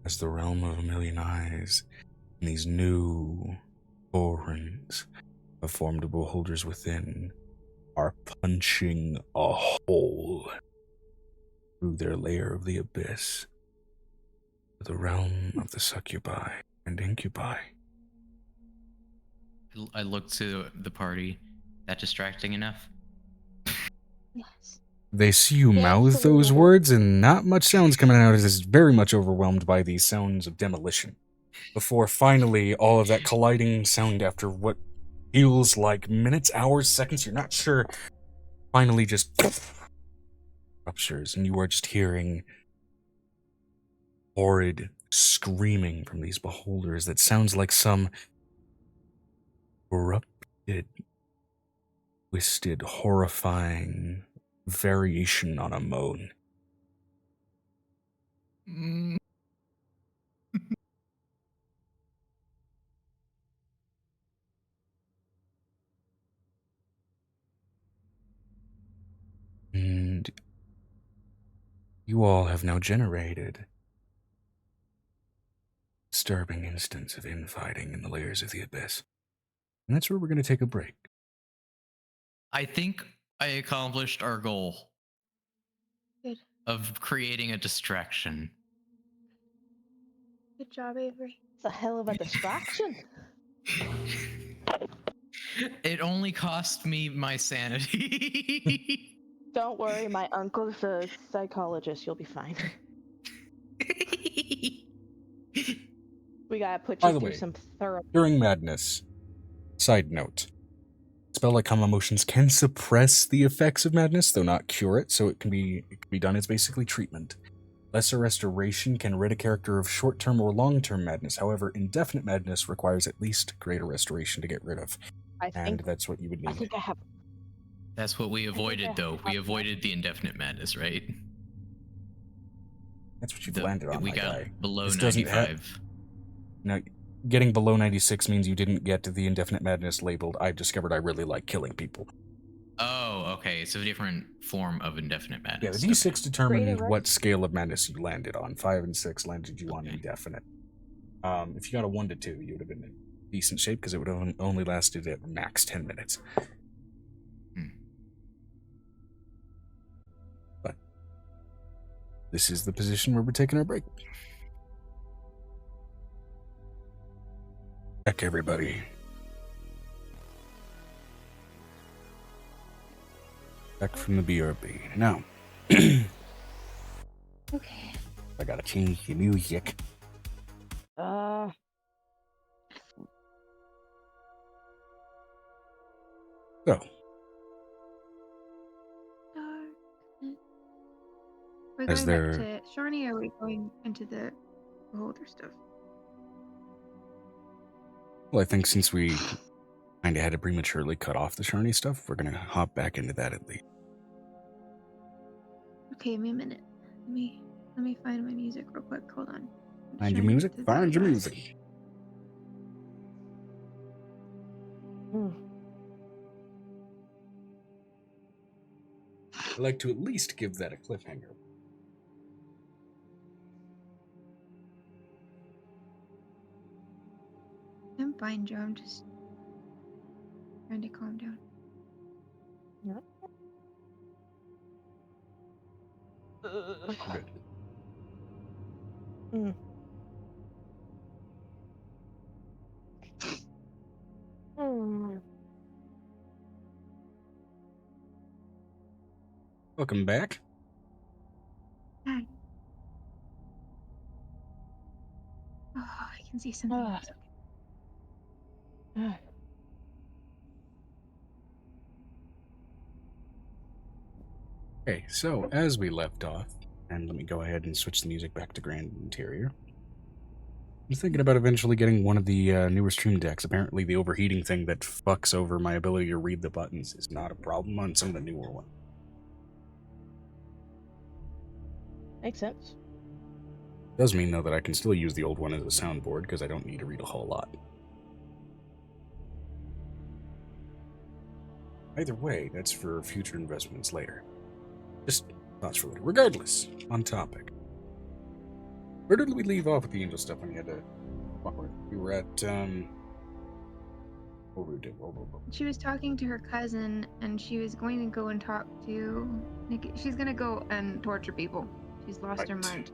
Speaker 1: As the realm of a million eyes and these new BeHorners of formed beholders within are punching a hole through their layer of the abyss to the realm of the succubi and incubi.
Speaker 2: I look to the party. That distracting enough?
Speaker 5: Yes.
Speaker 1: They see you
Speaker 4: Yeah,
Speaker 1: mouth those
Speaker 4: absolutely.
Speaker 1: words and not much sounds coming out as it's very much overwhelmed by the sounds of demolition. Before finally all of that colliding sound after what feels like minutes, hours, seconds, you're not sure, finally just ruptures and you are just hearing horrid screaming from these beholders that sounds like some corrupted, twisted, horrifying variation on a moan. And you all have now generated a disturbing instance of infighting in the layers of the abyss. And that's where we're going to take a break.
Speaker 2: I think I accomplished our goal
Speaker 5: Good.
Speaker 2: of creating a distraction.
Speaker 5: Good job, Avery.
Speaker 4: It's a hell of a distraction.
Speaker 2: It only cost me my sanity.
Speaker 4: Don't worry, my uncle's a psychologist. You'll be fine. We gotta put
Speaker 1: By
Speaker 4: you
Speaker 1: the
Speaker 4: through
Speaker 1: way,
Speaker 4: some thorough.
Speaker 1: During madness, side note, spell like calm emotions can suppress the effects of madness, though not cure it, so it can be done as basically treatment. Lesser restoration can rid a character of short-term or long-term madness. However, indefinite madness requires at least greater restoration to get rid of,
Speaker 4: I
Speaker 1: and
Speaker 4: think.
Speaker 1: that's what you would
Speaker 4: I
Speaker 1: need.
Speaker 4: think I have.
Speaker 2: That's what we avoided, though.
Speaker 4: have
Speaker 2: We
Speaker 4: that.
Speaker 2: avoided the indefinite madness, right?
Speaker 1: That's what you've landed on,
Speaker 2: We
Speaker 1: my
Speaker 2: got
Speaker 1: guy.
Speaker 2: below
Speaker 1: This doesn't
Speaker 2: 95.
Speaker 1: Now, getting below 96 means you didn't get the indefinite madness labeled. I've discovered I really like killing people.
Speaker 2: Oh, okay. It's a different form of indefinite madness.
Speaker 1: Yeah, the D6 determined
Speaker 4: Greater
Speaker 1: what scale of madness you landed on. 5 and 6 landed you on
Speaker 2: Okay.
Speaker 1: indefinite. If you got a 1 to 2, you would have been in decent shape because it would have only lasted at max 10 minutes. But this is the position where we're taking our break. Check, everybody. Back from the BRB. Now,
Speaker 5: Okay.
Speaker 1: I gotta change the music. So,
Speaker 5: We're
Speaker 1: Is
Speaker 5: going
Speaker 1: there-
Speaker 5: back to Sharni, or are we going into the beholder stuff?
Speaker 1: well, I think since we kind of had to prematurely cut off the Sharni stuff, we're gonna hop back into that at least.
Speaker 5: Okay, give me a minute. Let me find my music real quick. Hold on. I'm just
Speaker 1: Find your
Speaker 5: trying to
Speaker 1: music.
Speaker 5: get to
Speaker 1: Find
Speaker 5: the
Speaker 1: your
Speaker 5: last-
Speaker 1: music. I like to at least give that a cliffhanger.
Speaker 5: I'm fine, Joe. I'm just trying to calm down.
Speaker 1: Good. Welcome back.
Speaker 5: Hi. Oh, I can see something else.
Speaker 1: Okay, so as we left off, and let me go ahead and switch the music back to Grand Interior. I'm thinking about eventually getting one of the newer stream decks. Apparently the overheating thing that fucks over my ability to read the buttons is not a problem on some of the newer ones.
Speaker 4: Makes sense.
Speaker 1: Does mean, though, that I can still use the old one as a soundboard because I don't need to read a whole lot. Either way, that's for future investments later. Just thoughts for later. Regardless, on topic. Where did we leave off with the angel stuff when you had to... We were at, what were we doing?
Speaker 5: She was talking to her cousin, and she was going to go and talk to Nikki. She's going to go and torture people. She's lost her
Speaker 1: Right.
Speaker 5: mind.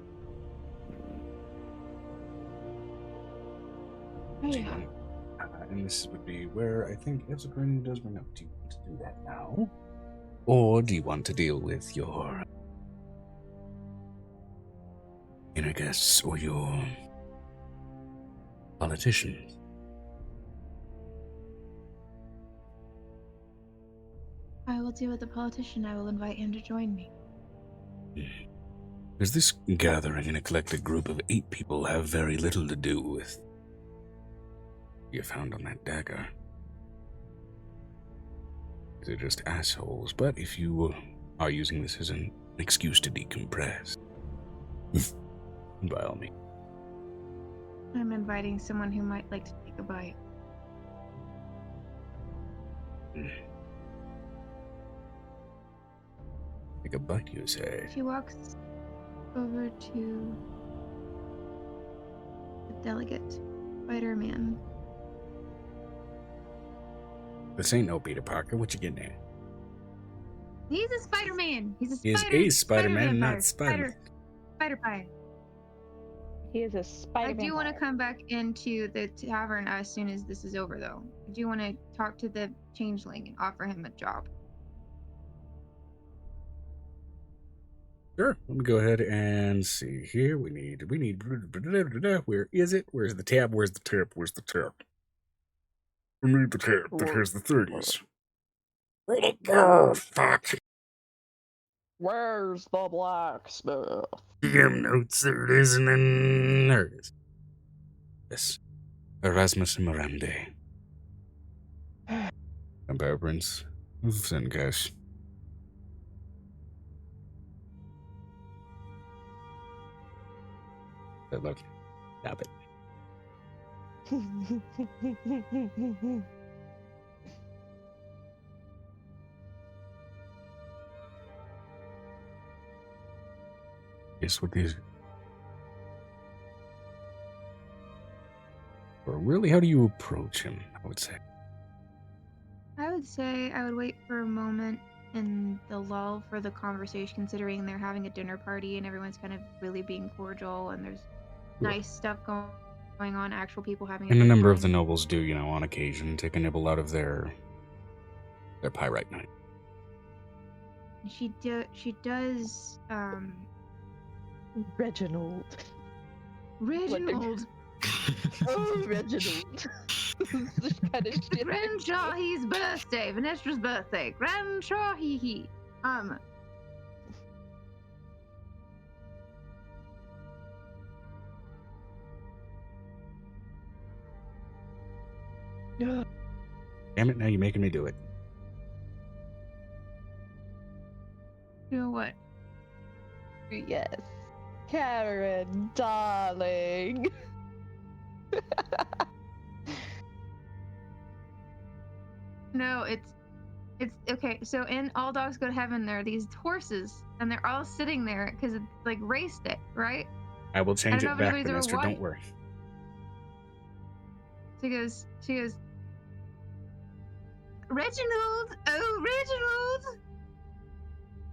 Speaker 1: And this would be where I think Ezra does bring up. Do you want to do that now? Or do you want to deal with your inner guests or your politicians?
Speaker 5: I will deal with the politician. I will invite him to join me.
Speaker 1: Does this gathering in a collected group of 8 people have very little to do with you found on that dagger? They're just assholes, but if you are using this as an excuse to decompress, by all means.
Speaker 5: I'm inviting someone who might like to take a bite.
Speaker 1: Take a bite, you say?
Speaker 5: She walks over to the delegate, Spider-Man.
Speaker 1: This ain't no Peter Parker. What you getting at?
Speaker 5: He's a Spider-Man. He's a
Speaker 1: He is
Speaker 5: spider.
Speaker 1: a Spider-Man,
Speaker 5: Spider-Man
Speaker 1: not
Speaker 5: pirate.
Speaker 1: Spider.
Speaker 5: Spider pirate.
Speaker 4: He is a spider.
Speaker 5: I do want to come back into the tavern as soon as this is over, though. I do want to talk to the changeling and offer him a job.
Speaker 1: Sure. Let me go ahead and see here. We need. Where is it? Where's the tab? Where's the tab? Where's the tab?
Speaker 7: We need the tab that has the 30s. Oh, fuck.
Speaker 4: Where's the blacksmith?
Speaker 1: DM notes. There it is, and then there it is. Yes. Erasmus Mirande. Empire Prince of Zencash. Good luck. Stop it. Guess what these. Or really, how do you approach him? I would say.
Speaker 5: I would say I would wait for a moment in the lull for the conversation, considering they're having a dinner party and everyone's kind of really being cordial and there's nice stuff going on, actual people having
Speaker 1: And a
Speaker 5: good
Speaker 1: number of the
Speaker 5: time.
Speaker 1: nobles do, on occasion, take a nibble out of their pyrite night.
Speaker 5: She does,
Speaker 4: Reginald.
Speaker 5: Reginald.
Speaker 4: Oh, Reginald. This kind of shit.
Speaker 5: Granshahi's birthday, Vanestra's birthday. Granshahi.
Speaker 1: Damn it, now you're making me do it.
Speaker 5: You know what?
Speaker 4: Yes. Karen, darling.
Speaker 5: No, it's okay. So in All Dogs Go to Heaven, there are these horses, and they're all sitting there because it's like race day, right?
Speaker 1: I will change
Speaker 5: I
Speaker 1: it
Speaker 5: don't know if
Speaker 1: back,
Speaker 5: anybody's ever
Speaker 1: Vanessa, don't
Speaker 5: watched-
Speaker 1: worry.
Speaker 5: She goes, Reginald, oh Reginald,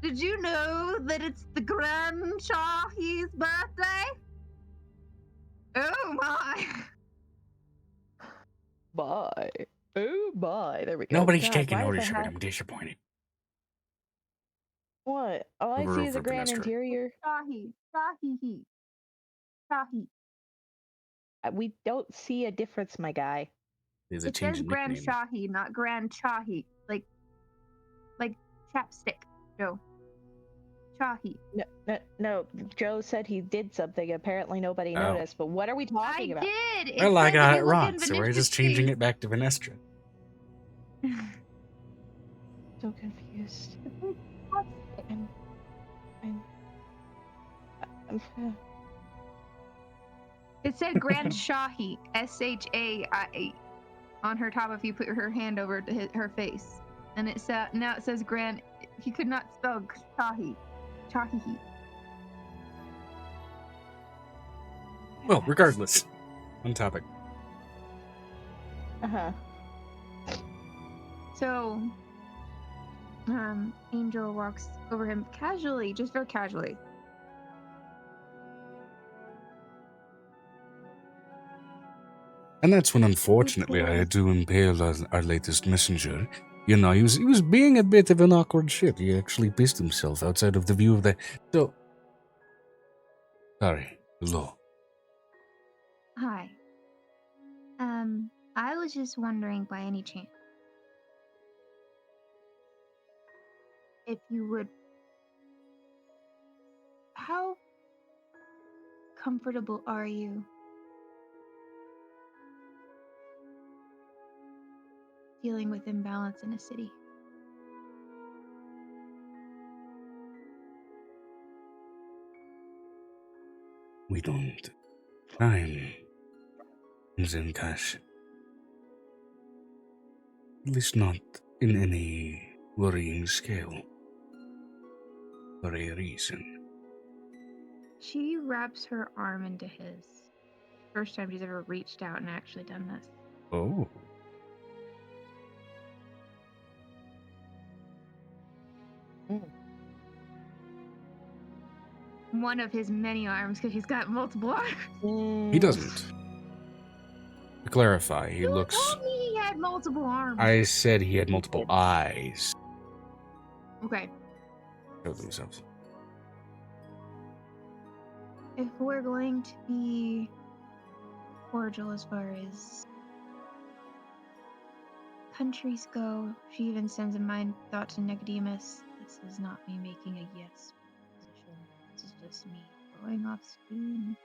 Speaker 5: did you know that it's the Grand Shahi's birthday? Oh my!
Speaker 4: Bye. Oh, bye. There we go.
Speaker 1: Nobody's
Speaker 4: God,
Speaker 1: taking
Speaker 4: why does
Speaker 1: notice
Speaker 4: it
Speaker 1: of it.
Speaker 4: have-
Speaker 1: I'm disappointed.
Speaker 4: What? All I
Speaker 1: Over
Speaker 4: see is a
Speaker 1: for
Speaker 4: grand
Speaker 1: Vanestra.
Speaker 4: interior.
Speaker 5: Shahi.
Speaker 4: We don't see a difference, my guy.
Speaker 1: There's a
Speaker 5: It
Speaker 1: change
Speaker 5: says
Speaker 1: in
Speaker 5: Grand
Speaker 1: nickname.
Speaker 5: Shahi, not Grand Chahi. Like chapstick, Joe. Chahi.
Speaker 4: No. Joe said he did something. Apparently nobody
Speaker 1: Oh.
Speaker 4: noticed. But what are we talking about?
Speaker 5: did. It
Speaker 1: Well, I
Speaker 5: says
Speaker 1: got
Speaker 5: if
Speaker 1: it
Speaker 5: you look
Speaker 1: wrong,
Speaker 5: in
Speaker 1: so we're
Speaker 5: Vanessa's
Speaker 1: just changing
Speaker 5: face-
Speaker 1: it back to Vanestra.
Speaker 4: So confused. I'm
Speaker 5: It said Grand Shahi, Shai, on her top if you put her hand over to her face, and now it says Grand. He could not spell Shahi, Shahihi.
Speaker 1: Well, regardless. On topic.
Speaker 4: Uh-huh.
Speaker 5: So, Angel walks over him casually, just very casually.
Speaker 7: And that's when, unfortunately, I had to impale our latest messenger. He was being a bit of an awkward shit. He actually pissed himself outside of the view of the... So... Sorry. Hello.
Speaker 5: Hi. I was just wondering by any chance if you would... How comfortable are you dealing with imbalance in a city?
Speaker 7: We don't time Zencash. At least not in any worrying scale. For a reason.
Speaker 5: She wraps her arm into his. First time she's ever reached out and actually done this.
Speaker 7: Oh.
Speaker 5: on one of his many arms because he's got multiple arms.
Speaker 7: He doesn't. To clarify, he
Speaker 5: You
Speaker 7: looks.
Speaker 5: told me he had multiple arms.
Speaker 7: I said he had multiple eyes.
Speaker 5: Okay.
Speaker 7: Show themselves.
Speaker 5: If we're going to be cordial as far as countries go, she even sends a mind thought to Nicodemus. This is not me making a yes position. This is just me going off steam.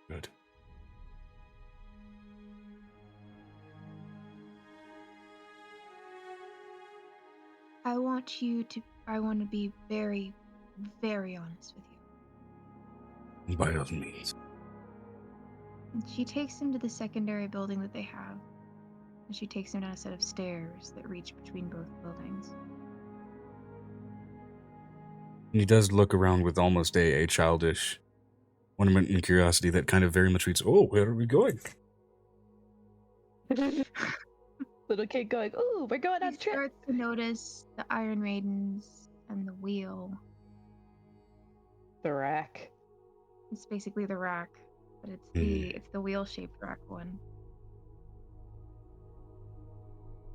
Speaker 7: Good.
Speaker 5: I want to be very, very honest with you.
Speaker 7: By all means.
Speaker 5: And she takes him to the secondary building that they have. And she takes him down a set of stairs that reach between both buildings.
Speaker 7: And he does look around with almost a childish wonderment and curiosity that kind of very much reads, oh, where are we going?
Speaker 4: Little kid going, "Ooh, we're going on
Speaker 5: He
Speaker 4: a trip."
Speaker 5: starts to notice the Iron Maidens and the wheel.
Speaker 4: The rack.
Speaker 5: It's basically the rack, but it's the wheel-shaped rack one.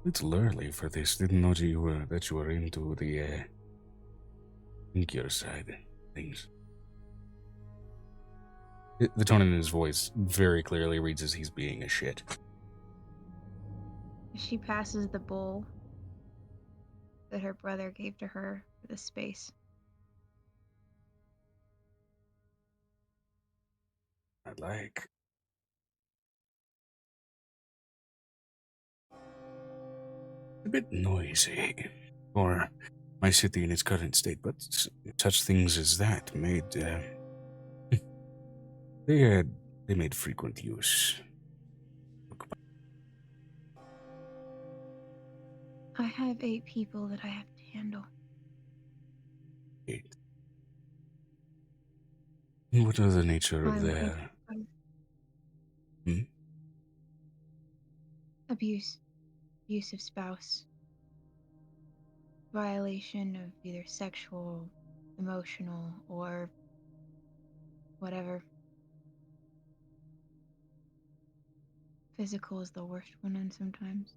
Speaker 7: It's early for this. Didn't know that you were into the inkier side of things. The tone in his voice very clearly reads as he's being a shit.
Speaker 5: She passes the bowl that her brother gave to her for the space.
Speaker 7: I like. A bit noisy for my city in its current state, but such things as that made they made frequent use.
Speaker 5: I have 8 people that I have to handle.
Speaker 7: 8. What are the nature of their
Speaker 5: abuse of spouse, violation of either sexual, emotional, or whatever. Physical is the worst one, and sometimes.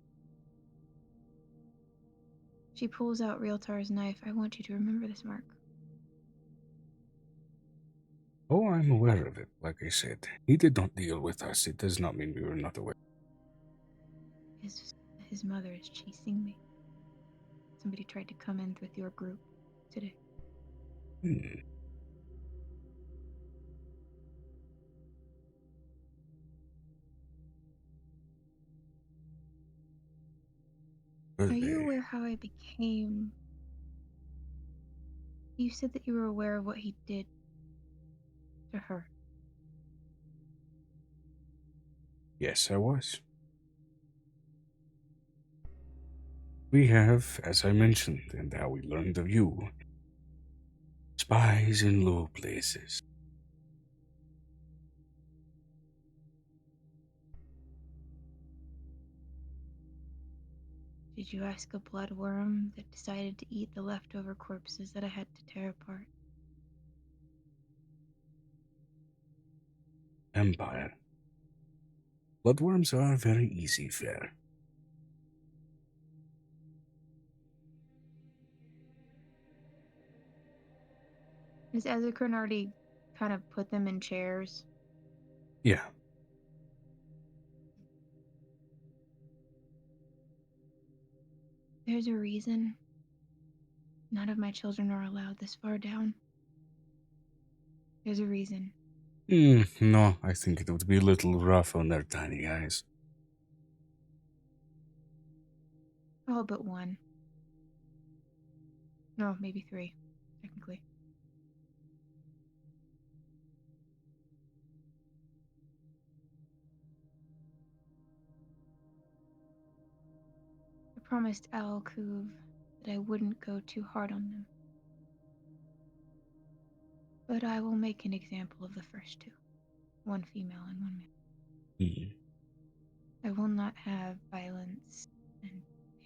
Speaker 5: She pulls out Realtar's knife. I want you to remember this, Mark.
Speaker 7: Oh, I'm aware of it. Like I said, he did not deal with us. It does not mean we were not aware.
Speaker 5: His mother is chasing me. Somebody tried to come in with your group today. Are you aware how I became... You said that you were aware of what he did to her.
Speaker 7: Yes, I was. We have, as I mentioned, and how we learned of you, spies in low places.
Speaker 5: Did you ask a bloodworm that decided to eat the leftover corpses that I had to tear apart?
Speaker 7: Empire. Bloodworms are very easy fare.
Speaker 5: Has Ezekrin already kind of put them in chairs?
Speaker 7: Yeah.
Speaker 5: There's a reason none of my children are allowed this far down. There's a reason.
Speaker 7: No, I think it would be a little rough on their tiny eyes.
Speaker 5: All but one. No, maybe 3, technically. I promised Al-Kuv that I wouldn't go too hard on them. But I will make an example of the first 2. 1 female and 1 male. I will not have violence and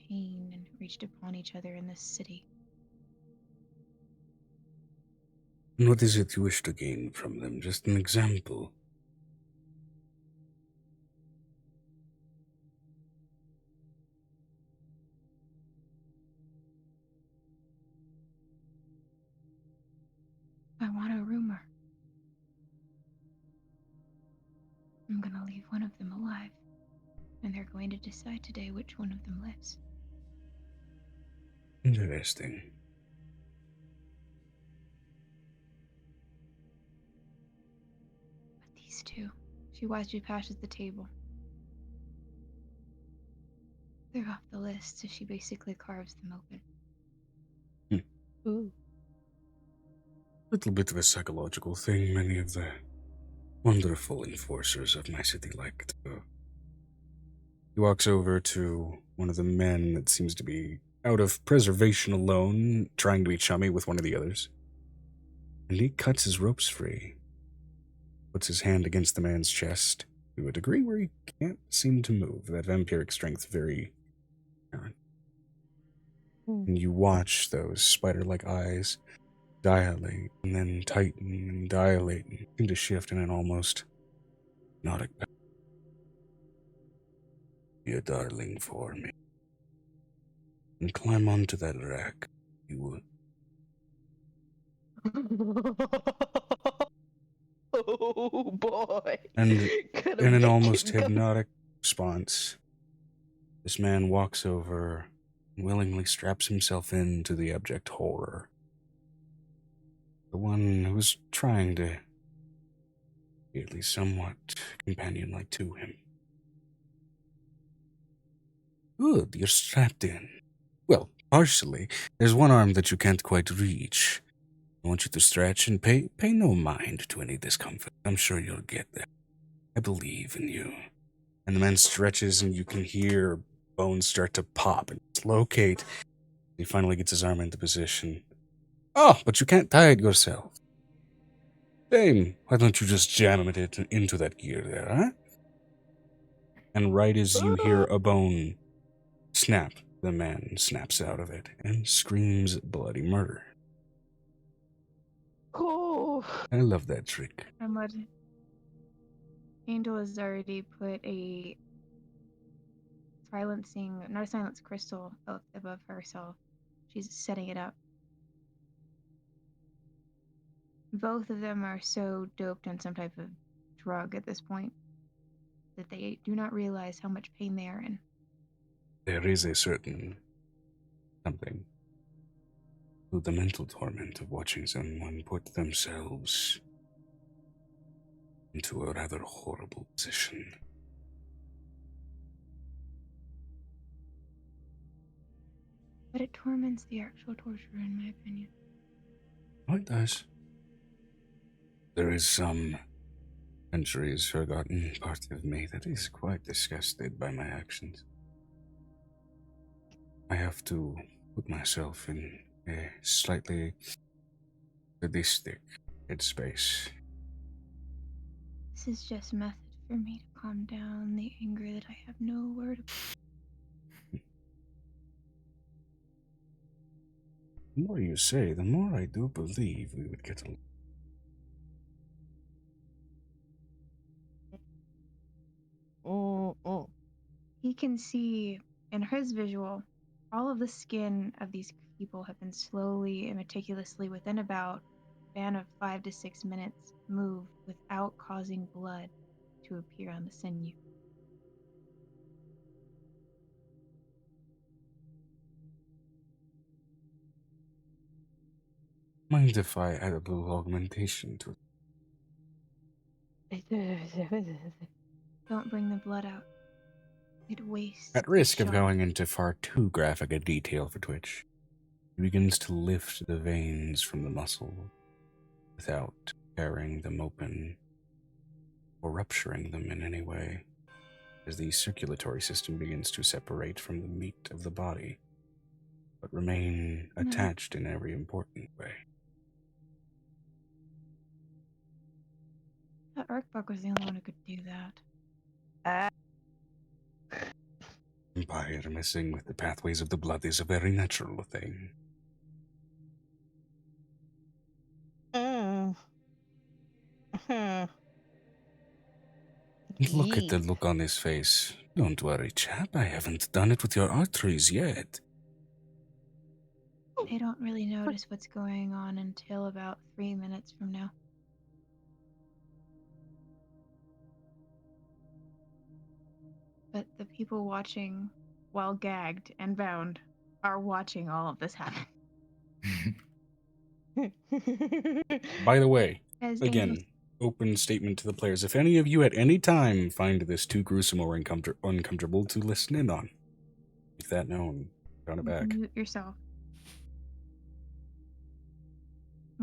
Speaker 5: pain and reached upon each other in this city.
Speaker 7: And what is it you wish to gain from them? Just an example.
Speaker 5: I want a rumor. I'm gonna leave one of them alive, and they're going to decide today which one of them lives.
Speaker 7: Interesting.
Speaker 5: But these two, she wisely passes the table. They're off the list, so she basically carves them open.
Speaker 4: Ooh.
Speaker 7: Little bit of a psychological thing many of the wonderful enforcers of my city like to do. He walks over to one of the men that seems to be out of preservation alone, trying to be chummy with one of the others. And he cuts his ropes free. Puts his hand against the man's chest to a degree where he can't seem to move. That vampiric strength very apparent. And you watch those spider-like eyes dilate and then tighten and dilate and seem to shift in an almost hypnotic pattern. Be a darling for me. And climb onto that rack, you would.
Speaker 4: Oh boy.
Speaker 7: And
Speaker 4: Gonna
Speaker 7: in an
Speaker 4: make
Speaker 7: almost
Speaker 4: it go.
Speaker 7: hypnotic response, this man walks over and willingly straps himself into the abject horror. The one who was trying to be at least somewhat companion-like to him. Good, you're strapped in. Well, partially. There's one arm that you can't quite reach. I want you to stretch and pay no mind to any discomfort. I'm sure you'll get there. I believe in you. And the man stretches and you can hear bones start to pop and dislocate. He finally gets his arm into position. Oh, but you can't tie it yourself. Dame, why don't you just jam it into that gear there, huh? And right as you hear a bone snap, the man snaps out of it and screams bloody murder.
Speaker 4: Oh.
Speaker 7: I love that trick.
Speaker 5: And what Angel has already put a not a silence crystal above her, so she's setting it up. Both of them are so doped on some type of drug at this point that they do not realize how much pain they are in.
Speaker 7: There is a certain something to the mental torment of watching someone put themselves into a rather horrible position.
Speaker 5: But it torments the actual torturer, in my opinion.
Speaker 7: Oh, it does. There is some centuries forgotten part of me that is quite disgusted by my actions. I have to put myself in a slightly sadistic headspace.
Speaker 5: This is just method for me to calm down the anger that I have no word about.
Speaker 7: The more you say, the more I do believe we would get along.
Speaker 5: He can see in his visual all of the skin of these people have been slowly and meticulously, within about a span of 5 to 6 minutes, moved without causing blood to appear on the sinew.
Speaker 7: Mind if I add a little augmentation to it?
Speaker 5: Don't bring the blood out. It wastes.
Speaker 7: At risk of
Speaker 5: shot.
Speaker 7: going into far too graphic a detail for Twitch, he begins to lift the veins from the muscle without tearing them open or rupturing them in any way, as the circulatory system begins to separate from the meat of the body, but remain attached in every important way.
Speaker 5: That Arkbuk was the only one who could do that.
Speaker 7: Empire messing with the pathways of the blood is a very natural thing. Look at the
Speaker 4: Yeet.
Speaker 7: look on his face. Don't worry, chap. I haven't done it with your arteries yet.
Speaker 5: They don't really notice what's going on until about 3 minutes from now. But the people watching while gagged and bound are watching all of this happen.
Speaker 7: By the way,
Speaker 5: As
Speaker 7: again,
Speaker 5: Angel
Speaker 7: open statement to the players. If any of you at any time find this too gruesome or uncomfortable to listen in on, make that known. Count it back.
Speaker 5: mute yourself.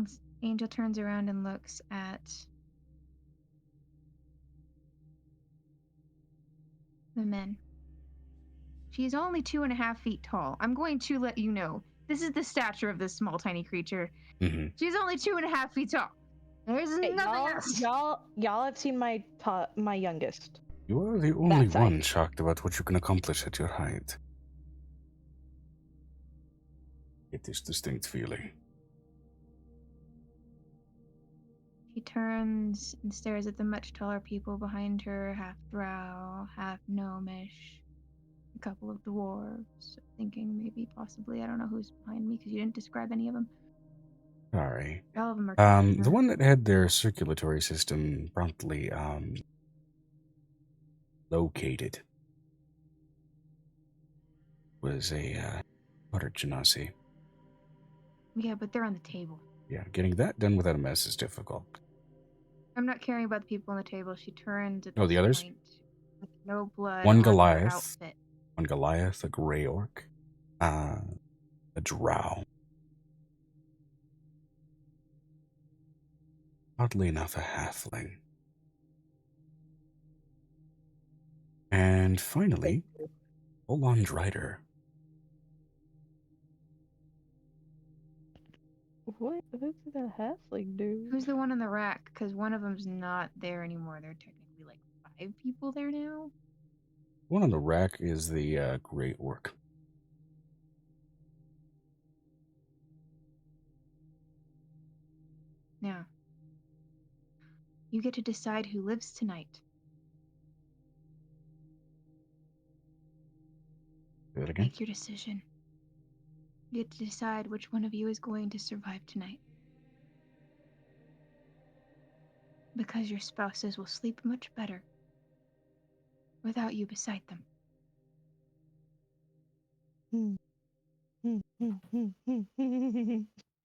Speaker 5: As Angel turns around and looks at the men. She's only 2.5 feet tall. I'm going to let you know. This is the stature of this small, tiny creature.
Speaker 7: Mm-hmm.
Speaker 5: She's only 2.5 feet tall. There's
Speaker 4: Hey,
Speaker 5: nothing else.
Speaker 4: y'all have seen my youngest.
Speaker 7: You are the only
Speaker 4: That size.
Speaker 7: one shocked about what you can accomplish at your height. Get this distinct feeling.
Speaker 5: She turns and stares at the much taller people behind her, half drow, half gnomish, a couple of dwarves, thinking maybe, possibly, I don't know who's behind me because you didn't describe any of them.
Speaker 7: Sorry.
Speaker 5: All of them are
Speaker 7: The one that had their circulatory system promptly located was a water genasi.
Speaker 5: Yeah, but they're on the table.
Speaker 7: Yeah, getting that done without a mess is difficult.
Speaker 5: I'm not caring about the people on the table. She turns at
Speaker 7: Oh, the
Speaker 5: this
Speaker 7: others?
Speaker 5: point with no blood
Speaker 7: One
Speaker 5: on her
Speaker 7: Goliath.
Speaker 5: outfit.
Speaker 7: One Goliath, a Grey Orc, a Drow. Oddly enough, a Halfling. And finally, full-on Drider.
Speaker 4: What did the halfling do?
Speaker 5: Who's the one on the rack? Because one of them's not there anymore. There are technically like 5 people there now.
Speaker 7: One on the rack is the Grey Orc.
Speaker 5: Now, you get to decide who lives tonight.
Speaker 7: Do it again.
Speaker 5: Make your decision. You get to decide which one of you is going to survive tonight. Because your spouses will sleep much better without you beside them. And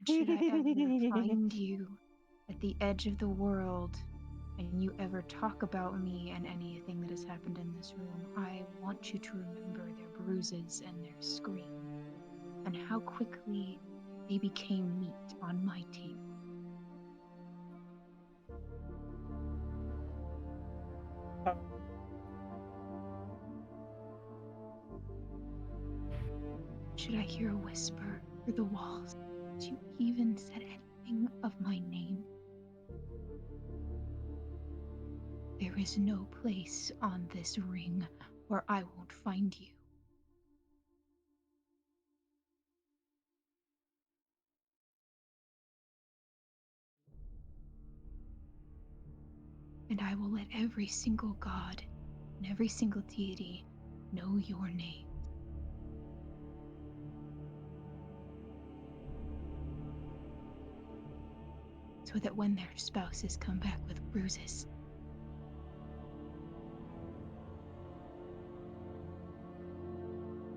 Speaker 5: should I ever find you at the edge of the world and you ever talk about me and anything that has happened in this room, I want you to remember their bruises and their scream and how quickly they became meat on my table. Should I hear a whisper through the walls that you even said anything of my name? There is no place on this ring where I won't find you. And I will let every single god and every single deity know your name. So that when their spouses come back with bruises,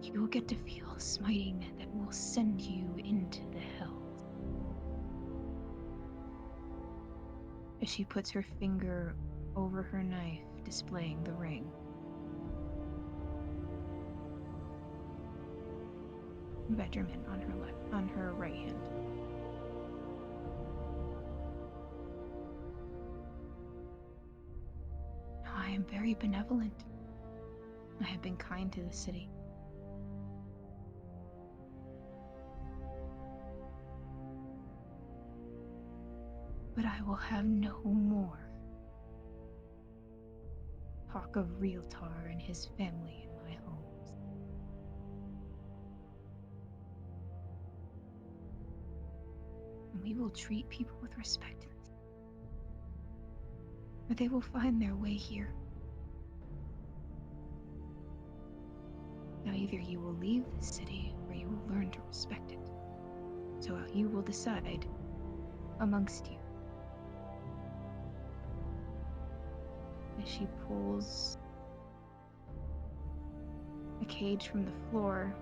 Speaker 5: you will get to feel smiting that will send you into the hells. As she puts her finger over her knife, displaying the ring. Benjamin on her right hand. I am very benevolent. I have been kind to the city. But I will have no more talk of Realtar and his family in my homes. And we will treat people with respect. or they will find their way here. Now, either you will leave the city or you will learn to respect it. So you will decide amongst you. As she pulls a cage from the floor,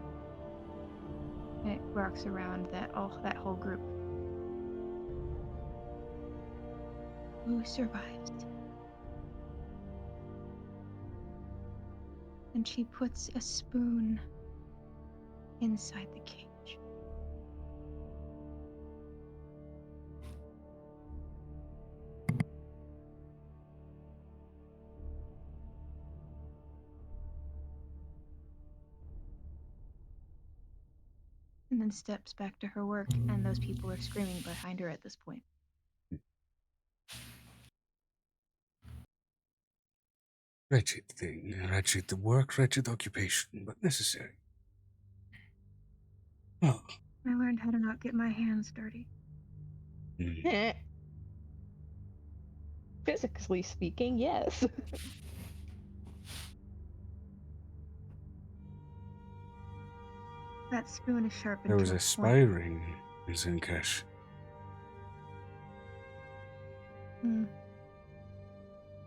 Speaker 5: and it rocks around that whole group. Who survives? And she puts a spoon inside the cage. And then steps back to her work, and those people are screaming behind her at this point.
Speaker 7: Wretched thing, wretched work, wretched occupation, but necessary. Oh.
Speaker 5: I learned how to not get my hands dirty.
Speaker 4: Physically speaking, yes.
Speaker 5: That spoon is sharpened.
Speaker 7: There was
Speaker 5: to
Speaker 7: a
Speaker 5: a
Speaker 7: spy ring in Zincash.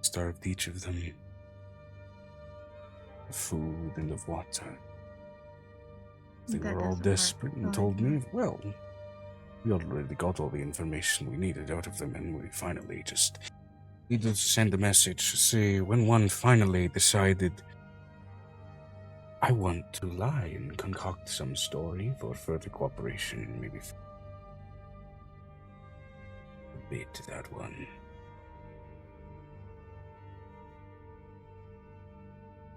Speaker 7: Starved each of them of food and of water. They were all desperate and told me, well, we already got all the information we needed out of them, and we finally just needed to send a message to say when one finally decided, I want to lie and concoct some story for further cooperation, maybe a bit to that one.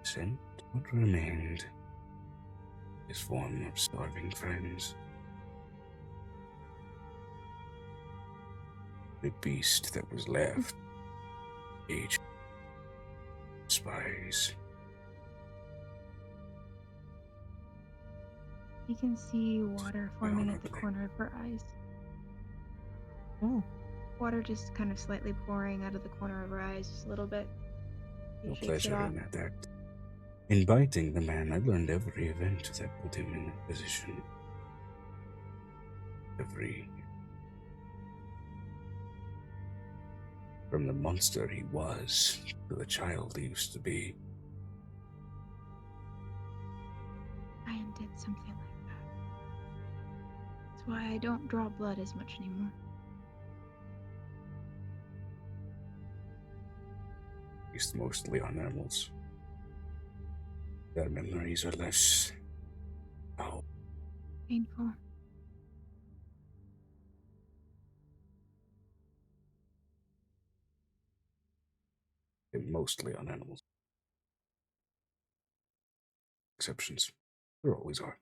Speaker 7: Sent what remained, his form of starving friends. The beast that was left, aged spies.
Speaker 5: You can see water forming at the corner of her eyes.
Speaker 4: Oh.
Speaker 5: Water just kind of slightly pouring out of the corner of her eyes, just a little bit.
Speaker 7: No pleasure in that act. In biting the man, I learned every event that put him in that position. From the monster he was to the child he used to be.
Speaker 5: I did something like that. That's why I don't draw blood as much anymore.
Speaker 7: Based mostly on animals. Their memories are less
Speaker 5: painful.
Speaker 7: Mostly on animals. Exceptions. There always are.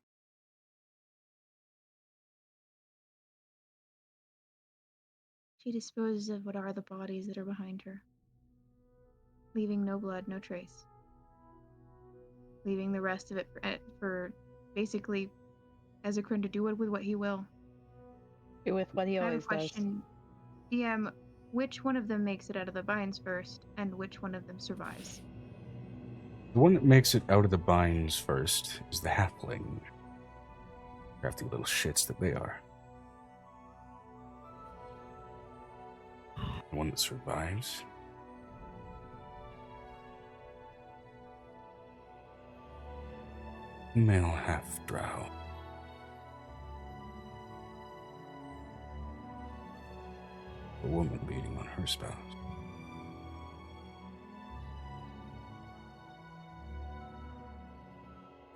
Speaker 5: She disposes of what are the bodies that are behind her, leaving no blood, no trace. Leaving the rest of it for basically Ezekrin to do with what he will.
Speaker 4: Do with what he always does.
Speaker 5: DM, which one of them makes it out of the binds first, and which one of them survives?
Speaker 7: The one that makes it out of the binds first is the halfling. Crafty little shits that they are. The one that survives. Female half-drow. A woman beating on her spouse.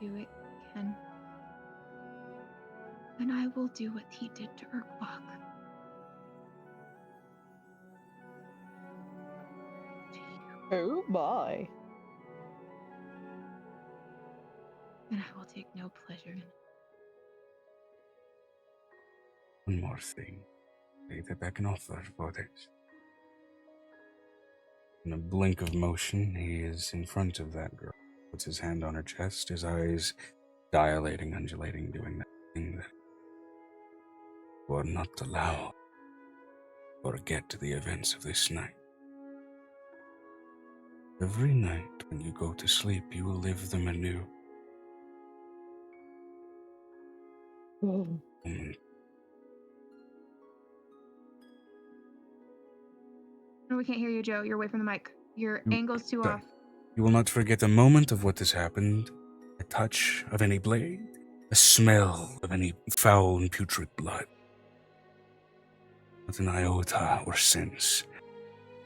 Speaker 5: Do it, Ken. And I will do what he did to Urkbach.
Speaker 4: Oh my.
Speaker 5: And I will take no pleasure in it.
Speaker 7: One more thing. That I can offer for this. In a blink of motion, he is in front of that girl. Puts his hand on her chest, his eyes dilating, undulating, doing that thing that would not allow or forget the events of this night. Every night when you go to sleep, you will live them anew.
Speaker 4: Mm.
Speaker 7: Mm,
Speaker 5: No, we can't hear you, Joe. You're away from the mic. Your
Speaker 7: You-
Speaker 5: angle's too
Speaker 7: sorry.
Speaker 5: off.
Speaker 7: You will not forget a moment of what has happened, a touch of any blade, a smell of any foul and putrid blood. Not an iota or sense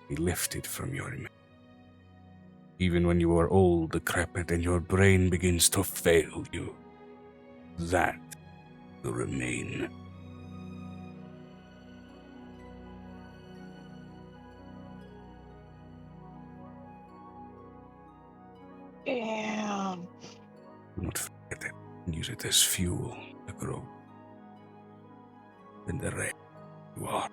Speaker 7: be lifted from your memory. Even when you are old, decrepit, and your brain begins to fail you, that will remain.
Speaker 4: Damn.
Speaker 7: Do not forget it and use it as fuel to grow. In the rain you are.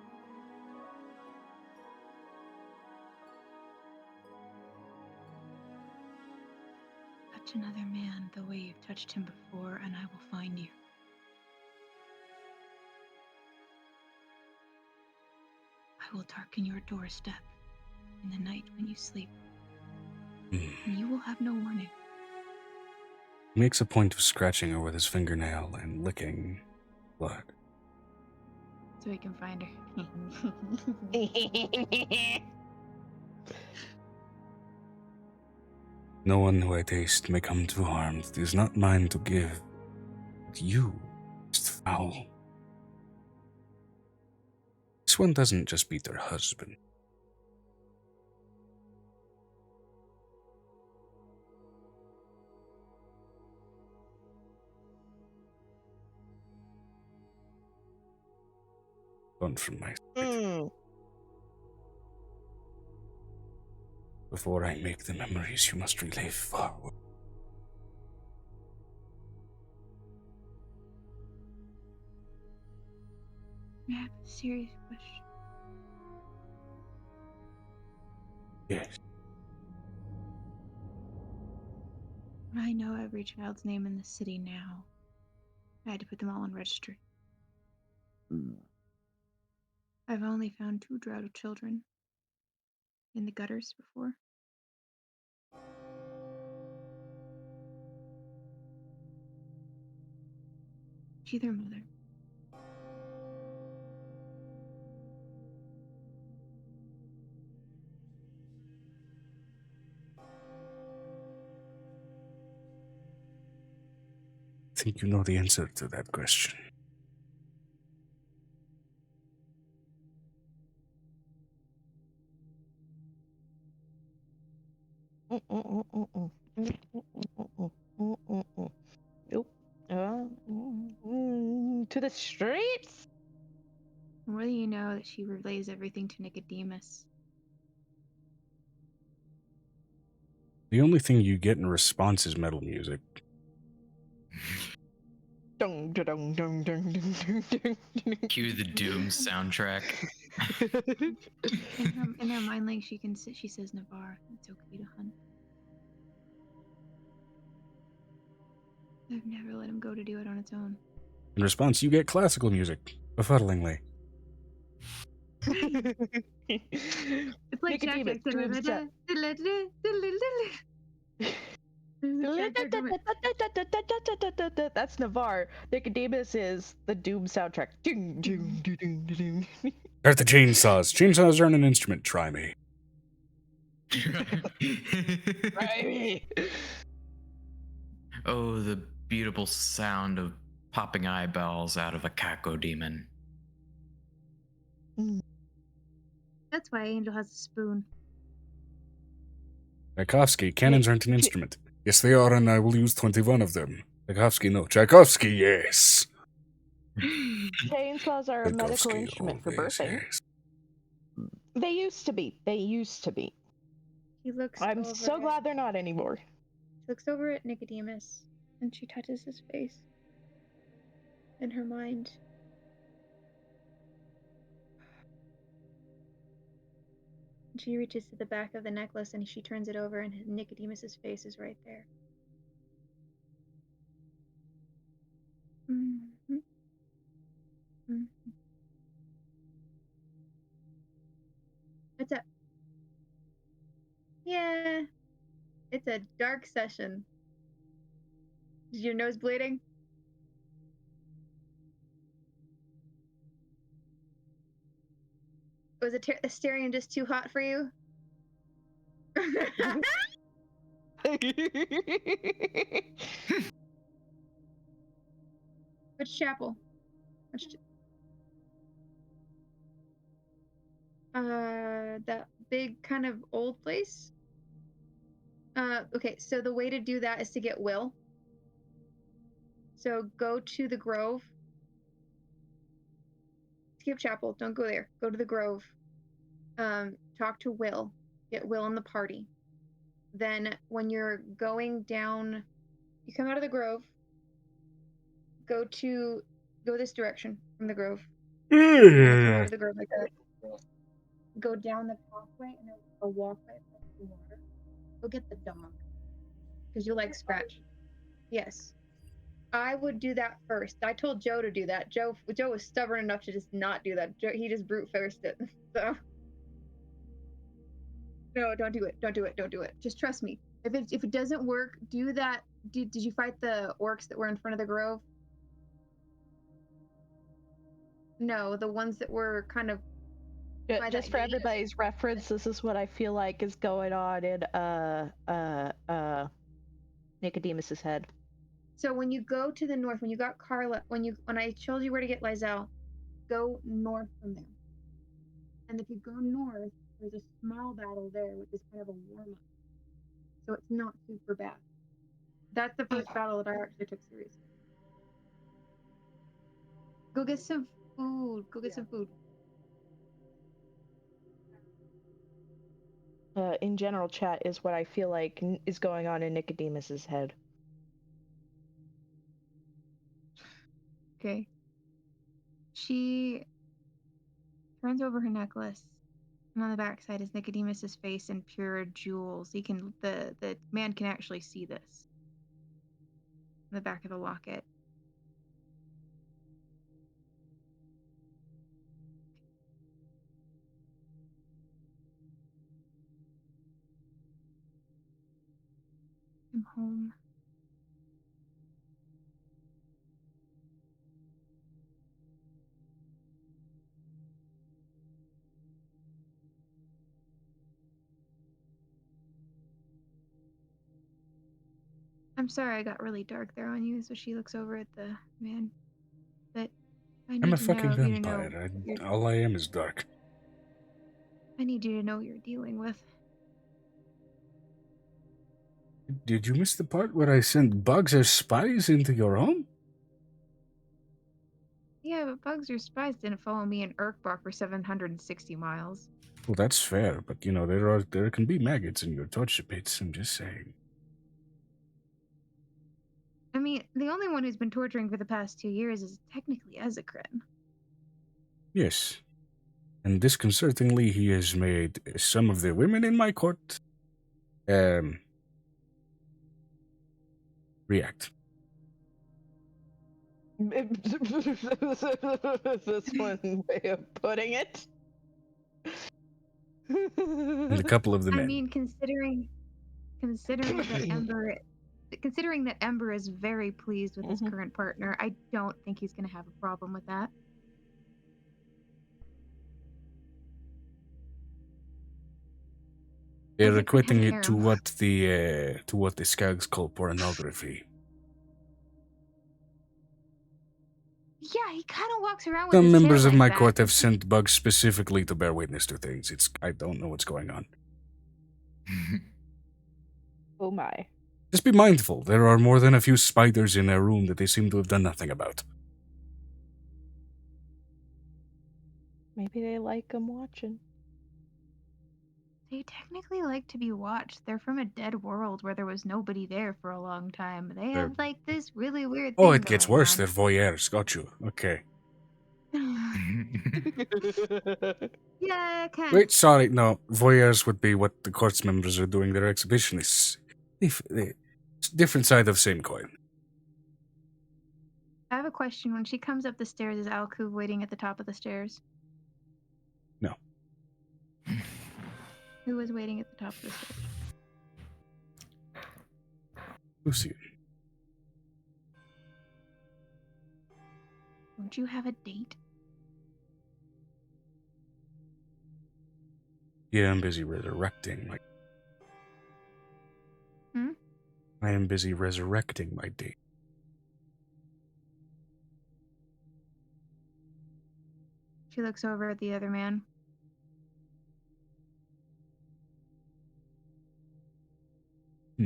Speaker 5: Touch another man the way you've touched him before, and I will find you. I will darken your doorstep in the night when you sleep,
Speaker 7: Mm.
Speaker 5: and you will have no warning.
Speaker 7: He makes a point of scratching her with his fingernail and licking blood.
Speaker 5: So he can find her.
Speaker 7: No one who I taste may come to harm. It is not mine to give, but you is foul. This one doesn't just beat her husband. Gone from my sight.
Speaker 4: Mm.
Speaker 7: Before I make the memories you must relive forward.
Speaker 5: I have a serious question.
Speaker 7: Yes.
Speaker 5: I know every child's name in the city now. I had to put them all on registry. I've only found 2 drow children in the gutters before. She's their mother.
Speaker 7: I think you know the answer to that question.
Speaker 4: Nope. To the streets.
Speaker 5: More than you know that she relays everything to Nicodemus.
Speaker 7: The only thing you get in response is metal music.
Speaker 4: Dun, dun, dun, dun, dun, dun, dun, dun.
Speaker 2: Cue the Doom soundtrack.
Speaker 5: In their mind link, she says, Navarre, it's okay to hunt. I've never let him go to do it on its own.
Speaker 7: In response, you get classical music, befuddlingly.
Speaker 5: It's like Jack
Speaker 4: Nicodemus, Doom sound- That's Navarre. Nicodemus is the Doom soundtrack. Ding, ding, ding, ding, ding, ding.
Speaker 7: There's the chainsaws. Chainsaws aren't an instrument. Try me.
Speaker 4: Right.
Speaker 2: Oh, the beautiful sound of popping eyeballs out of a Kako demon.
Speaker 5: That's why Angel has a spoon.
Speaker 7: Tchaikovsky, cannons aren't an instrument. Yes, they are, and I will use 21 of them. Tchaikovsky, no. Tchaikovsky, yes.
Speaker 4: Chainsaws are a medical
Speaker 7: Tchaikovsky,
Speaker 4: instrument for
Speaker 7: always,
Speaker 4: birthing.
Speaker 7: yes.
Speaker 4: They used to be. They used to be.
Speaker 5: He looks
Speaker 4: I'm
Speaker 5: over
Speaker 4: so glad they're not anymore.
Speaker 5: She looks over at Nicodemus, and she touches his face. In her mind. And she reaches to the back of the necklace, and she turns it over, and Nicodemus's face is right there. Mm-hmm. Mm-hmm. What's up? Yeah. It's a dark session. Is your nose bleeding? Was Asterion just too hot for you? Which chapel? That big kind of old place? Okay, so the way to do that is to get Will. So go to the Grove. Skip chapel, don't go there. Go to the Grove. Talk to Will. Get Will in the party. Then when you're going down, you come out of the Grove. Go this direction from the Grove. Come out of the Grove like that. Go down the pathway and there's a walkway across the water. Go get the dog. Because you like Scratch. Yes. I would do that first. I told Joe to do that. Joe was stubborn enough to just not do that. He just brute forced it. So no, don't do it. Don't do it. Don't do it. Just trust me. If it doesn't work, do that. Did you fight the orcs that were in front of the grove? No, the ones that were kind of.
Speaker 4: Just for everybody's reference, this is what I feel like is going on in Nicodemus's head.
Speaker 5: So when you go to the north, when you got Carla, when I told you where to get Lizelle, go north from there. And if you go north, there's a small battle there, which is kind of a warm-up. So it's not super bad. That's the first battle that I actually took seriously. Go get some food. Go get some food.
Speaker 4: In general chat is what I feel like is going on in Nicodemus's head.
Speaker 5: Okay. She turns over her necklace, and on the backside is Nicodemus's face in pure jewels. The man can actually see this. In the back of the locket. I'm home. I'm sorry I got really dark there on you, so she looks over at the man. But I need
Speaker 7: I'm a
Speaker 5: to
Speaker 7: fucking
Speaker 5: know you to know
Speaker 7: vampire. All I am is dark.
Speaker 5: I need you to know what you're dealing with.
Speaker 7: Did you miss the part where I sent bugs as spies into your home?
Speaker 5: Yeah, but bugs or spies didn't follow me in Urkbar for 760 miles.
Speaker 7: Well, that's fair, but you know, there can be maggots in your torture pits, I'm just saying.
Speaker 5: I mean, the only one who's been torturing for the past 2 years is technically Ezekrin.
Speaker 7: Yes. And disconcertingly, he has made some of the women in my court, react.
Speaker 4: That's one way of putting it.
Speaker 7: And a couple of the men.
Speaker 5: I mean, considering that Ember is very pleased with his current partner, I don't think he's going to have a problem with that.
Speaker 7: They're equating it to what the Skags call pornography.
Speaker 5: Yeah, he kind of walks around with
Speaker 7: Some
Speaker 5: his
Speaker 7: members
Speaker 5: tail
Speaker 7: of
Speaker 5: like
Speaker 7: my
Speaker 5: that.
Speaker 7: court have sent bugs specifically to bear witness to things. I don't know what's going on.
Speaker 4: Oh my.
Speaker 7: Just be mindful. There are more than a few spiders in their room that they seem to have done nothing about.
Speaker 4: Maybe they like them watching.
Speaker 5: They technically like to be watched. They're from a dead world where there was nobody there for a long time. They have like this really weird thing.
Speaker 7: Oh, it gets worse.
Speaker 5: On.
Speaker 7: They're voyeurs. Got you. Okay.
Speaker 5: Yeah, kind of.
Speaker 7: Wait, sorry. No, voyeurs would be what the court's members are doing. They're exhibitionists. Different side of same coin.
Speaker 5: I have a question. When she comes up the stairs, is Alku waiting at the top of the stairs?
Speaker 7: No.
Speaker 5: Who was waiting at the top of the stairs?
Speaker 7: Lucy,
Speaker 5: Don't you have a date?
Speaker 7: yeah, I'm busy resurrecting my... I am busy resurrecting my date.
Speaker 5: She looks over at the other man. Are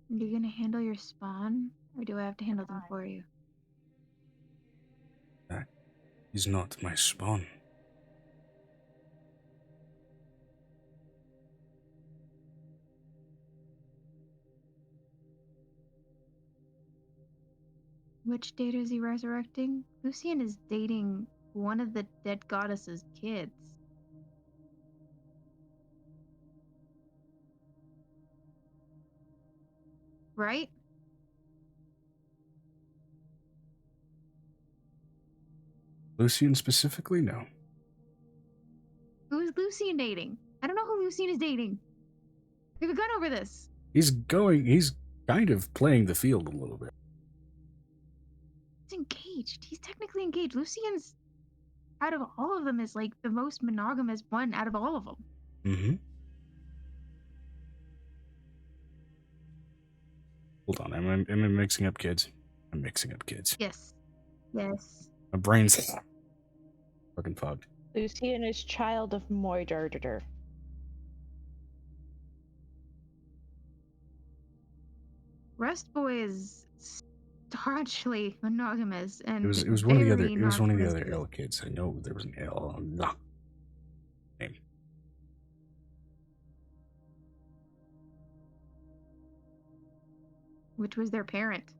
Speaker 5: you gonna handle your spawn, or do I have to handle them for you?
Speaker 7: He's not my spawn.
Speaker 5: Which date is he resurrecting? Lucian is dating one of the dead goddess's kids. Right?
Speaker 7: Lucian specifically? No.
Speaker 5: Who is Lucian dating? I don't know who Lucian is dating. We haven't gone over this.
Speaker 7: He's kind of playing the field a little bit.
Speaker 5: He's engaged. He's technically engaged. Lucian's, out of all of them, is like the most monogamous one out of all of them.
Speaker 7: Mm-hmm. Hold on, I'm mixing up kids. I'm mixing up kids.
Speaker 5: Yes. Yes.
Speaker 7: My brain's fucking fogged.
Speaker 4: Lucian is child of Moidurder.
Speaker 5: Rust Boy is staunchly monogamous and
Speaker 7: It was one of the other
Speaker 5: non-promiscuous.
Speaker 7: L kids. I know there was an L on the name.
Speaker 5: Which was their parent.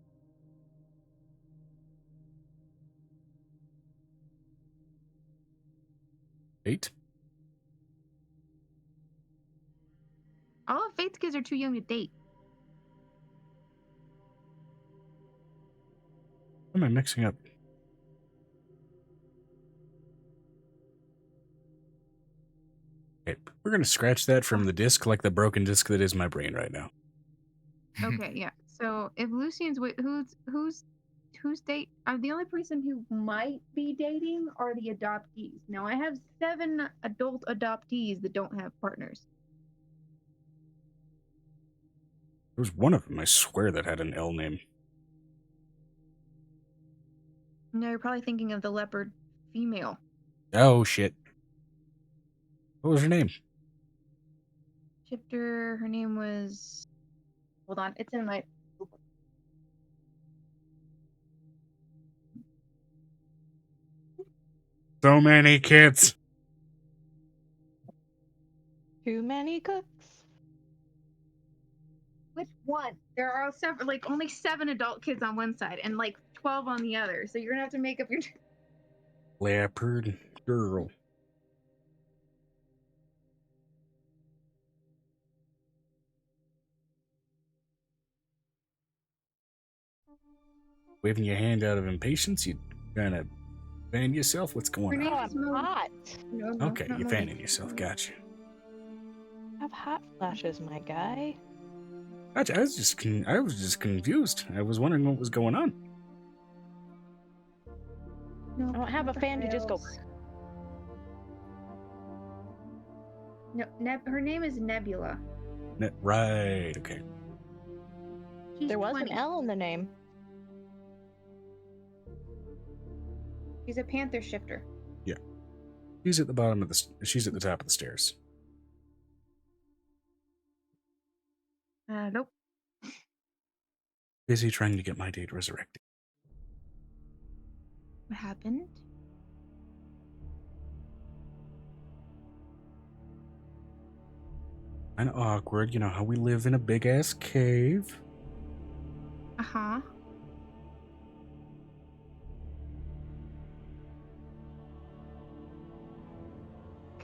Speaker 7: Eight?
Speaker 5: All of Faith's kids are too young to date.
Speaker 7: What am I mixing up? Okay, we're gonna scratch that from the disc like the broken disc that is my brain right now.
Speaker 5: Okay, yeah. So if Lucian's who's date? The only person who might be dating are the adoptees. Now I have 7 adult adoptees that don't have partners.
Speaker 7: There was one of them, I swear, that had an L name.
Speaker 5: No, you're probably thinking of the leopard female.
Speaker 7: Oh shit. What was her name?
Speaker 5: Shifter, her name was... Hold on, it's in my...
Speaker 7: So many kids.
Speaker 4: Too many cooks.
Speaker 5: Which one? There are only 7 adult kids on one side and like 12 on the other. So you're gonna have to make up your...
Speaker 7: Leopard girl. Waving your hand out of impatience, you trying to fan yourself? What's going
Speaker 5: Her
Speaker 7: on?
Speaker 5: name is
Speaker 4: I'm
Speaker 5: Mo.
Speaker 4: hot.
Speaker 5: No,
Speaker 7: Okay,
Speaker 5: not
Speaker 7: you're
Speaker 5: Mo.
Speaker 7: fanning yourself. Gotcha.
Speaker 4: I have hot flashes, my guy.
Speaker 7: Gotcha. I was just confused. I was wondering what was going on.
Speaker 5: No,
Speaker 4: I don't have a fan to just go.
Speaker 5: No, her name is Nebula.
Speaker 7: Right. Okay.
Speaker 5: She's
Speaker 4: There was
Speaker 5: 20.
Speaker 4: an L in the name.
Speaker 5: She's a panther shifter.
Speaker 7: She's at the bottom of the. She's at the top of the stairs.
Speaker 5: Nope.
Speaker 7: Busy trying to get my date resurrected.
Speaker 5: What happened?
Speaker 7: Kind of awkward, you know how we live in a big ass cave.
Speaker 5: Uh-huh.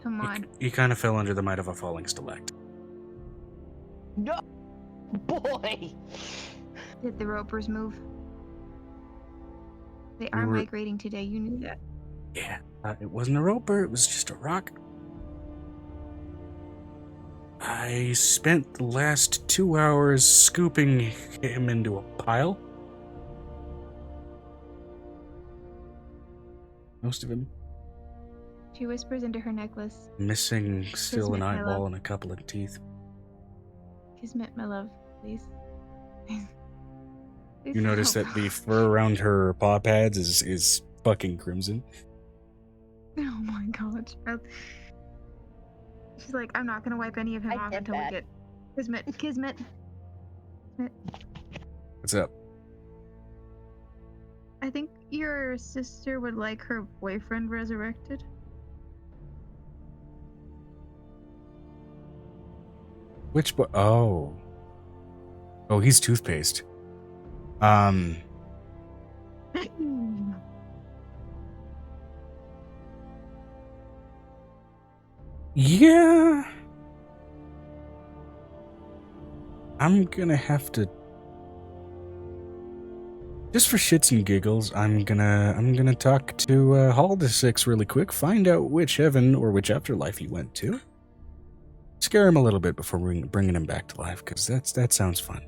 Speaker 5: Come on.
Speaker 7: He kind of fell under the might of a falling stalactite.
Speaker 4: No, boy.
Speaker 5: Did the ropers move? They are
Speaker 7: were-
Speaker 5: migrating today. You knew that.
Speaker 7: Yeah, it wasn't a roper. It was just a rock. I spent the last 2 hours scooping him into a pile. Most of him
Speaker 5: She whispers into her necklace.
Speaker 7: missing still an
Speaker 5: Kismet, my
Speaker 7: eyeball
Speaker 5: love.
Speaker 7: and a couple of teeth.
Speaker 5: Kismet, my love, please. Please
Speaker 7: You notice
Speaker 5: help.
Speaker 7: that the fur around her paw pads is fucking crimson.
Speaker 5: Oh my god, child. She's like, I'm not gonna wipe any of him
Speaker 4: I
Speaker 5: off
Speaker 4: get
Speaker 5: until
Speaker 4: that.
Speaker 5: we get Kismet.
Speaker 7: What's up?
Speaker 5: I think your sister would like her boyfriend resurrected.
Speaker 7: Which boy? Oh, he's toothpaste. Yeah. I'm gonna have to, just for shits and giggles, I'm gonna talk to Haldesix really quick, find out which heaven or which afterlife he went to. Scare him a little bit before bringing him back to life, because that sounds fun.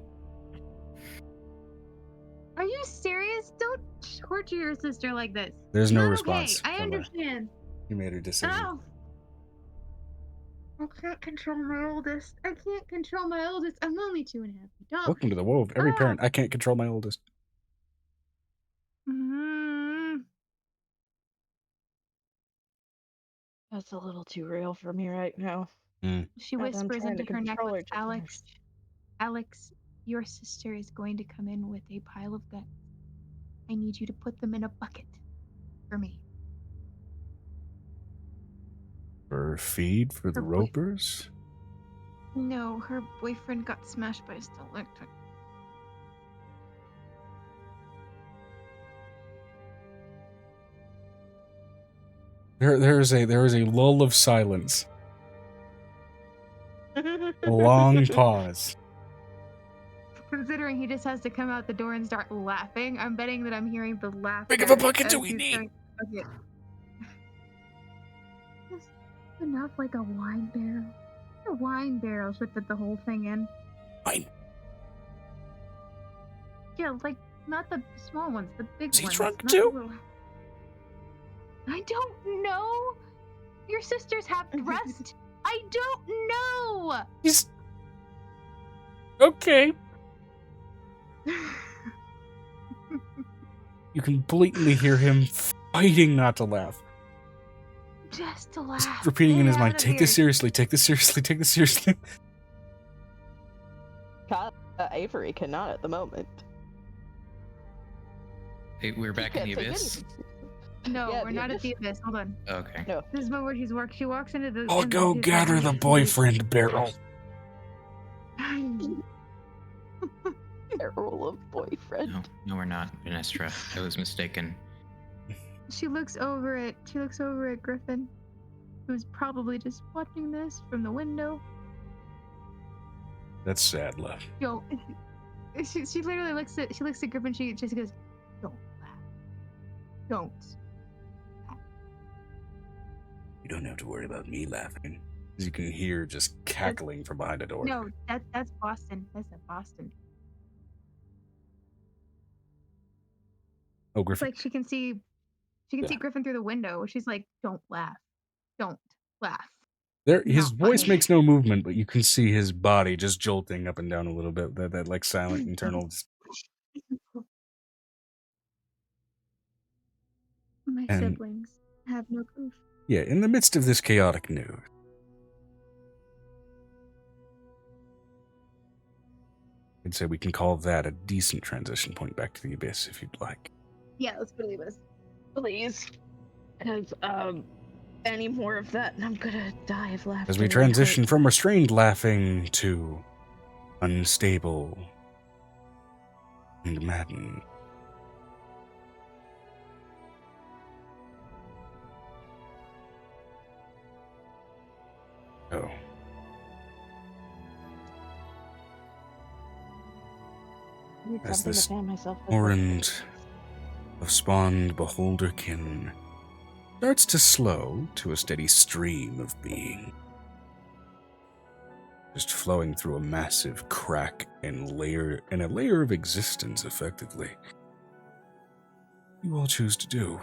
Speaker 5: Are you serious? Don't torture your sister like this.
Speaker 7: There's no
Speaker 5: Not
Speaker 7: response.
Speaker 5: Okay, I
Speaker 7: from her.
Speaker 5: understand.
Speaker 7: You made her decision.
Speaker 5: Oh. I can't control my oldest. I can't control my oldest. I'm only 2.5 feet tall.
Speaker 7: Welcome to the woe of every parent. I can't control my oldest.
Speaker 4: That's a little too real for me right now.
Speaker 5: She
Speaker 4: And I'm
Speaker 5: whispers
Speaker 4: trying to
Speaker 5: into her
Speaker 4: control her
Speaker 5: necklace,
Speaker 4: just
Speaker 5: Alex. Alex, your sister is going to come in with a pile of guns. I need you to put them in a bucket for me.
Speaker 7: For feed for the
Speaker 5: Her
Speaker 7: ropers?
Speaker 5: No, her boyfriend got smashed by a stalactite.
Speaker 7: There is a lull of silence. A long pause.
Speaker 5: Considering he just has to come out the door and start laughing, I'm betting that I'm hearing the laughter.
Speaker 7: Big of a bucket
Speaker 5: as
Speaker 7: do we
Speaker 5: he's
Speaker 7: need?
Speaker 5: going- Okay. Just enough like a wine barrel. A wine barrel should fit the whole thing in.
Speaker 7: Wine.
Speaker 5: Yeah, like not the small ones, the big
Speaker 7: Is he
Speaker 5: ones.
Speaker 7: drunk
Speaker 5: not
Speaker 7: too?
Speaker 5: the little- I don't know. Your sisters have rest. I don't know.
Speaker 7: He's okay. You can blatantly hear him fighting not to laugh.
Speaker 5: Just to
Speaker 7: He's
Speaker 5: laugh.
Speaker 7: repeating in
Speaker 5: Get
Speaker 7: his
Speaker 5: out
Speaker 7: mind,
Speaker 5: of
Speaker 7: take this
Speaker 5: here."
Speaker 7: seriously, take this seriously, take this seriously.
Speaker 4: Avery cannot at the moment.
Speaker 2: Hey, we're back in the
Speaker 4: Can't take
Speaker 2: abyss.
Speaker 4: anything.
Speaker 5: No,
Speaker 4: Yeah,
Speaker 5: we're
Speaker 4: the
Speaker 5: not at
Speaker 4: abyss.
Speaker 5: the abyss. Hold on.
Speaker 2: Okay.
Speaker 4: No.
Speaker 5: This is where she walks into the.
Speaker 7: I'll go
Speaker 5: into
Speaker 7: gather the boyfriend barrel.
Speaker 4: Barrel of boyfriend.
Speaker 2: No, we're not, Venestra. I was mistaken.
Speaker 5: She looks over at Griffin, who's probably just watching this from the window.
Speaker 7: That's sad, love.
Speaker 5: Yo, she literally looks at Griffin. She just goes, "Don't laugh. Don't."
Speaker 7: You don't have to worry about me laughing. As you can hear just cackling from behind a door.
Speaker 5: No, that's Boston. That's a Boston.
Speaker 7: Oh,
Speaker 5: It's
Speaker 7: Griffin.
Speaker 5: like she can see Griffin through the window. She's like, "Don't laugh. Don't laugh."
Speaker 7: His
Speaker 5: Not
Speaker 7: voice
Speaker 5: funny.
Speaker 7: makes no movement, but you can see his body just jolting up and down a little bit. That like silent internal.
Speaker 5: My
Speaker 7: And-
Speaker 5: siblings have no proof.
Speaker 7: Yeah, in the midst of this chaotic news. I'd say we can call that a decent transition point back to the abyss if you'd like.
Speaker 4: Yeah, let's believe us. Please. Because, any more of that and I'm gonna die of laughter.
Speaker 7: As we
Speaker 4: and
Speaker 7: transition
Speaker 4: hope.
Speaker 7: from restrained laughing to unstable and maddened. Oh.
Speaker 4: I need
Speaker 7: As
Speaker 4: something
Speaker 7: this
Speaker 4: to fan myself with.
Speaker 7: torrent of spawned beholderkin starts to slow to a steady stream of being. just flowing through a massive crack and a layer of existence, effectively. You all choose to do.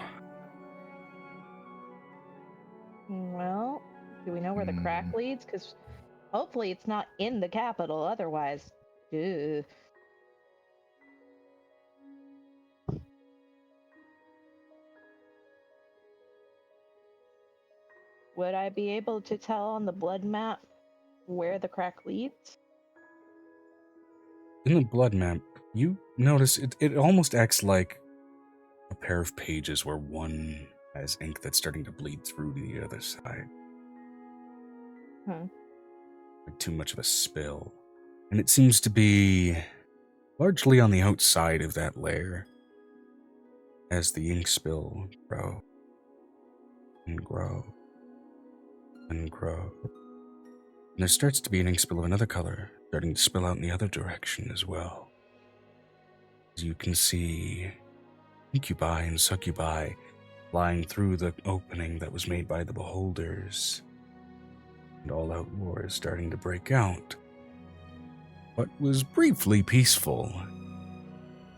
Speaker 4: Well, do we know where the crack
Speaker 2: Hmm.
Speaker 4: leads? Because hopefully it's not in the capital. Otherwise, ugh. Would I be able to tell on the blood map where the crack leads?
Speaker 7: In the blood map, you notice it almost acts like a pair of pages where one has ink that's starting to bleed through to the other side.
Speaker 4: Hmm.
Speaker 7: Like too much of a spill. And it seems to be largely on the outside of that layer as the ink spill grow and grow and grow. And there starts to be an ink spill of another color starting to spill out in the other direction as well. As you can see incubi and succubi flying through the opening that was made by the beholders. And all-out war is starting to break out. What was briefly peaceful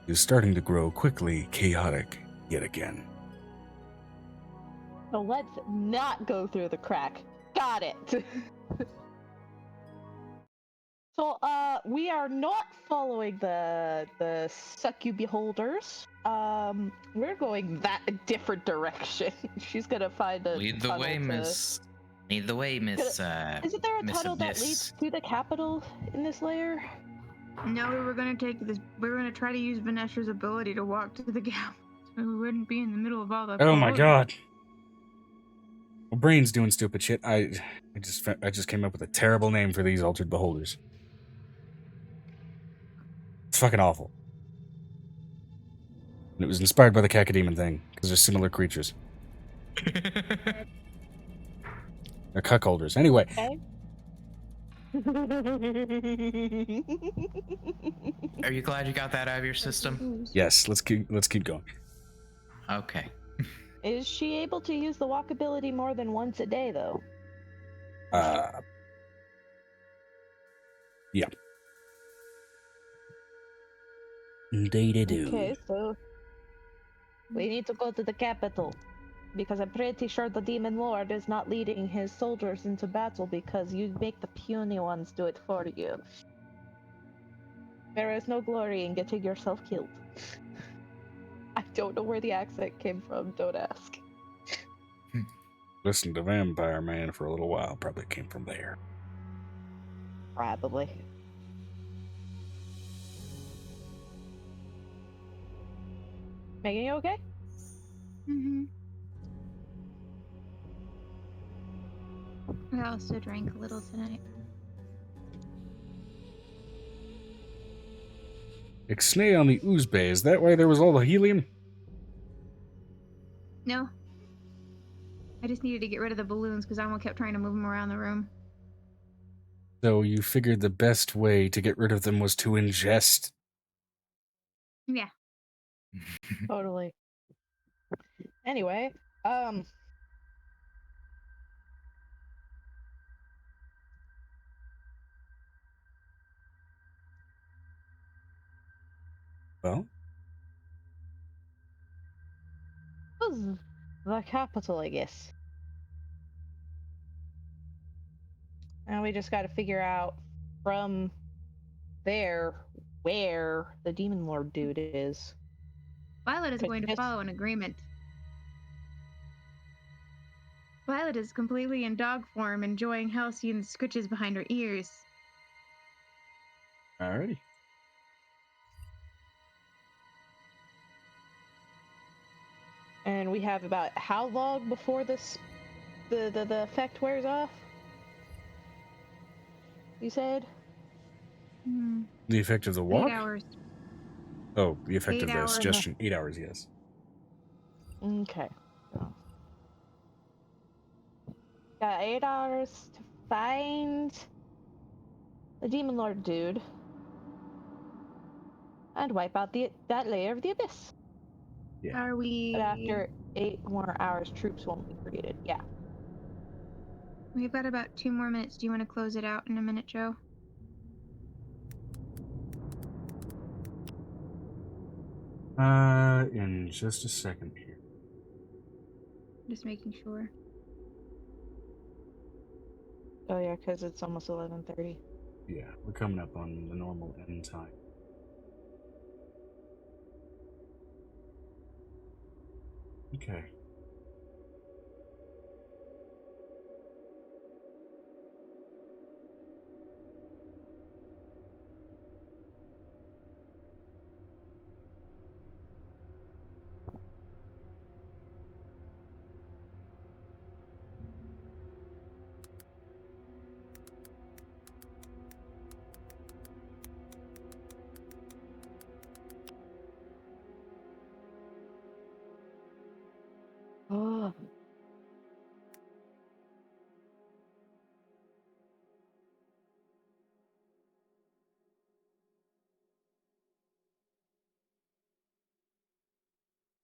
Speaker 7: is starting to grow quickly chaotic yet again.
Speaker 4: So let's not go through the crack. Got it. So, we are not following the succub beholders. We're going that different direction. She's gonna find a
Speaker 2: Lead the
Speaker 4: tunnel
Speaker 2: way,
Speaker 4: to...
Speaker 2: Miss. Lead the way, Miss.
Speaker 4: Isn't there a
Speaker 2: Miss
Speaker 4: tunnel that
Speaker 2: Abyss.
Speaker 4: leads to the capital in this layer?
Speaker 5: No, we were gonna take this. We were gonna try to use Vanessa's ability to walk to the gap, so we wouldn't be in the middle of all the.
Speaker 7: Oh my god. My brain's doing stupid shit. I just came up with a terrible name for these altered beholders. It's fucking awful. And it was inspired by the cacodemon thing, because they're similar creatures. They're cuckolders. Anyway.
Speaker 4: Okay.
Speaker 2: Are you glad you got that out of your system?
Speaker 7: Yes, let's keep going.
Speaker 2: Okay.
Speaker 4: Is she able to use the walk ability more than once a day, though?
Speaker 7: Yeah. Day-to-do.
Speaker 4: Okay, so we need to go to the capital, because I'm pretty sure the Demon Lord is not leading his soldiers into battle because you make the puny ones do it for you. There is no glory in getting yourself killed. I don't know where the accent came from, don't ask.
Speaker 7: Listened to Vampire Man for a little while. Probably came from there.
Speaker 4: Probably. Megan, you okay?
Speaker 5: Mm-hmm. I also drank a little tonight.
Speaker 7: Ixnay on the Oozbay. Is that why there was all the helium?
Speaker 5: No. I just needed to get rid of the balloons because Alma kept trying to move them around the room.
Speaker 7: So you figured the best way to get rid of them was to ingest.
Speaker 5: Yeah.
Speaker 4: Totally. Anyway,
Speaker 7: Well,
Speaker 4: this is the capital, I guess. And we just gotta figure out from there where the Demon Lord dude is.
Speaker 5: Violet is
Speaker 4: Could
Speaker 5: going to
Speaker 4: just-
Speaker 5: follow an agreement. Violet is completely in dog form, enjoying Halcyon's scritches behind her ears.
Speaker 7: alrighty.
Speaker 4: And we have about how long before this the effect wears off? You said?
Speaker 7: The effect of the walk?
Speaker 5: 8 hours.
Speaker 7: Oh, the effect
Speaker 5: 8
Speaker 7: of the
Speaker 5: hours.
Speaker 7: suggestion. 8 hours, yes.
Speaker 4: Okay. So. Got 8 hours to find the Demon Lord dude and wipe out that layer of the abyss.
Speaker 7: Yeah.
Speaker 5: Are we?
Speaker 4: But after 8 more hours, troops won't be created. Yeah.
Speaker 5: We've got about 2 more minutes. Do you want to close it out in a minute, Joe?
Speaker 7: In just a second here.
Speaker 5: Just making sure.
Speaker 4: Oh yeah, because it's almost 11:30.
Speaker 7: Yeah, we're coming up on the normal end time. Okay.
Speaker 4: Oh,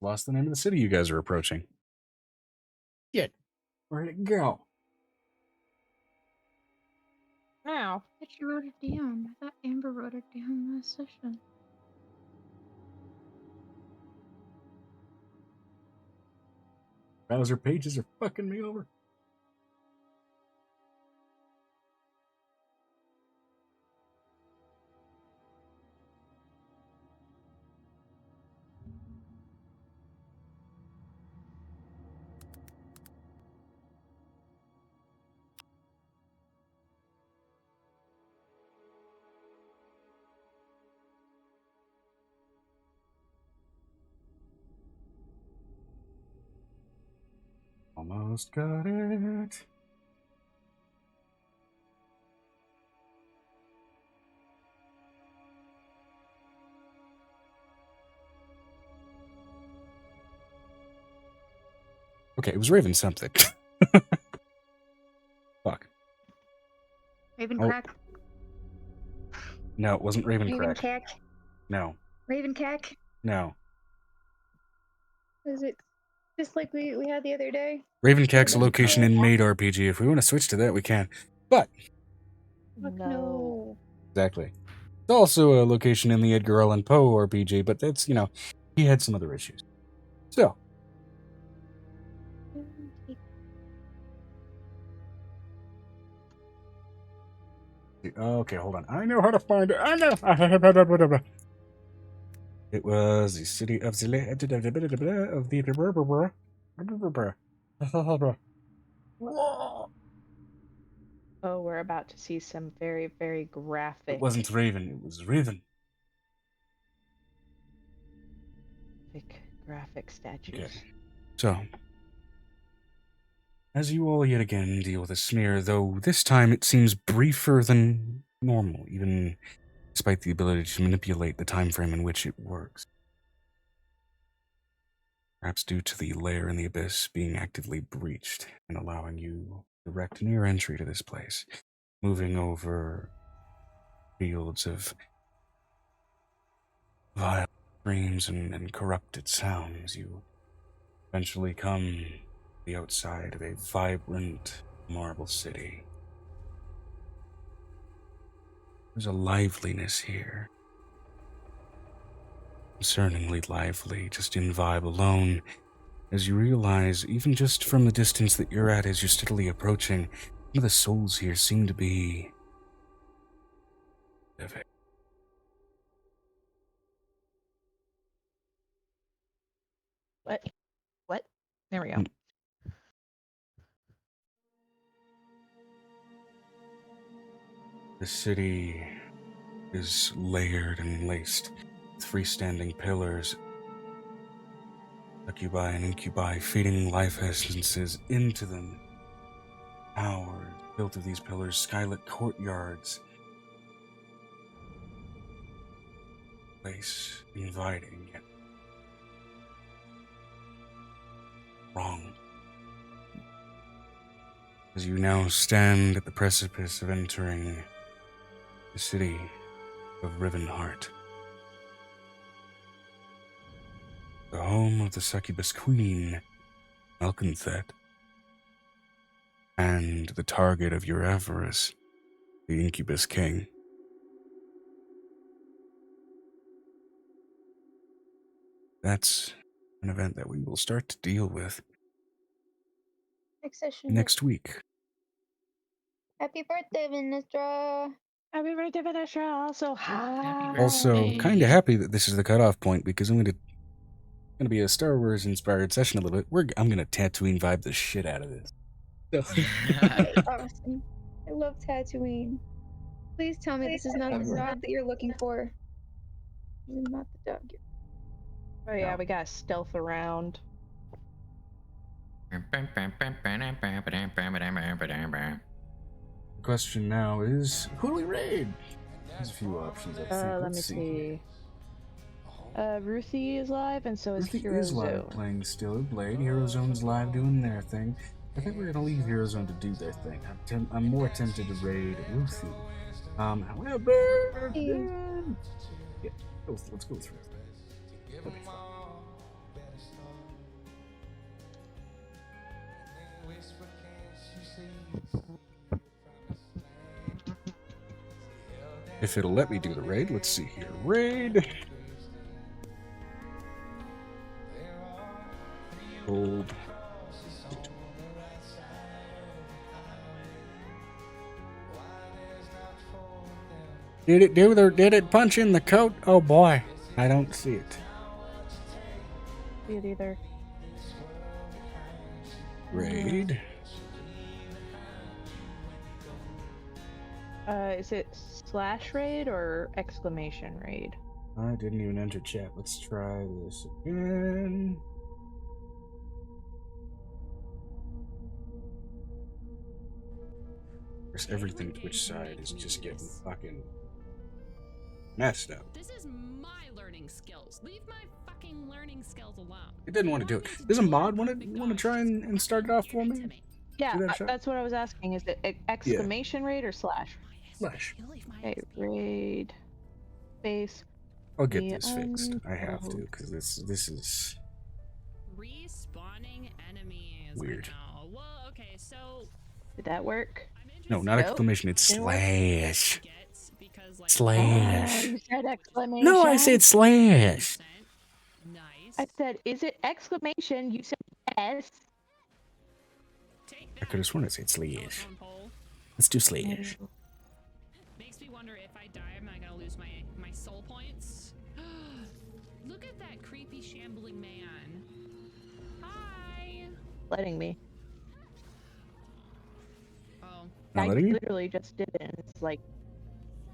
Speaker 1: Lost the name of the city you guys are approaching. Shit. Where'd it go?
Speaker 4: now.
Speaker 5: I thought you wrote it down. I thought Amber wrote it down last session.
Speaker 1: Browser pages are fucking me over. Almost got it. Okay, it was Raven something. Fuck.
Speaker 5: Raven
Speaker 1: Oh.
Speaker 5: crack.
Speaker 1: No, it wasn't Raven
Speaker 5: Raven
Speaker 1: Crack.
Speaker 5: cack.
Speaker 1: No.
Speaker 5: Raven cack.
Speaker 1: No.
Speaker 5: Is it just like we had the other day?
Speaker 1: Raven Cack's a location in Made RPG. If we want to switch to that, we can. But,
Speaker 5: Fuck
Speaker 4: No.
Speaker 1: exactly. It's also a location in the Edgar Allan Poe RPG, but that's, he had some other issues. So, okay, hold on. I know how to find it. I know. It was the city of
Speaker 4: Oh, we're about to see some very, very graphic.
Speaker 7: It wasn't Raven, it was Raven.
Speaker 4: Graphic statues.
Speaker 7: Okay. So, as you all yet again deal with a smear, though this time it seems briefer than normal, even despite the ability to manipulate the time frame in which it works. Perhaps due to the layer in the abyss being actively breached and allowing you direct near entry to this place, moving over fields of vile screams and corrupted sounds, you eventually come to the outside of a vibrant marble city. There's a liveliness here. Concerningly lively, just in vibe alone, as you realize, even just from the distance that you're at as you're steadily approaching, some of the souls here seem to be living.
Speaker 4: What? There we go.
Speaker 7: The city is layered and laced with freestanding pillars, succubi and incubi feeding life essences into them. Towers built of these pillars, skylit courtyards, place inviting yet wrong. As you now stand at the precipice of entering the city of Rivenheart, the home of the succubus queen, Malconthet, and the target of your avarice, the incubus king. that's an event that we will start to deal with
Speaker 5: Next session.
Speaker 7: next week.
Speaker 5: Happy birthday, Vinestra.
Speaker 4: Happy birthday, Vanessa. Also, hi.
Speaker 7: Also,
Speaker 2: Hey.
Speaker 7: kind of happy that this is the cutoff point because I'm gonna be a Star Wars inspired session a little bit. I'm gonna Tatooine vibe the shit out of this.
Speaker 5: Okay, awesome. I love Tatooine. Please tell me this is not the dog that you're looking for. This is not the dog.
Speaker 4: Oh yeah, we got stealth around.
Speaker 7: The question now is, who do we raid? There's a few options, I think.
Speaker 4: Let
Speaker 7: Let's
Speaker 4: me
Speaker 7: see.
Speaker 4: see. Ruthie is live, and so is
Speaker 7: Ruthie
Speaker 4: Hero
Speaker 7: is live
Speaker 4: Zone.
Speaker 7: playing Stiller Blade. Hero Zone's live doing their thing. I think we're gonna leave Hero Zone to do their thing. I'm more tempted to raid Ruthie. However, yeah, let's go through. That'll be fun. If it'll let me do the raid, let's see here. Raid. Gold. Did it punch in the coat? Oh boy, I don't see it.
Speaker 4: See it either.
Speaker 7: Raid.
Speaker 4: Is it / raid or exclamation raid?
Speaker 7: I didn't even enter chat. Let's try this again. There's everything Twitch side is just getting fucking messed up.
Speaker 9: This is my learning skills. Leave my fucking learning skills alone.
Speaker 7: It didn't want to do it. Does a mod want to try and start it off for me?
Speaker 4: Yeah,
Speaker 7: Do that shot?
Speaker 4: that's what I was asking. Is it exclamation raid or /
Speaker 7: Slash.
Speaker 4: Okay, raid space.
Speaker 7: I'll get
Speaker 4: The
Speaker 7: this fixed. I have to,
Speaker 4: unload.
Speaker 7: because this is
Speaker 9: Respawning enemies.
Speaker 7: Weird.
Speaker 9: I know. Well, okay, so
Speaker 4: Did that work?
Speaker 9: I'm interested.
Speaker 7: no, not
Speaker 4: Nope.
Speaker 7: exclamation. It's
Speaker 4: Didn't work.
Speaker 7: slash.
Speaker 9: Because, like,
Speaker 7: Slash.
Speaker 4: You said exclamation.
Speaker 7: No, I said slash.
Speaker 9: Nice.
Speaker 4: I said, is it exclamation? You said yes.
Speaker 9: Take
Speaker 7: I could have sworn I said slash.
Speaker 9: telephone pole.
Speaker 7: Let's do slash.
Speaker 9: Makes me wonder if I die, am I gonna lose my soul points? Look at that creepy shambling man. Hi.
Speaker 4: Letting me.
Speaker 9: Oh.
Speaker 7: Not
Speaker 4: I
Speaker 7: letting you?
Speaker 4: literally just did it, and it's like